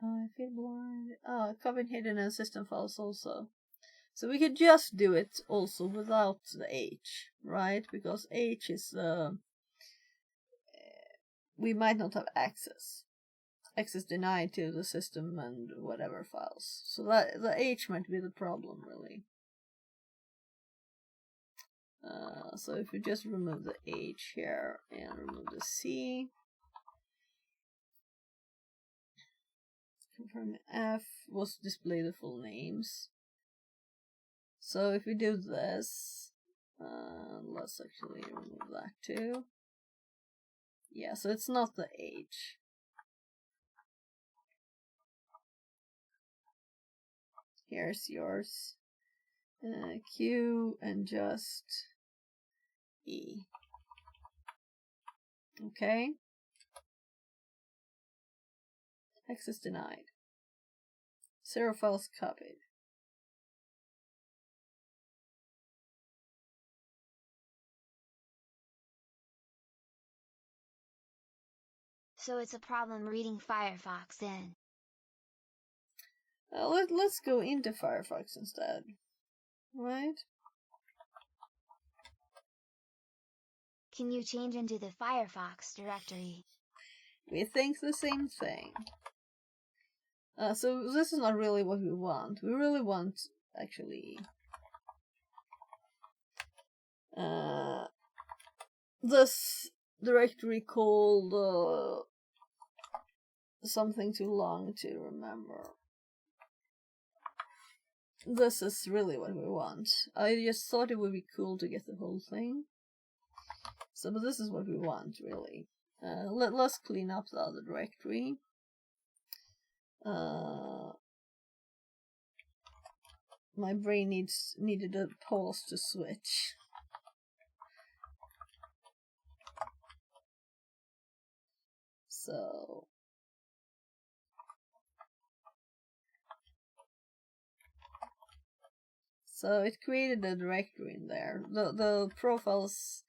I feel blind. Oh, covered hidden in system files also. So we could just do it also without the H, right? Because H is we might not have access denied to the system and whatever files. So that the H might be the problem, really. So if we just remove the H here and remove the C, confirm F was display the full names. So if we do this, let's actually remove that too. Yeah, so it's not the H. Here's yours. Q and just E. Okay. Access denied. 0 files copied. So it's a problem reading Firefox in. Let's go into Firefox instead. Right? Can you change into the Firefox directory? We think the same thing. So this is not really what we want. We really want, actually, this directory called something too long to remember. This is really what we want. I just thought it would be cool to get the whole thing. So, but this is what we want, really. Let's clean up the other directory. My brain needed a pause to switch. So it created a directory in there. The profiles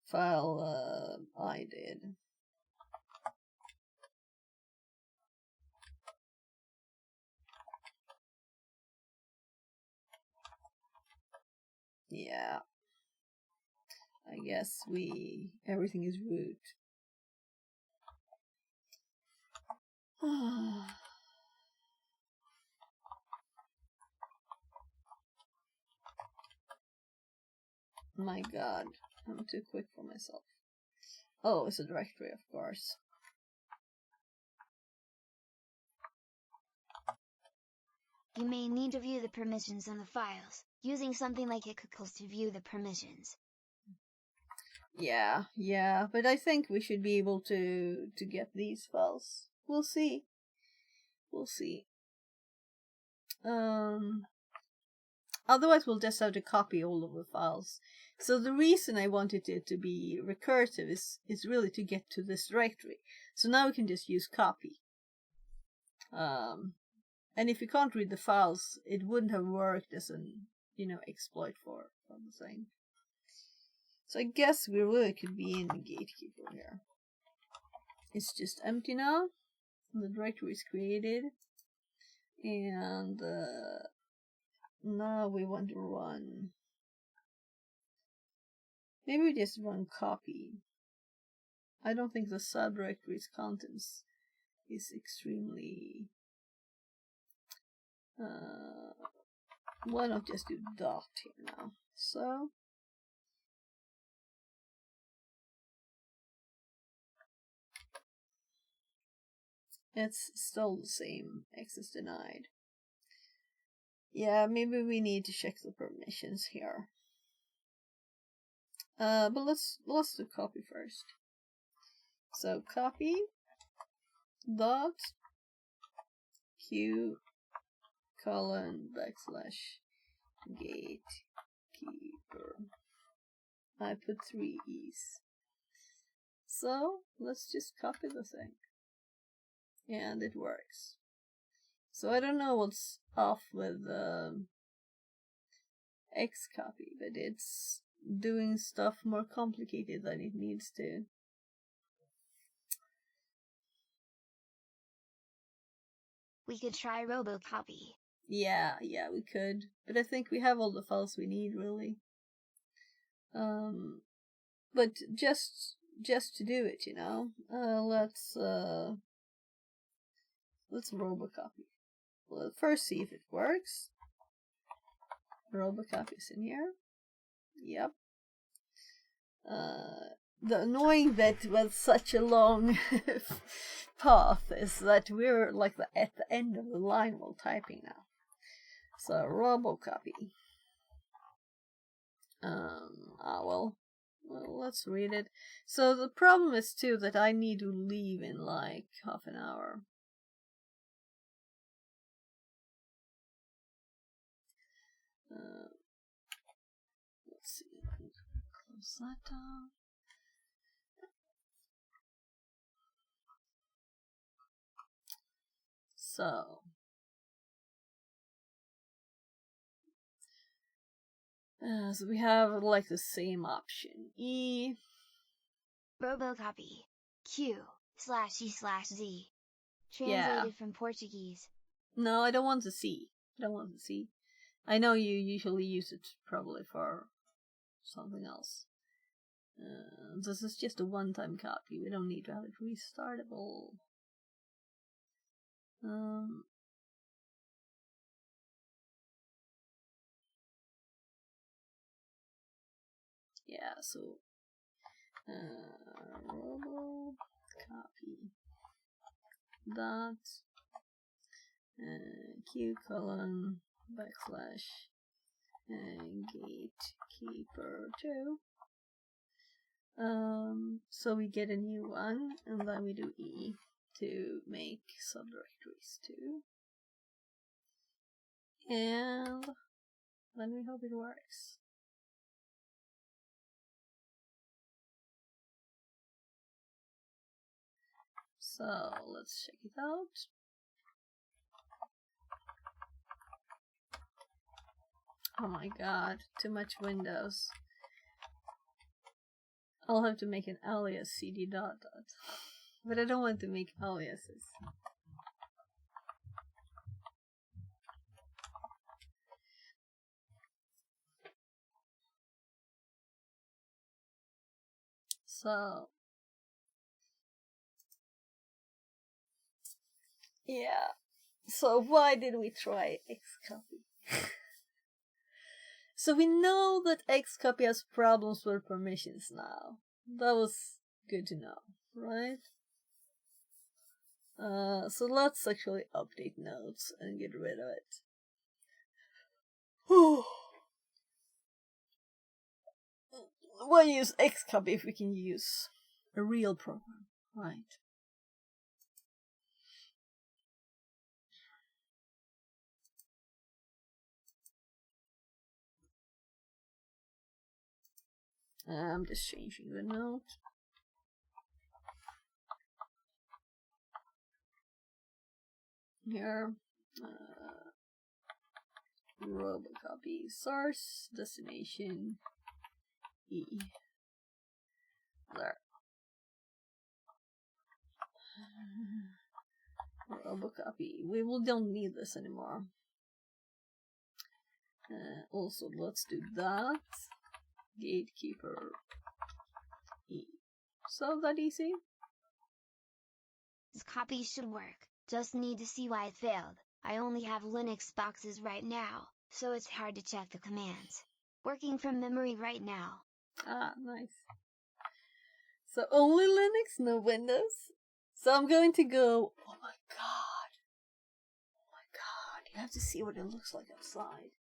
file I did. Yeah. I guess everything is root. My god, I'm too quick for myself. Oh, it's a directory, of course. You may need to view the permissions on the files, using something like icicles to view the permissions. Yeah, but I think we should be able to get these files. We'll see. otherwise we'll just have to copy all of the files. So the reason I wanted it to be recursive is really to get to this directory. So now we can just use copy. And if you can't read the files, it wouldn't have worked as an, exploit for the thing. So I guess we really could be in the gatekeeper here. It's just empty now. The directory is created. And now we want to run. Maybe we just run copy. I don't think the subdirectory's contents is extremely... why not just do dot here now? So it's still the same. Access denied. Yeah, maybe we need to check the permissions here. But let's do copy first. So copy dot q colon backslash gatekeeper. I put 3 E's. So let's just copy the thing. And it works. So I don't know what's off with Xcopy, but it's doing stuff more complicated than it needs to. We could try robocopy. Yeah, we could. But I think we have all the files we need, really. But just to do it, let's robocopy. Well, first see if it works. Robocopy's in here. Yep. The annoying bit with such a long path is that we're like at the end of the line while typing now. So robocopy. Well, let's read it. So the problem is too that I need to leave in like half an hour. Let's see. Close that down. So we have like the same option. E. Robocopy. Q/E/Z. Translated from Portuguese. No, I don't want to see. I know you usually use it probably for something else. This is just a one-time copy. We don't need to have it restartable. Yeah, so robo copy dot q colon backslash gatekeeper 2. So we get a new one, and then we do E to make subdirectories too. And then we hope it works. So let's check it out. Oh my god, too much Windows. I'll have to make an alias cd dot. But I don't want to make aliases. So yeah. So why did we try Xcopy? So we know that Xcopy has problems with permissions now. That was good to know, right? So let's actually update nodes and get rid of it. Why use Xcopy if we can use a real program, right? I'm just changing the note. Here, robocopy source destination E. There. Robocopy. We don't need this anymore. Also, let's do that. Gatekeeper E. So that easy? This copy should work. Just need to see why it failed. I only have Linux boxes right now, so it's hard to check the commands. Working from memory right now. Ah, nice. So only Linux, no Windows? So I'm going to go... Oh my god. Oh my god. You have to see what it looks like outside.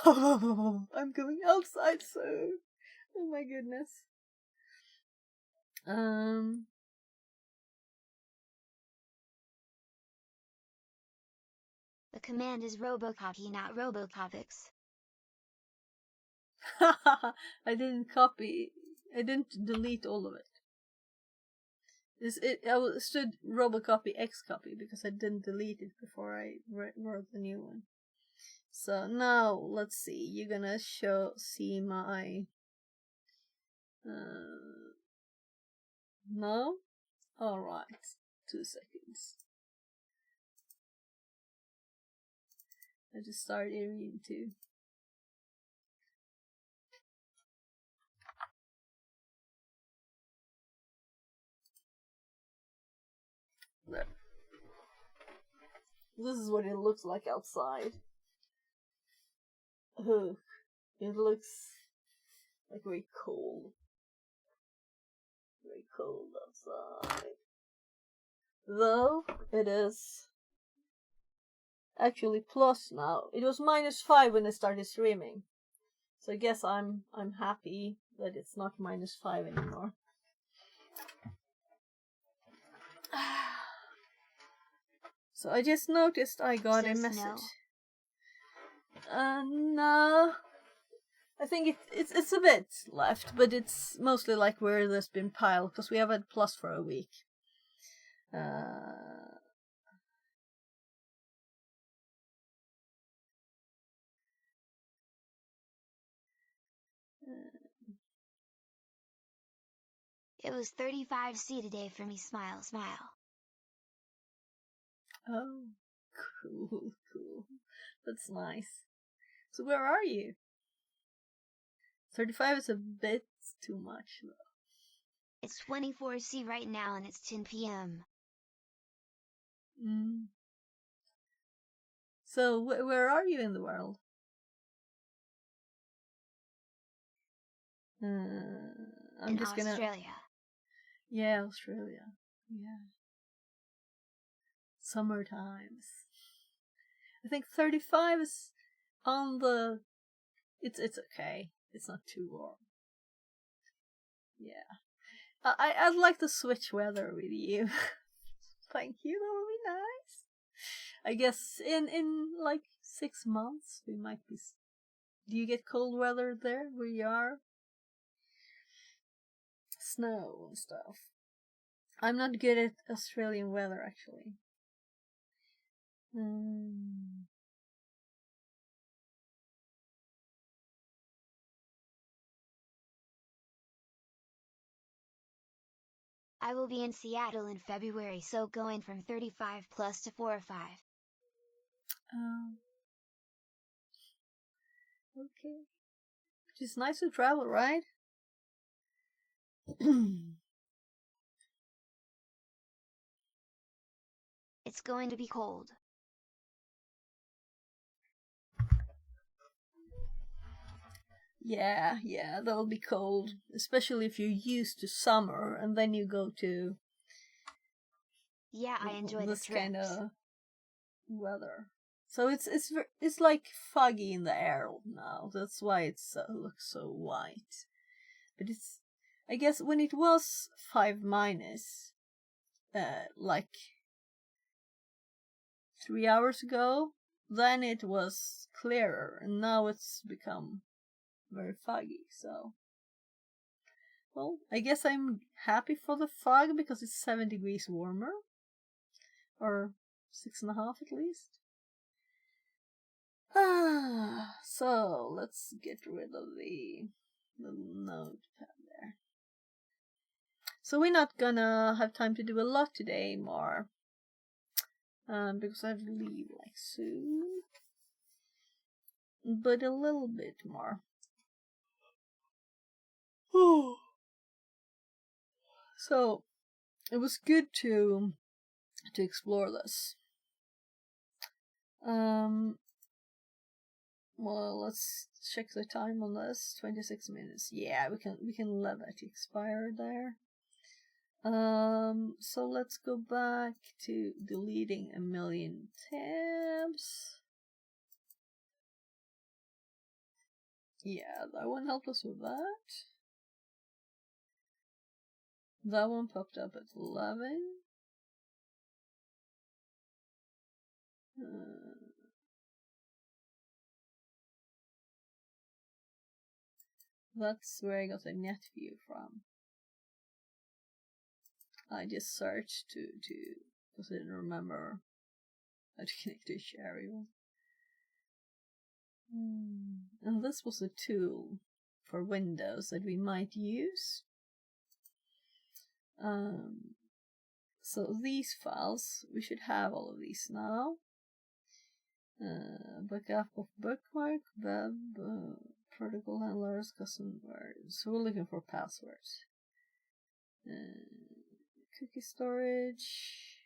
I'm going outside soon. Oh my goodness. The command is robocopy, not robocopics. I didn't copy. I didn't delete all of it. I stood robocopy x copy because I didn't delete it before I wrote the new one. So now let's see. You're gonna see my. No. All right. 2 seconds. I just started reading too. There. This is what it looks like outside. Ugh. It looks like very cold. Very cold outside. Though it is actually plus now. It was -5 when I started streaming. So I guess I'm happy that it's not -5 anymore. So I just noticed I got a message. No. I think it's a bit left, but it's mostly like where there's been piled, because we have had plus for a week. It was 35°C today for me, smile, smile. Oh, cool, cool. That's nice. So where are you? 35 is a bit too much, though. It's 24°C right now and it's 10 p.m. So where are you in the world? I'm just gonna... Australia. Yeah, Australia. Yeah. Summer times. I think 35 is on the... It's okay. It's not too warm. Yeah. I'd like to switch weather with you. Thank you, that would be nice. I guess in like 6 months we might be... Do you get cold weather there where you are? Snow and stuff. I'm not good at Australian weather, actually. I will be in Seattle in February, so going from 35 plus to 4 or 5. Okay. It's nice to travel, right? It's going to be cold. Yeah, that'll be cold. Especially if you're used to summer and then you go to... Yeah, I enjoy this the trips. kind of weather. So it's like foggy in the air now. That's why it looks so white. But it's... I guess when it was 5 minus, like 3 hours ago, then it was clearer, and now it's become very foggy, so Well, I guess I'm happy for the fog because it's 7 degrees warmer. Or 6.5 at least. So let's get rid of the little notepad there. So we're not gonna have time to do a lot today more. Because I have to leave like soon. But a little bit more. So it was good to explore this. Well, let's check the time on this. 26 minutes. Yeah, we can let that expire there. So let's go back to deleting 1,000,000 tabs. Yeah, that one helped us with that. That one popped up at 11. That's where I got a net view from. I just searched to because I didn't remember how to connect to Sherry. And this was a tool for Windows that we might use. So these files, we should have all of these now. Backup of bookmark, web, protocol handlers, custom words. So we're looking for passwords. Cookie storage.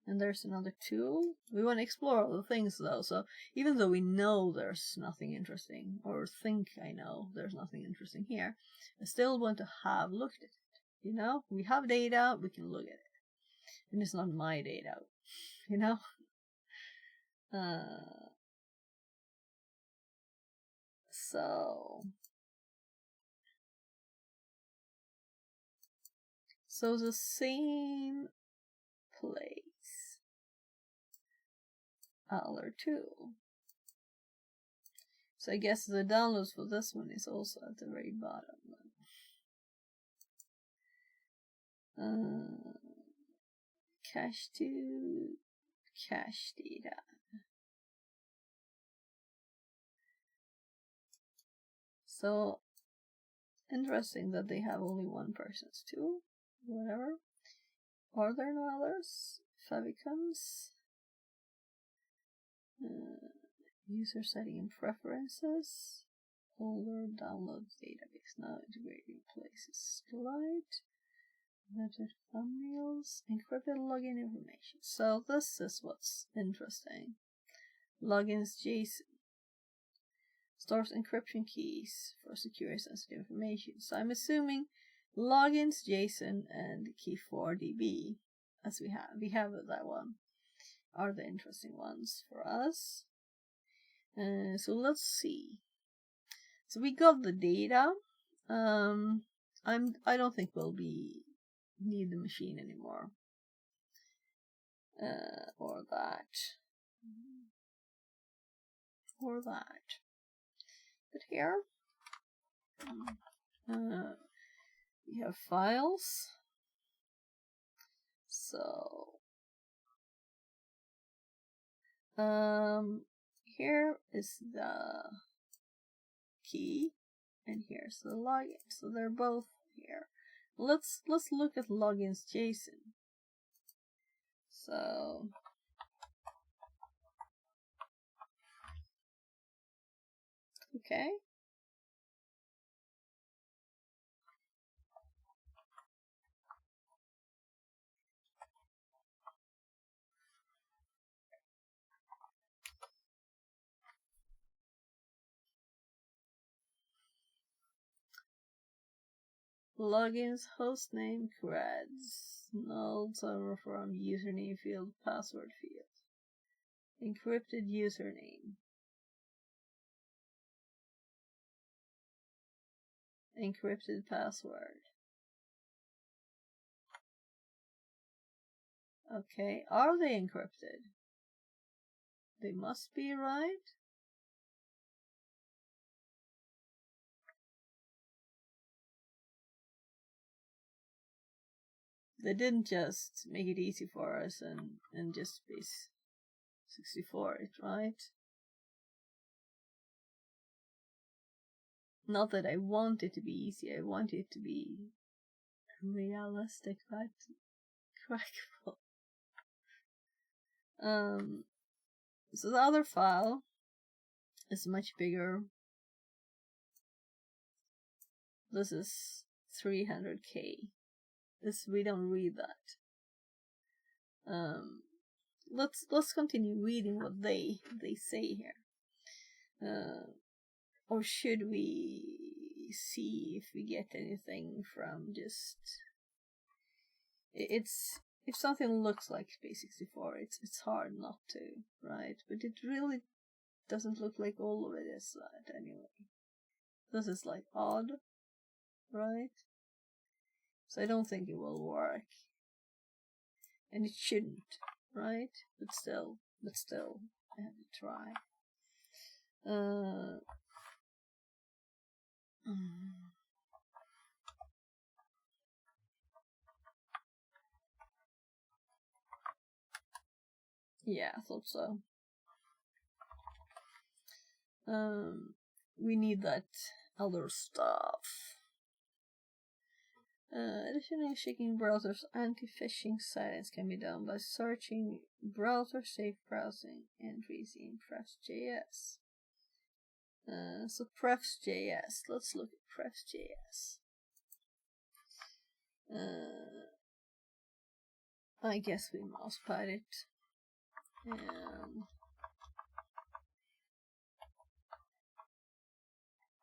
And there's another tool. We want to explore all the things though, so even though we know there's nothing interesting, or think I know there's nothing interesting here, I still want to have looked at it. You know, we have data, we can look at it. And it's not my data, you know? So the same place. Other tool. So I guess the downloads for this one is also at the very bottom. Cache to cache data. So interesting that they have only one person's tool. Whatever. Are there no others? Favicons. User setting and preferences. Folder downloads database. Now integrating places. Slide. Method thumbnails. Encrypted login information. So this is what's interesting. Logins JSON. Stores encryption keys for secure sensitive information. So I'm assuming logins JSON and key 4DB, as we have that one, are the interesting ones for us. So let's see. So we got the data. I don't think we'll need the machine anymore. Or that. But here, we have files. So, here is the key, and here's the login. So they're both here. Let's look at logins JSON. So. Okay. Logins, hostname, creds, null server from username field, password field, encrypted username, encrypted password. Okay, are they encrypted? They must be, right? They didn't just make it easy for us and just base 64 it, right? Not that I want it to be easy, I want it to be realistic, but crackable. So the other file is much bigger. This is 300k. This, we don't read that. Let's continue reading what they say here. Or should we see if we get anything from just... It's... If something looks like Space 64, it's hard not to, right? But it really doesn't look like all of it is that anyway. This is like odd, right? So I don't think it will work. And it shouldn't, right? But still, I have to try. Yeah, I thought so. We need that other stuff. Additionally, checking browsers anti-phishing settings can be done by searching browser-safe browsing entries in prefs.js. So prefs.js, let's look at prefs.js. I guess we mousepad it. And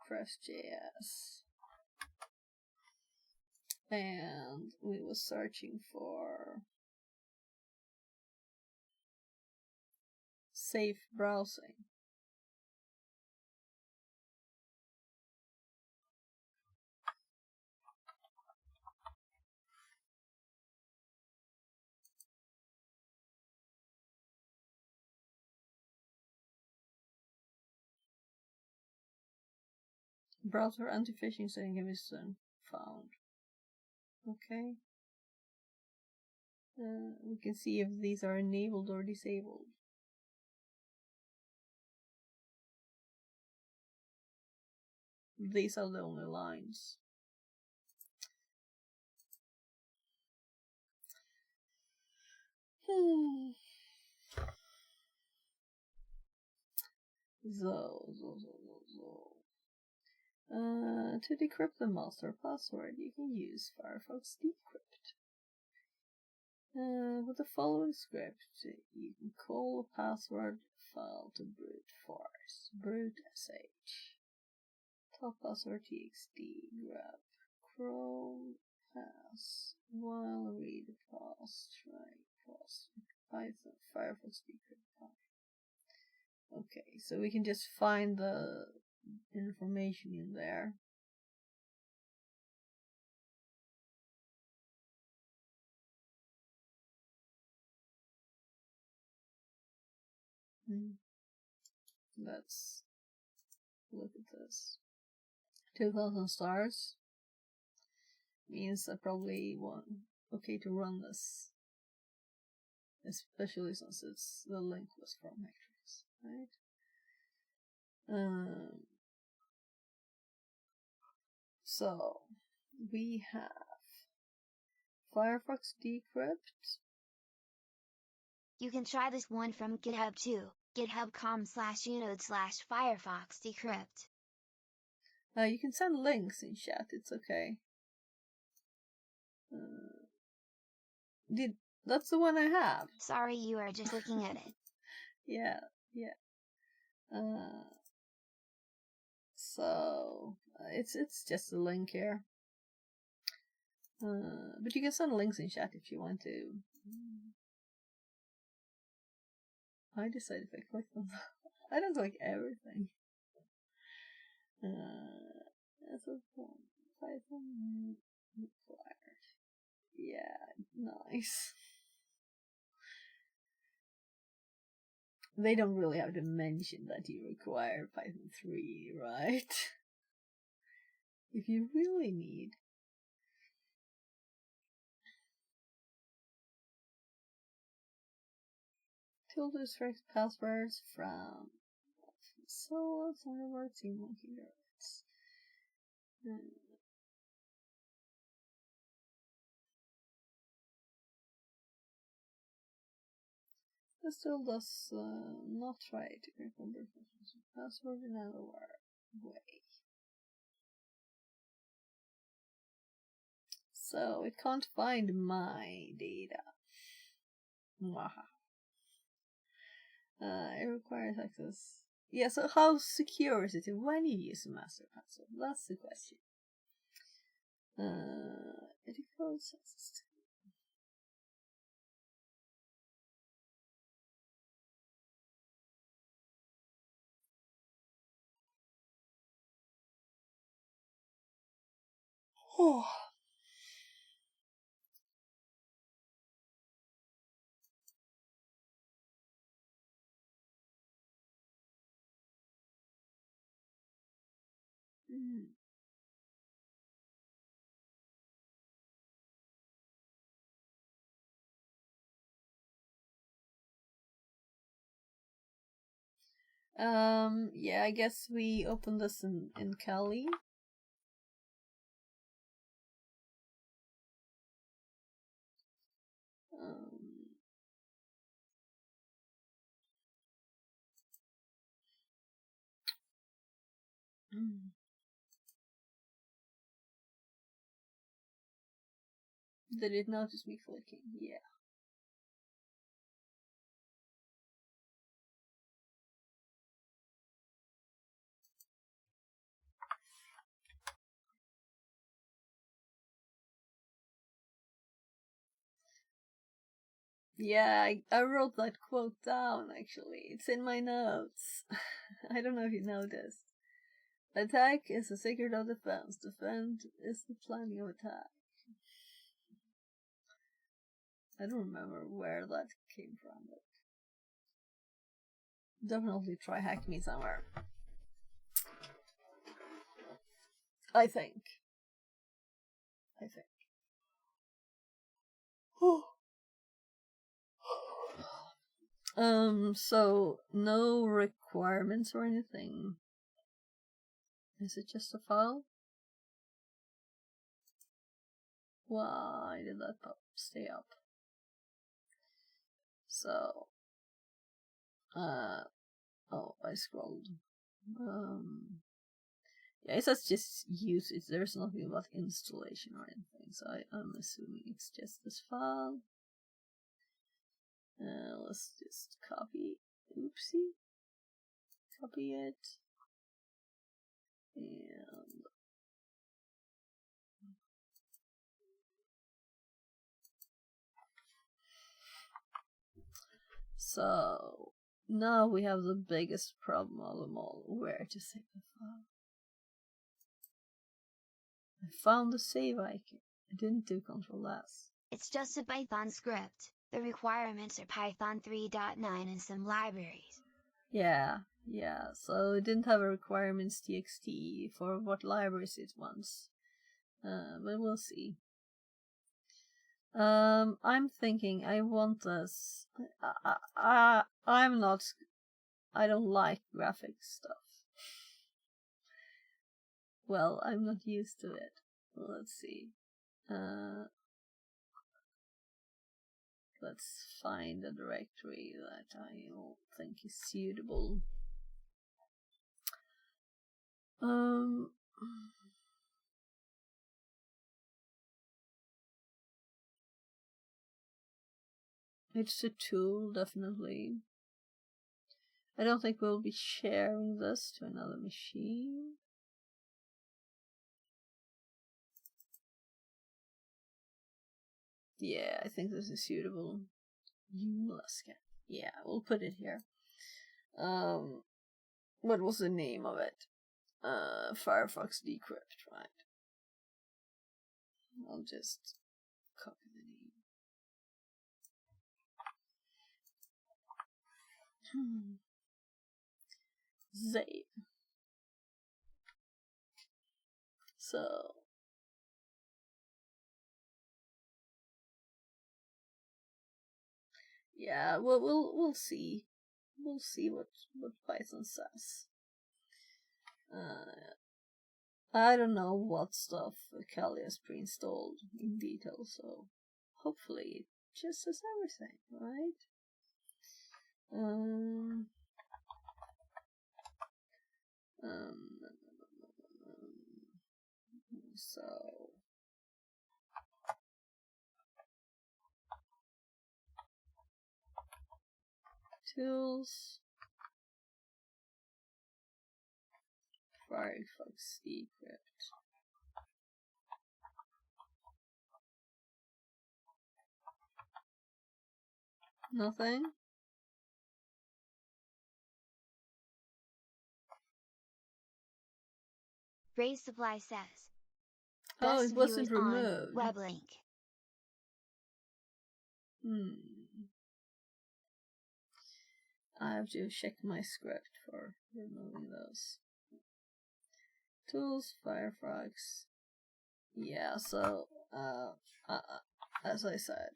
prefs.js. And we were searching for safe browsing. Browser anti-phishing setting can be soon found. Okay. We can see if these are enabled or disabled. These are the only lines. To decrypt the master password, you can use Firefox Decrypt. With the following script, you can call a password file to brute force. Brute sh. Top password txt. Grab chrome pass. While read pass. Try pass. Python Firefox Decrypt. Okay, so we can just find the information in there. Let's look at this. 2000 stars means I probably want okay to run this, especially since the link was from Hector's, right? So we have Firefox Decrypt. You can try this one from GitHub too, github.com/unode/Firefox Decrypt. You can send links in chat, it's okay. That's the one I have. Sorry, you are just looking at it. Yeah. So it's just a link here. But you can send links in chat if you want to. I decide if I click them. I don't click everything. That's a Python required. Yeah, nice. They don't really have to mention that you require Python 3, right? If you really need. tool to extract passwords from solo server team monkey nerds. This tool does not try to remember password in another way. So it can't find my data. It requires access. Yeah, so how secure is it when you use a master password? That's the question. It defaults access. Oh. Yeah, I guess we open this in Kali. Did it notice me clicking? Yeah. Yeah, I wrote that quote down, actually. It's in my notes. I don't know if you noticed. Attack is a secret of defense. Defend is the planning of attack. I don't remember where that came from, but definitely try hack me somewhere. I think. So no requirements or anything. Is it just a file? Why did that stay up? So, oh, I scrolled. Yeah, it says just use it. There's nothing about installation or anything, so I'm assuming it's just this file. Let's just copy. Oopsie. Copy it. And so now we have the biggest problem of them all. Where to save the file? I found the save icon. I didn't do Ctrl S. It's just a Python script. The requirements are Python 3.9 and some libraries. Yeah, so it didn't have a requirements txt for what libraries it wants. But we'll see. I'm thinking I want this. I don't like graphic stuff. Well, I'm not used to it. Let's see. Let's find a directory that I don't think is suitable. It's a tool, definitely. I don't think we'll be sharing this to another machine. Yeah, I think this is suitable. Mulaska. Yeah, we'll put it here. What was the name of it? Firefox Decrypt, right? I'll just copy the name. Save. So Yeah, we'll see. We'll see what Python says. I don't know what stuff Kali has pre-installed in detail, so hopefully it just says everything, right? So tools, Firefox secret. Nothing. Raise Supply says. Oh, Best it wasn't viewers on removed. web link. I have to check my script for removing those. Tools, Firefox. Yeah, so, as I said.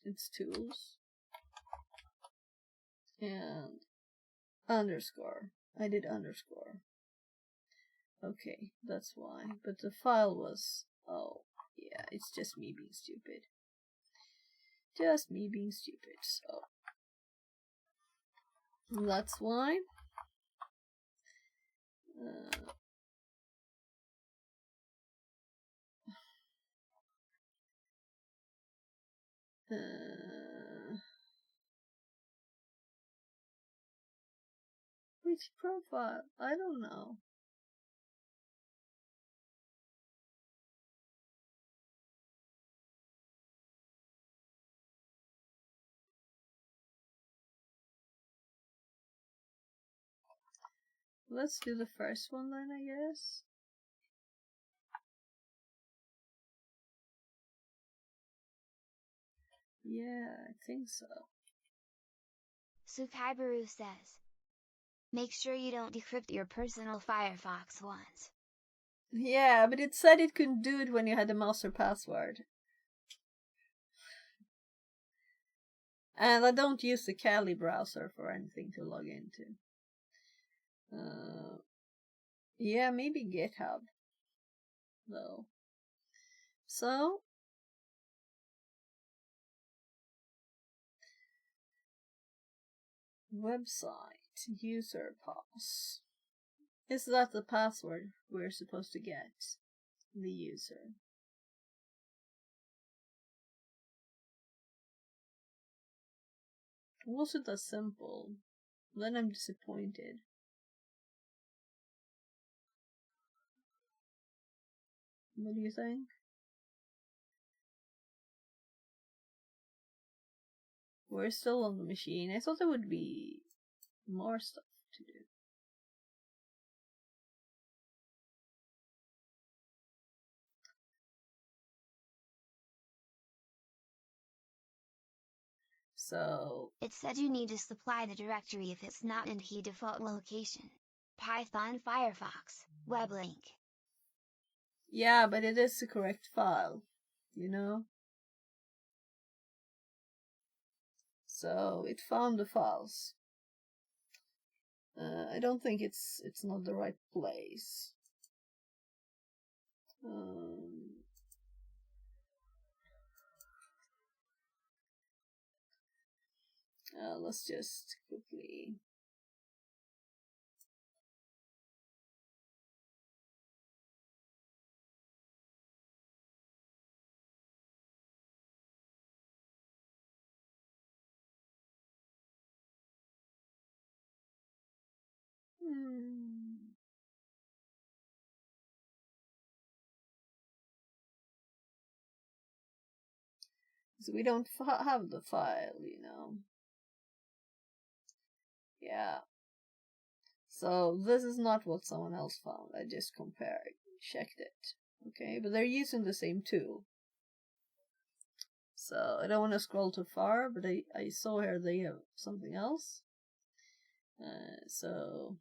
It's tools. And underscore. I did underscore. Okay, that's why. But the file was... Oh, yeah, it's just me being stupid. Just me being stupid, so... That's why. Which profile? I don't know. Let's do the first one then, I guess. Yeah, I think so. Sukaibaru says. Make sure you don't decrypt your personal Firefox ones. Yeah, but it said it couldn't do it when you had the master password. And I don't use the Kali browser for anything to log into. Yeah, maybe GitHub, though. So, website, user pass. Is that the password we're supposed to get? The user. Wasn't that simple? Then I'm disappointed. What do you think? We're still on the machine. I thought there would be more stuff to do. So... It said you need to supply the directory if it's not in the default location. Python Firefox, web link. Yeah, but it is the correct file, you know? So it found the files. I don't think it's not the right place. Let's just quickly... So we don't have the file, you know. Yeah. So this is not what someone else found. I just compared, checked it. Okay, but they're using the same tool. So I don't want to scroll too far, but I saw here they have something else. So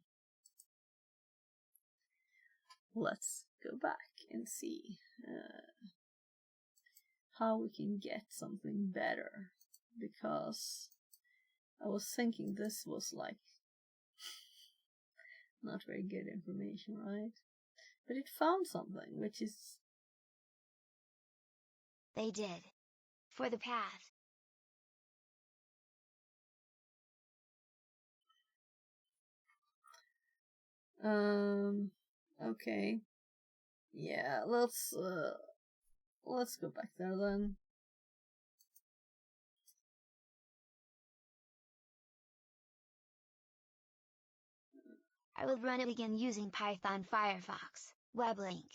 let's go back and see how we can get something better, because I was thinking this was like not very good information, right? But it found something, which is... They did. For the path. Okay. Yeah, let's go back there then. I will run it again using Python Firefox, web link.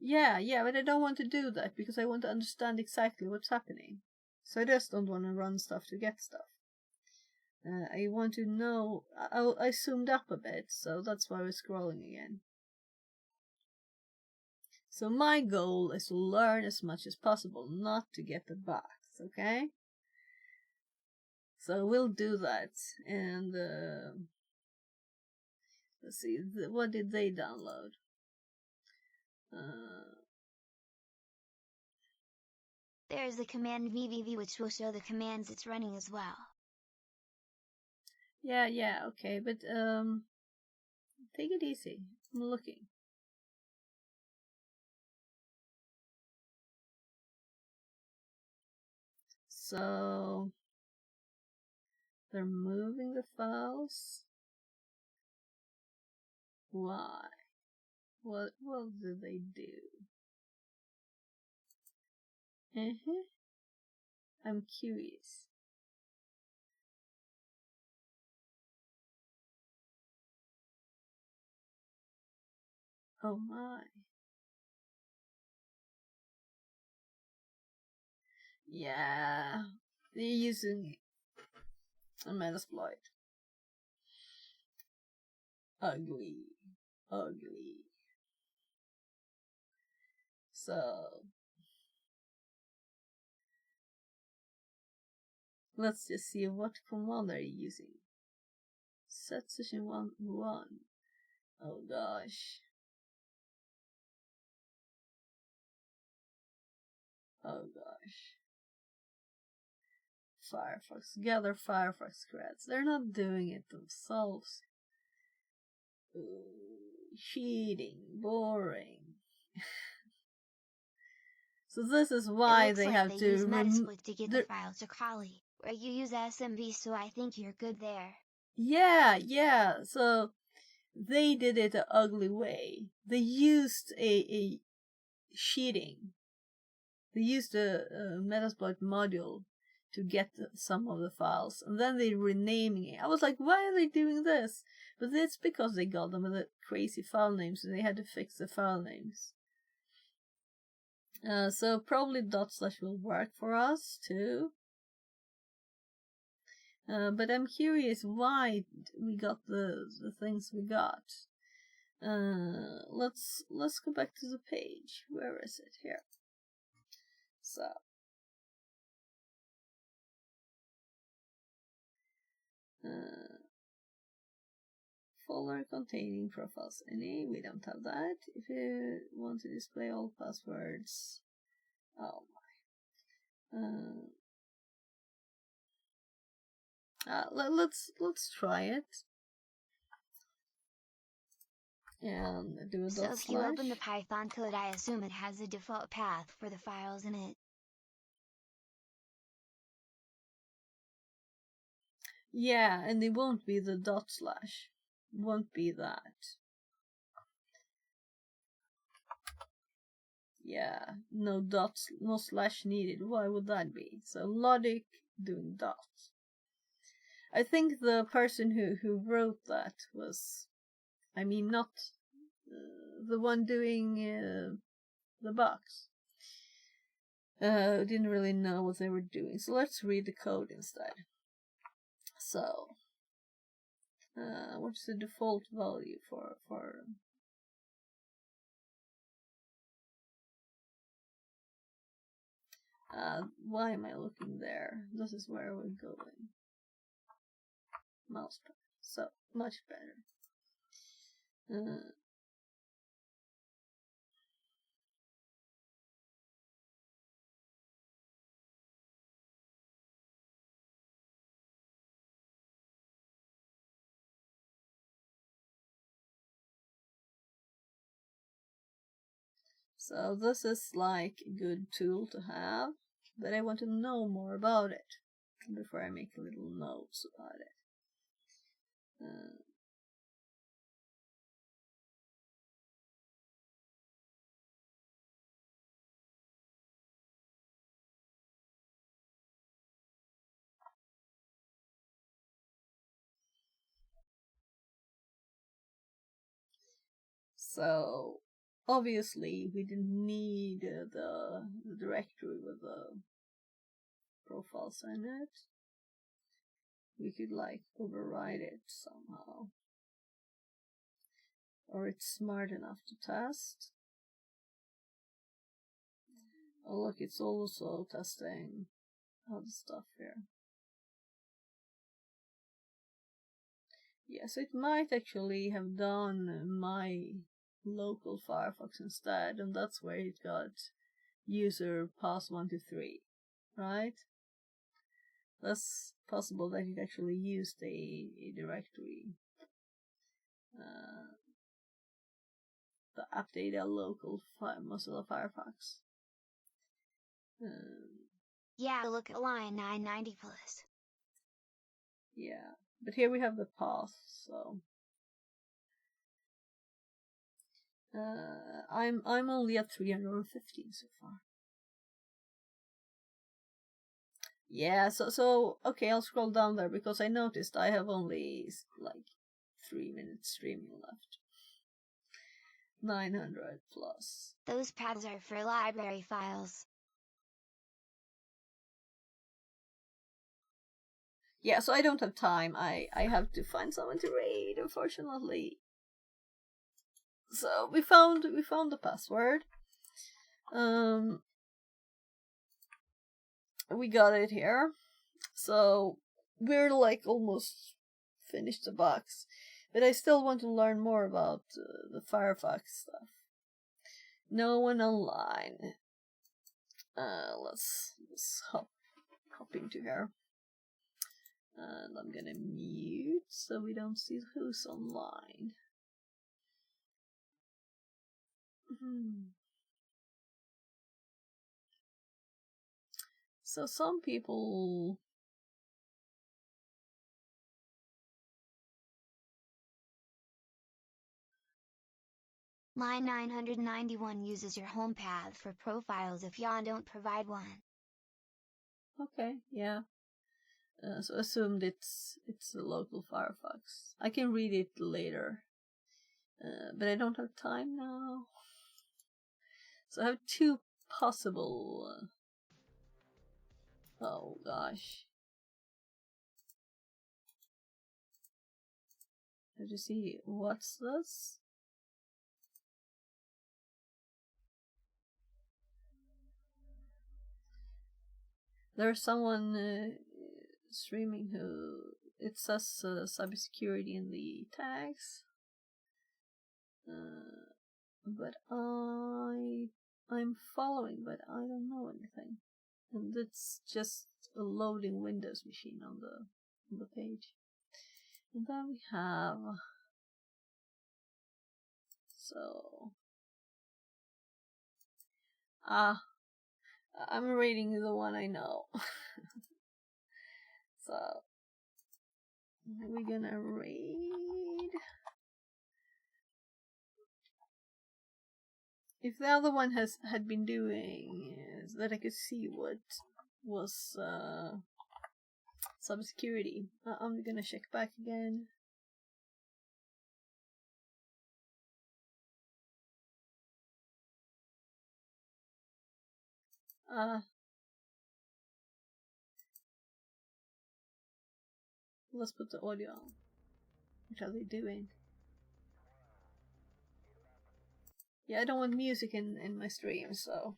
Yeah, but I don't want to do that because I want to understand exactly what's happening. So I just don't want to run stuff to get stuff. I want to know. I zoomed up a bit, so that's why we're scrolling again. So my goal is to learn as much as possible, not to get the box, okay? So we'll do that, and let's see, what did they download? There's the command vvv, which will show the commands it's running as well. Yeah, okay, but take it easy. I'm looking. So they're moving the files. Why? What did they do? I'm curious. Oh my. Yeah, they're using a Metasploit. Ugly. So let's just see what command they're using. Set session 1. Oh gosh. Firefox. Gather Firefox creds. They're not doing it themselves. Cheating. Boring. So this is why they have to use Metasploit to get the file to Kali, where you use SMB, so I think you're good there. Yeah. So they did it an ugly way. They used a cheating. They used a Metasploit module to get some of the files, and then they renaming it. I was like, why are they doing this? But it's because they got them with the crazy file names, and they had to fix the file names. So probably / will work for us too. But I'm curious why we got the things we got. Let's go back to the page. Where is it? Here. So folder containing profiles any. We don't have that. If you want to display all passwords, oh my. Let's try it. And do a So dot if slash. you open the Python code, I assume it has a default path for the files in it. Yeah, and it won't be the / won't be that. Yeah, no slash needed. Why would that be? So logic doing dots. I think the person who wrote that was, I mean, not the one doing the box. Didn't really know what they were doing. So let's read the code instead. So, what's the default value for why am I looking there? This is where we're going. Mousepad. So, much better. Uh, So this is like a good tool to have, but I want to know more about it before I make little notes about it. So obviously we didn't need the directory with the profiles in it. We could like override it somehow. Or it's smart enough to test. Oh look, it's also testing other stuff here. Yes, it might actually have done my local Firefox instead, and that's where it got user pass123, right? That's possible that it actually used a directory. The update a local Mozilla Firefox. Yeah, look at line 990 plus. Yeah, but here we have the path, so I'm only at 315 so far. Yeah, so okay, I'll scroll down there because I noticed I have only like 3 minutes streaming left. 900 plus. Those paths are for library files. Yeah, so I don't have time. I have to find someone to raid, unfortunately. So we found the password. We got it here. So we're like almost finished the box, but I still want to learn more about the Firefox stuff. No one online. Let's hop into here. And I'm gonna mute so we don't see who's online. So some people... Line 991 uses your home path for profiles if y'all don't provide one. Okay, yeah. So assumed it's a local Firefox. I can read it later, but I don't have time now. So I have two possible... oh gosh. Have to see what's this? There's someone streaming who... it says cybersecurity in the tags. But I'm following, but I don't know anything. And it's just a loading Windows machine on the page. And then we have... so... I'm rating the one I know. So we're gonna raid. If the other one had been doing is that I could see what was cybersecurity. I'm gonna check back again. Let's put the audio on. What are they doing? Yeah, I don't want music in my stream, so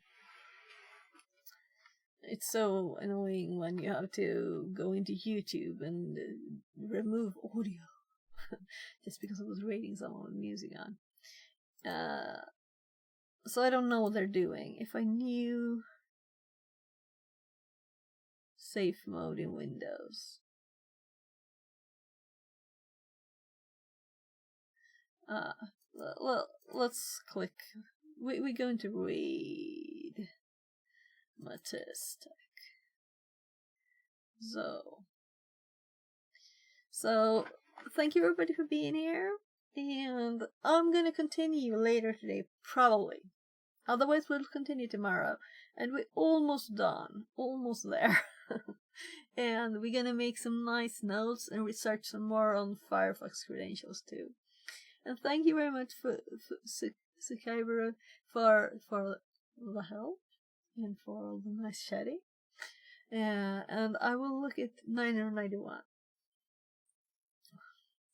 it's so annoying when you have to go into YouTube and remove audio. just because I was rating someone with music on. So I don't know what they're doing. If I knew safe mode in Windows. Well, let's click. We're going to read Matistek. So thank you everybody for being here, and I'm gonna continue later today, probably. Otherwise, we'll continue tomorrow, and we're almost done, almost there. And we're gonna make some nice notes and research some more on Firefox credentials too. And thank you very much for Sakaibaru for the help and for all the nice chatting. And I will look at 991.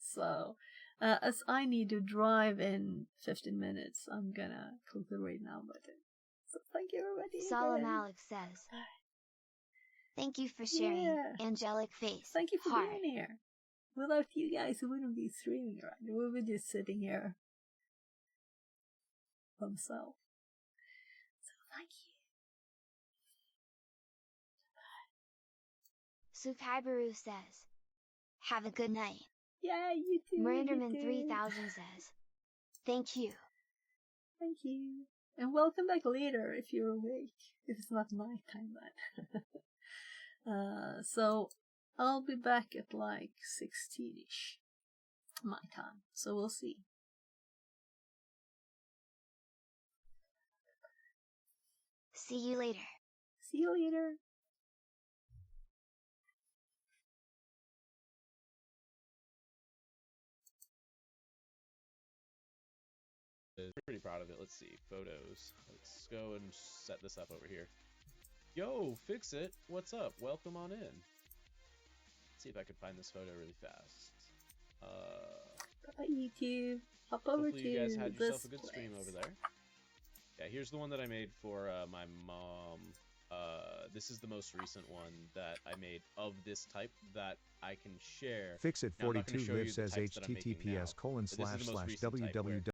So, as I need to drive in 15 minutes, I'm gonna click the right now button. So thank you everybody. Solemn Alex says, thank you for sharing, angelic face. Thank you for heart. being here. Without you guys, we wouldn't be streaming right. We would be just sitting here by myself. So thank you. Sukaibaru says, have a good night. Yeah, you too. Miranderman 3000 says, thank you. Thank you. And welcome back later if you're awake. If it's not nighttime then. So I'll be back at like 16ish my time. So we'll see. See you later. See you later. Pretty proud of it. Let's see. Photos. Let's go and set this up over here. Yo, fix it. What's up? Welcome on in. Let's see if I can find this photo really fast. Bye, YouTube. Hop over to you guys had yourself a good place. stream over there. Yeah, here's the one that I made for my mom. This is the most recent one that I made of this type that I can share. Fixit42 live says https://www